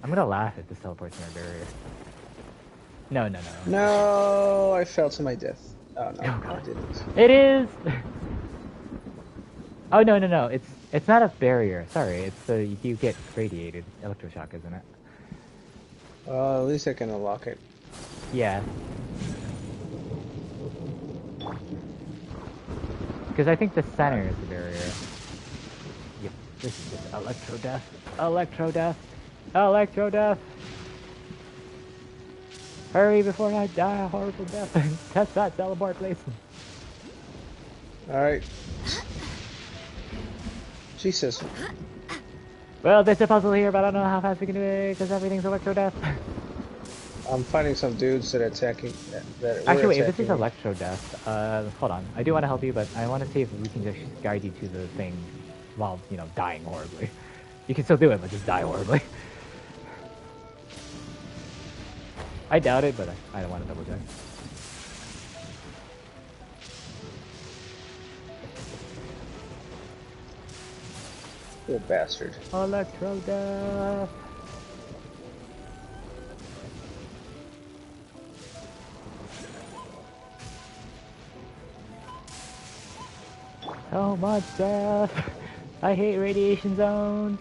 I'm gonna laugh if this teleports near a barrier. No. No, I fell to my death. Oh no, Oh, I God. didn't. It is. Oh no. It's not a barrier. Sorry, it's you get radiated electroshock, isn't it? Well, at least I can unlock it. Yeah. Because I think the center is the barrier. Yep, this is just electro death. Hurry before I die a horrible death. Test that teleport, please. Alright. Jesus. Well, there's a puzzle here, but I don't know how fast we can do it because everything's electro death. I'm fighting some dudes that are attacking. That Actually, wait, if this is me. electro death, hold on. I do want to help you, but I want to see if we can just guide you to the thing while, dying horribly. You can still do it, but just die horribly. I doubt it, but I don't want to double check. You bastard. Electro death. So much death. I hate radiation zones.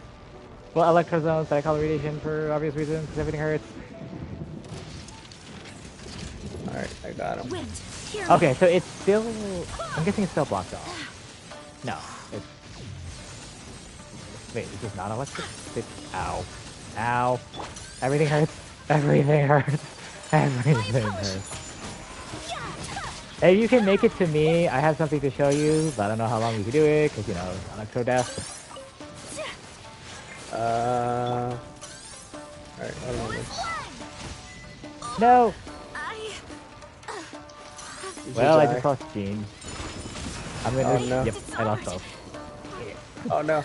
Well, electro zones, but I call it radiation for obvious reasons, because everything hurts. Alright, I got him. Okay, so it's still... I'm guessing it's still blocked off. No. It's... Wait, is this not electric? Ow. Ow. Everything hurts. Everything hurts. Everything hurts. If you can make it to me, I have something to show you, but I don't know how long you can do it, because, you know, electro death. Alright, hold on. No! Did Well, you I die? just lost Gene. I'm gonna... Oh, no. Yep, I lost both. Oh no.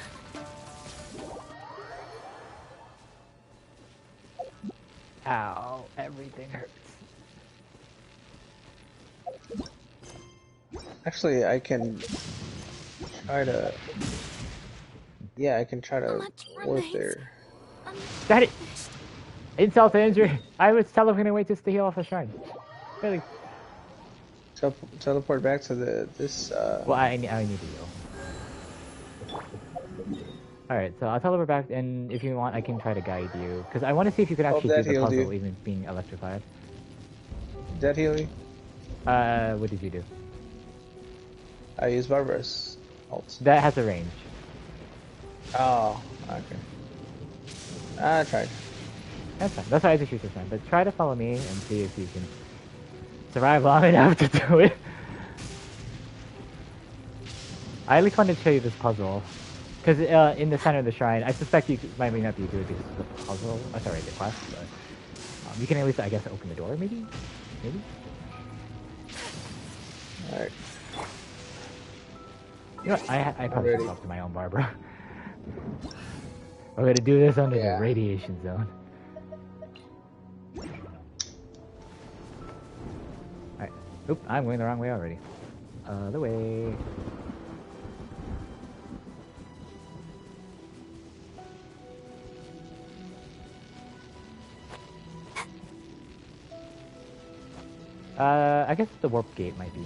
Ow, everything hurts. Actually, I can try to... Yeah, I can try to work there. Got it! Insult to injury! I was teleporting away just to heal off the shrine. Really? Teleport back to this. Well, I need to heal. Alright, so I'll teleport back, and if you want, I can try to guide you. Because I want to see if you could actually do that the healed puzzle, you. even being electrified. Did that heal you? What did you do? I use Barbarous ult. That has a range. Oh, okay. I tried. That's fine. That's why I just shoot this time. But try to follow me and see if you can survive long enough to do it. I at least wanted to show you this puzzle. Because in the center of the shrine, I suspect you might not be able to do it because of the puzzle. Oh, sorry, the quest. But you can at least, I guess, open the door, maybe? Maybe? Alright. You know what? I probably should talk to my own Barbara. We're gonna do this under the radiation zone. Alright. Oop, I'm going the wrong way already. Other way. I guess the warp gate might be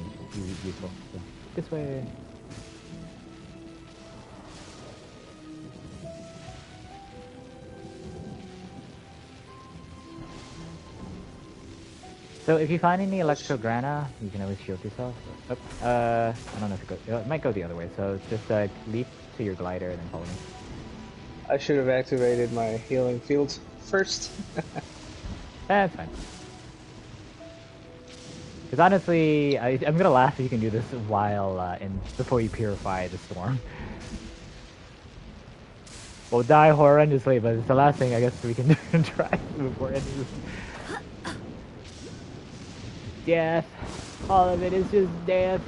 useful. So, this way. So if you find any Electrograna, you can always shield yourself. Oh, I don't know if it goes. It might go the other way. So just leap to your glider and then follow me. I should have activated my healing fields first. That's fine. Because honestly, I'm gonna laugh if you can do this while before you purify the storm. We'll die horrendously, but it's the last thing I guess we can try before ending this. Death. All of it is just death.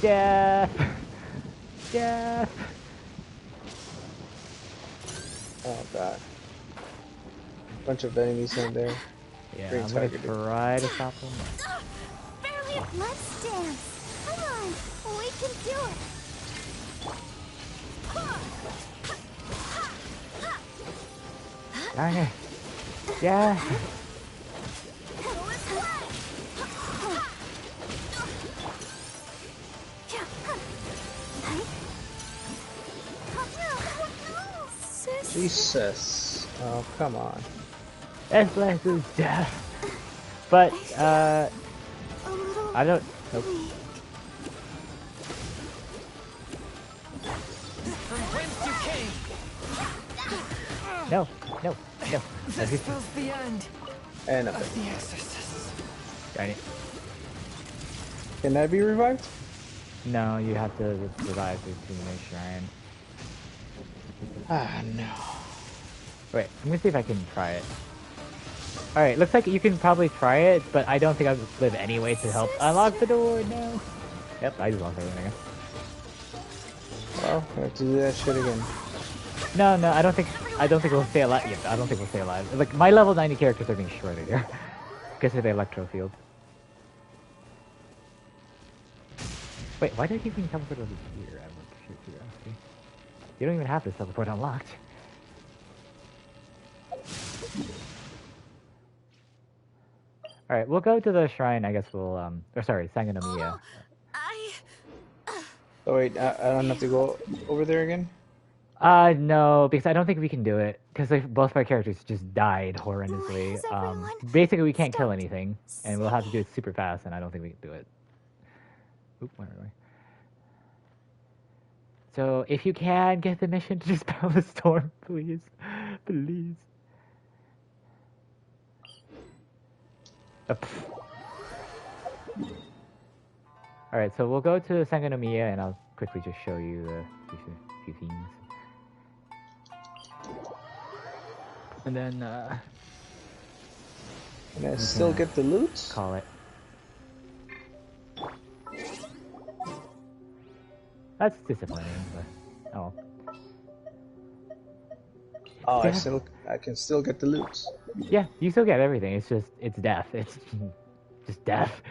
Death. Death. Oh god. Bunch of enemies in there. Yeah, Great I'm gonna targeted. try to stop them. Let's dance. Come on, we can do it. Darn it. Yeah. Jesus. Oh, come on. That's less is death. But, I don't... Nope. From whence you came. No, no, no. This was the end And of nothing. the exorcist. Darn it. Can I be revived? No, you have to revive the Tumor Shrine. Ah, no. Wait, I'm gonna see if I can try it. Alright, looks like you can probably try it, but I don't think I'll live anyway to help unlock the door, no. Yep, I just lost everything, I guess. Well, we have to do that shit again. No, I don't think we'll stay alive. Yep, I don't think we'll stay alive. Like, my level 90 characters are being shredded here. Because of the electro field. Wait, why do I keep being teleported over here? I'm like, sheer curiosity. You don't even have this teleport unlocked. Alright, we'll go to the shrine, I guess we'll, or sorry, Sangonomiya. Oh wait, I don't have to go over there again? No, because I don't think we can do it. Because like, both of our characters just died horrendously. Basically, we can't kill anything. And we'll have to do it super fast, and I don't think we can do it. Oop, where are we? So, if you can, get the mission to dispel the storm, please. Please. Alright, so we'll go to Sangonomiya, and I'll quickly just show you the few things. And then, Can I still get the loot? Call it. That's disappointing, but oh. Oh, I can still get the loot. Yeah, you still get everything. It's death. It's just death.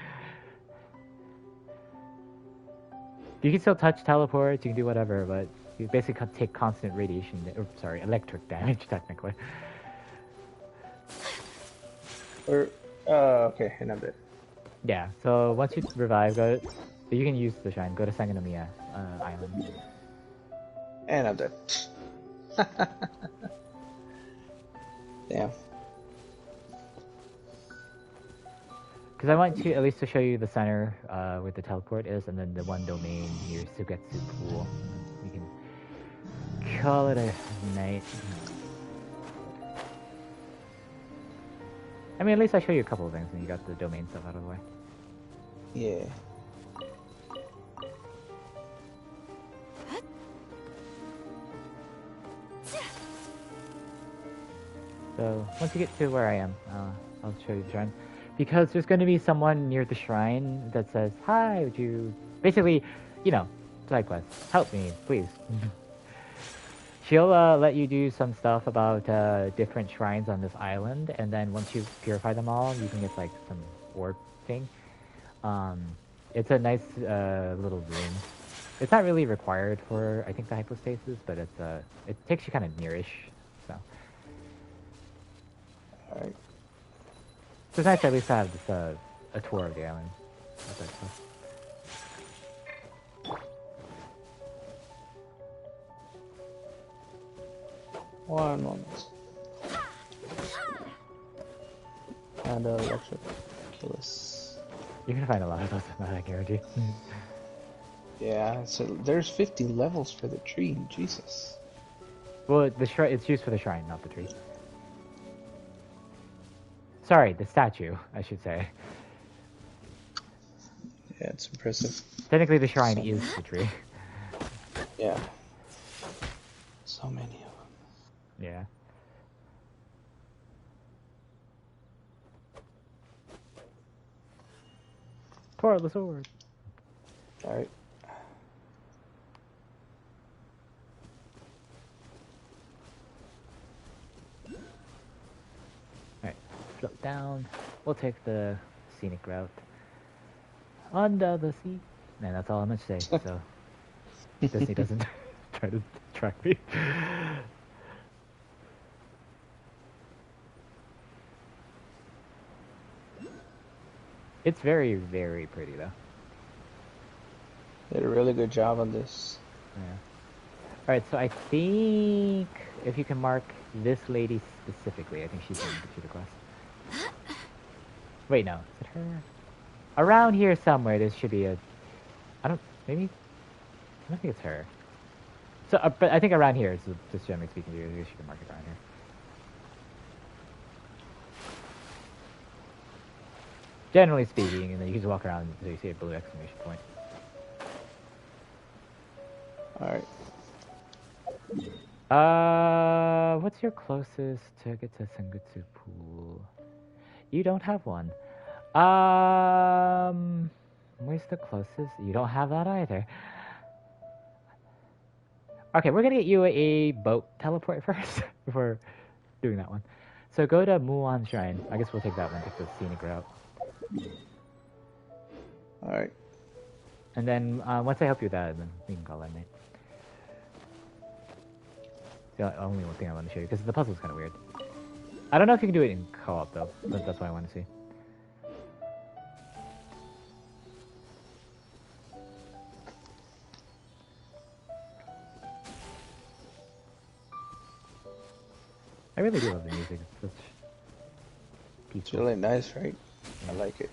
You can still touch teleports. You can do whatever, but you basically take constant radiation, or sorry, electric damage technically. Or okay, and I'm dead. Yeah. So once you revive, you can use the shrine. Go to Sangonomiya Island. And I'm dead. Damn. Because I want to at least to show you the center where the teleport is, and then the one domain near Sugetsu Pool. You can call it a night. I mean, at least I show you a couple of things, and you got the domain stuff out of the way. Yeah. So once you get to where I am, I'll show you the shrine. Because there's going to be someone near the shrine that says, "Hi, would you..." Basically, you know, side quest. Help me, please. She'll let you do some stuff about different shrines on this island, and then once you purify them all, you can get like some orb thing. It's a nice little room. It's not really required for, I think, the hypostasis, but it takes you kind of nearish, so. Alright. So it's nice to at least have this, a tour of the island. That stuff. One moment. And electric killis. You're gonna find a lot of those, I guarantee. Yeah, so there's 50 levels for the tree, Jesus. Well, the shrine, it's used for the shrine, not the tree. Sorry, the statue, I should say. Yeah, it's impressive. Technically, the shrine is the tree. Yeah. So many of them. Yeah. Twirl the sword. Alright. Alright, float down. We'll take the scenic route. Under the sea. Man, that's all I'm gonna say, so Disney doesn't try to track me. It's very, very pretty, though. Did a really good job on this. Yeah. Alright, so I think if you can mark this lady specifically, I think she's going to the quest. Wait, no. Is it her? Around here somewhere, there should be a... maybe? I don't think it's her. So, but I think around here, so just generally speaking, you should mark it around here. Generally speaking, and then you can just walk around until you see a blue exclamation point. Alright. What's your closest to get to Sengutsu Pool? You don't have one. Where's the closest? You don't have that either. Okay, we're gonna get you a boat teleport first before doing that one. So go to Muon Shrine. I guess we'll take that one, take the scenic route. Alright. And then once I help you with that, then we can call that night. The only one thing I want to show you, because the puzzle's kind of weird. I don't know if you can do it in co-op though, but that's what I want to see. I really do love the music. It's such peaceful. It's really nice, right? I like it.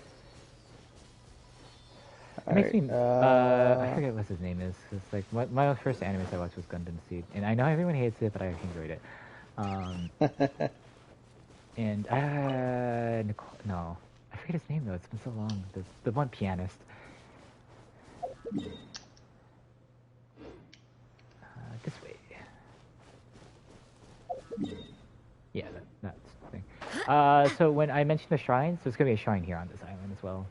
It makes me. I forget what his name is. It's like my first anime I watched was Gundam Seed, and I know everyone hates it, but I actually enjoyed it. And no, I forget his name though. It's been so long. The one pianist. This way. Yeah, that's the thing. So when I mentioned the shrines, there's gonna be a shrine here on this island as well.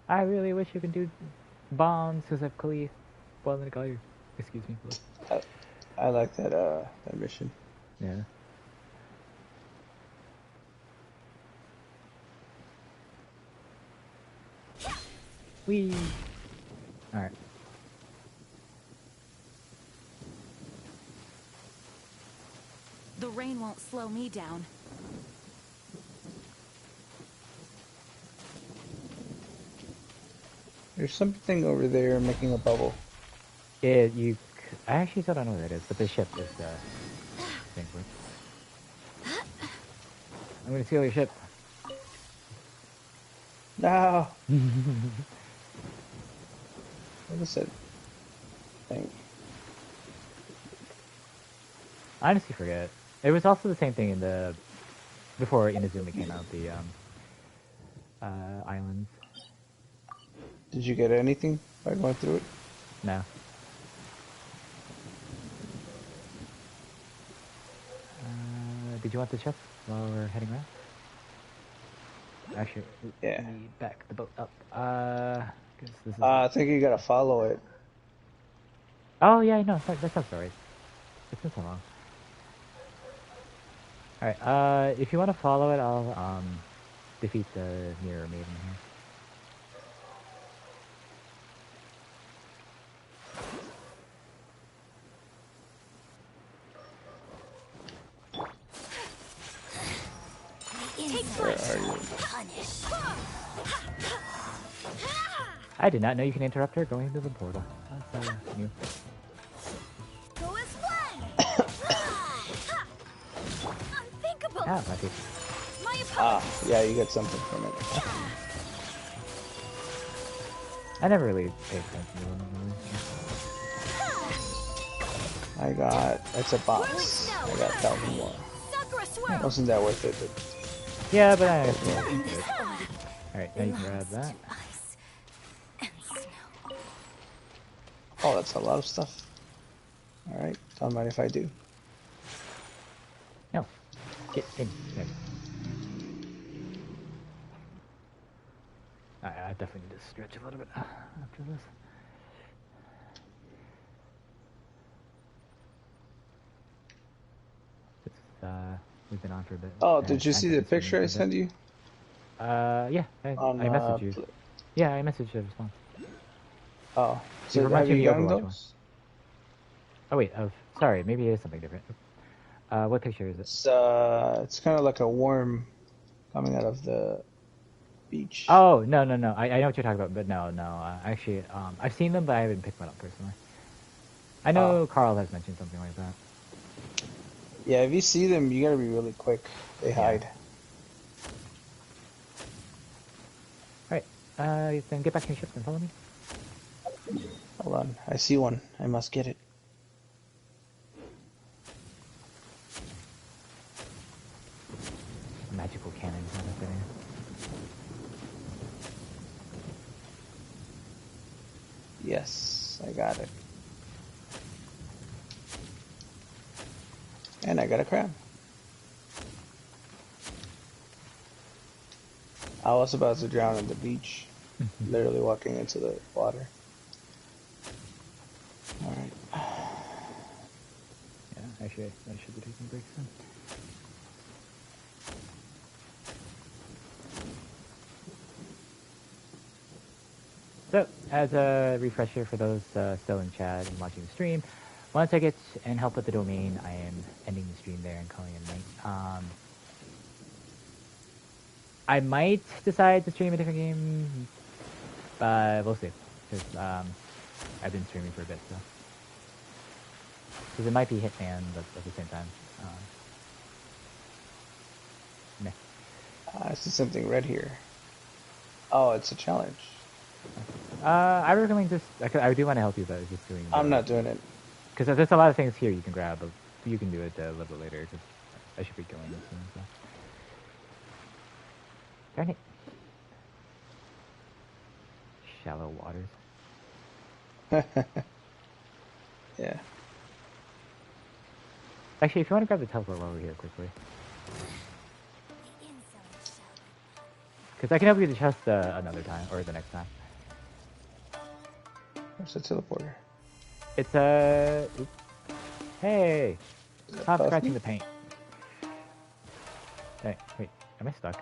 I really wish you could do bombs because I've Khalif. Well, excuse me. I like that that mission. Yeah. Whee! Alright. The rain won't slow me down. There's something over there making a bubble. I actually still don't know what that is, but the ship is thing for it. I'm gonna steal your ship. No! What is it? Thing. I honestly forget. It was also the same thing in before Inazuma came out, the islands. Did you get anything by going through it? No. Did you want the ship while we're heading around? Actually, Yeah. let me back the boat up. Guess this is... I think you gotta follow it. Oh yeah, no, that sounds alright. It's been so long. Alright, if you want to follow it, I'll defeat the mirror maiden here. Where are you? I did not know you can interrupt her going into the portal. That's new. Go as one. Unthinkable. Ah, lucky. Yeah, you get something from it. I never really paid attention to them. It's a box. I got 1,000 more. Wasn't that worth it? But... Yeah, but I Alright, now you can grab that. Oh, that's a lot of stuff. Alright, don't mind if I do. No. Get in. There. I definitely need to stretch a little bit after this. We've been on for a bit. Oh, did you see the picture I sent you? Yeah, I messaged you. Yeah, I messaged you a response. Oh, so so have you gotten those? Oh wait, sorry, maybe it is something different. What picture is it? It's kind of like a worm coming out of the beach. Oh, no. I know what you're talking about, but no. Actually, I've seen them, but I haven't picked one up personally. I know Carl has mentioned something like that. Yeah, if you see them, you gotta be really quick. They hide. Alright, then get back in your ship and follow me. Hold on, I see one. I must get it. Magical cannon kind of thing. Yes, I got it. And I got a crab. I was about to drown on the beach. Literally walking into the water. Alright. Yeah, actually, I should be taking breaks then. as a refresher for those still in chat and watching the stream, once I get and help with the domain, I am ending the stream there and calling it a night. I might decide to stream a different game, but we'll see. Because I've been streaming for a bit, so. Because it might be Hitman, but at the same time. Meh. I see something red here. Oh, it's a challenge. I recommend just. I do want to help you, but just doing. I'm not doing it. Because there's a lot of things here you can grab, but you can do it a little bit later. Because I should be going soon. So. Darn it. Shallow waters. Yeah. Actually, if you want to grab the teleport while we're here quickly. Because I can help you to chest another time, or the next time. Where's the teleporter? It's a... Oops. Hey! Stop scratching the paint. Hey, wait, am I stuck?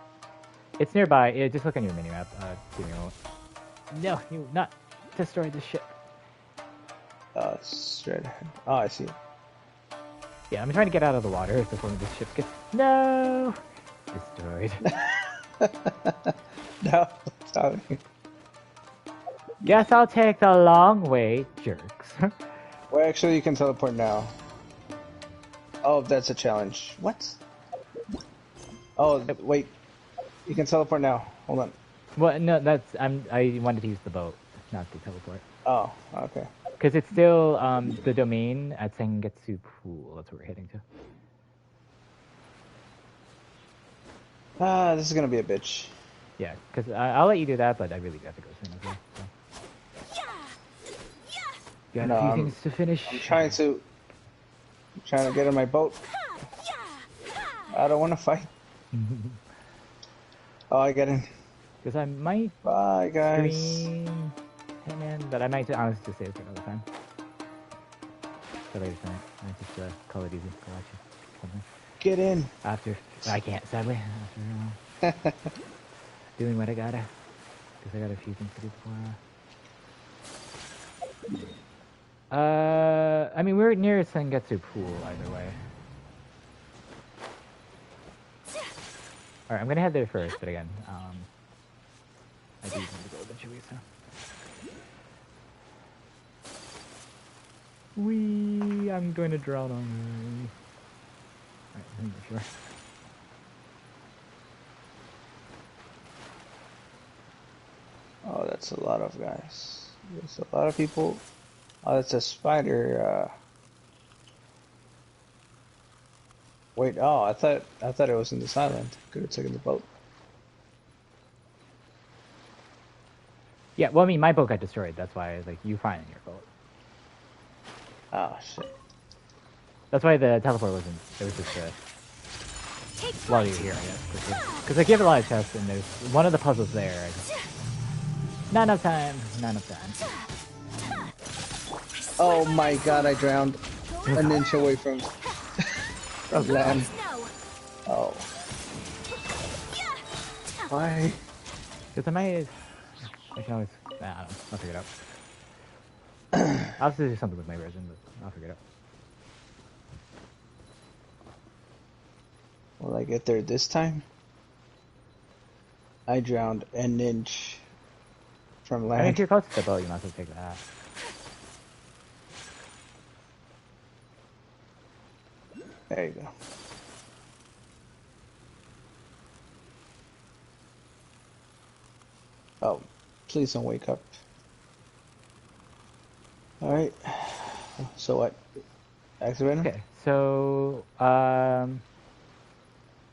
It's nearby. Yeah, just look on your minimap. Give me a moment. No, you not destroy the ship. Straight ahead. Oh, I see. Yeah, I'm trying to get out of the water before this ship gets... No! Destroyed. No, sorry. Guess I'll take the long way, jerks. Well, actually, you can teleport now. Oh, that's a challenge. What? Oh, wait. You can teleport now. Hold on. Well, no, that's... I wanted to use the boat, not the teleport. Oh, okay. Because it's still the domain at Sengetsu Pool. That's what we're heading to. Ah, this is gonna be a bitch. Yeah, because I'll let you do that, but I really do have to go soon as well. So. Got a few things to finish. I'm trying to get on my boat. I don't want to fight. Oh, I get in. Because I might Bye, guys. stream Hitman, but I might honestly just say it for another time. For later tonight. I might just call it easy. Go watch it. Something. Get in. After... I can't, sadly. After doing what I gotta. Because I got a few things to do before... I mean, we're near Sengetsu Pool, either way. Alright, I'm gonna head there first, but again, I do need to go eventually, so... I'm going to drown on me. Alright, let me make sure. Oh, that's a lot of guys. There's a lot of people. Oh, that's a spider. Wait. Oh, I thought it was in this island. Could have taken the boat. Yeah, well, I mean, my boat got destroyed. That's why I was like, you fine in your boat. Oh shit. That's why the teleport wasn't. It was just while you're here, I guess. Because I give a lot of chests, and there's one of the puzzles there. Not enough time. Not enough time. Oh my god, I drowned. An inch away from land. Oh. Why? Because I can always... I don't know. I'll figure it out. I'll have to do something with my version, but I'll figure it out. Will I get there this time? I drowned an inch from land. I mean, if you're close to the boat, you might as well take that. There you go. Oh, please don't wake up. Alright. So what? Activate him? Okay, so,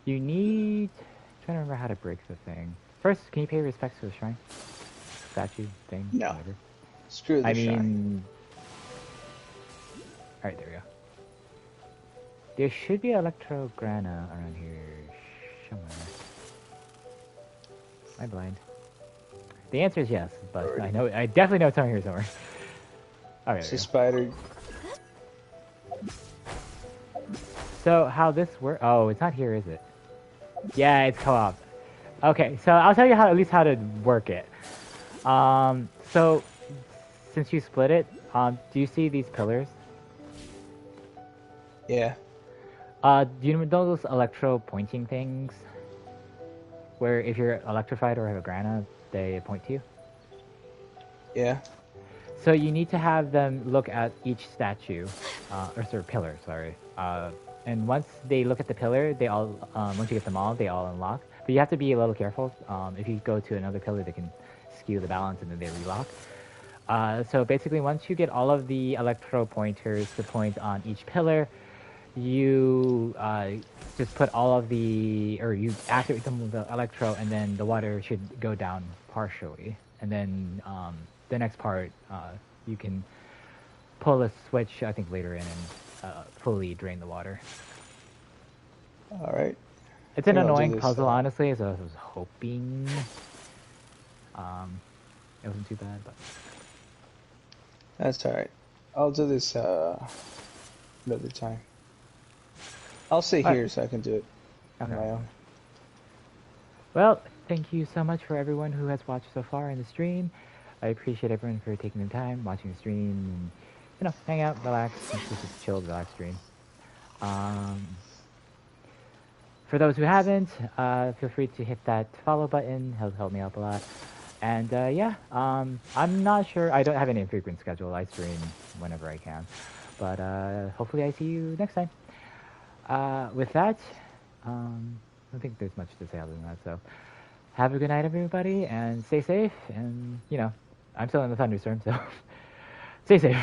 you need... I'm trying to remember how to break the thing. First, can you pay respects to the shrine? Statue thing? No. Whatever. Screw the I shrine. mean... Alright, there we go. There should be Electrograna around here somewhere. Am I blind? The answer is yes, but I definitely know it's somewhere here somewhere. Alright, It's there a we go. spider. So, how this works... Oh, it's not here, is it? Yeah, it's co-op. Okay, so I'll tell you at least how to work it. So, since you split it, do you see these pillars? Yeah. Do you know those electro pointing things? Where if you're electrified or have a grana, they point to you? Yeah. So you need to have them look at each statue, or sort of pillar, sorry. And once they look at the pillar, they all, once you get them all, they all unlock. But you have to be a little careful. If you go to another pillar, they can skew the balance and then they relock. So basically, once you get all of the electro pointers to point on each pillar, you just put all of the, or you activate them with the electro, and then the water should go down partially. And then the next part, you can pull a switch, I think, later in and fully drain the water. All right. It's an annoying puzzle, honestly, so I was hoping it wasn't too bad, but... That's alright. I'll do this another time. I'll stay here so I can do it on my own. Well, thank you so much for everyone who has watched so far in the stream. I appreciate everyone for taking the time, watching the stream, and, you know, hang out, relax. This is a chill, relaxed stream. For those who haven't, feel free to hit that follow button. It'll help me out a lot. And yeah, I'm not sure. I don't have any frequent schedule. I stream whenever I can. But hopefully I see you next time. With that, I don't think there's much to say other than that. So have a good night, everybody, and stay safe. And, you know, I'm still in the thunderstorm, so stay safe.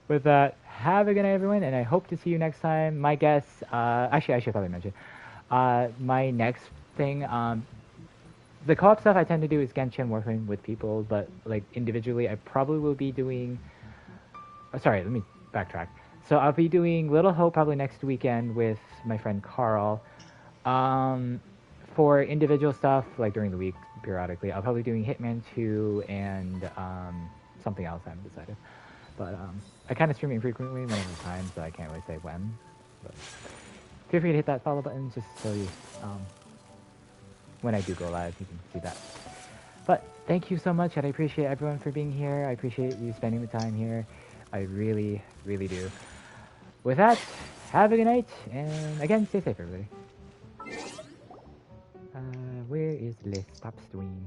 With that, have a good night, everyone, and I hope to see you next time. My guess, actually, I should probably mention, my next thing, the co-op stuff I tend to do is Genshin working with people, but like individually, I probably will be doing. Oh, sorry, let me backtrack. So I'll be doing Little Hope probably next weekend with my friend Carl. For individual stuff, like during the week, periodically, I'll probably be doing Hitman 2 and something else I haven't decided. But I kind of stream frequently when I have time, so I can't really say when. But feel free to hit that follow button just so you. When I do go live, you can see that. But thank you so much, and I appreciate everyone for being here. I appreciate you spending the time here. I really, really do. With that, have a good night, and again, stay safe, everybody. Where is the stop stream?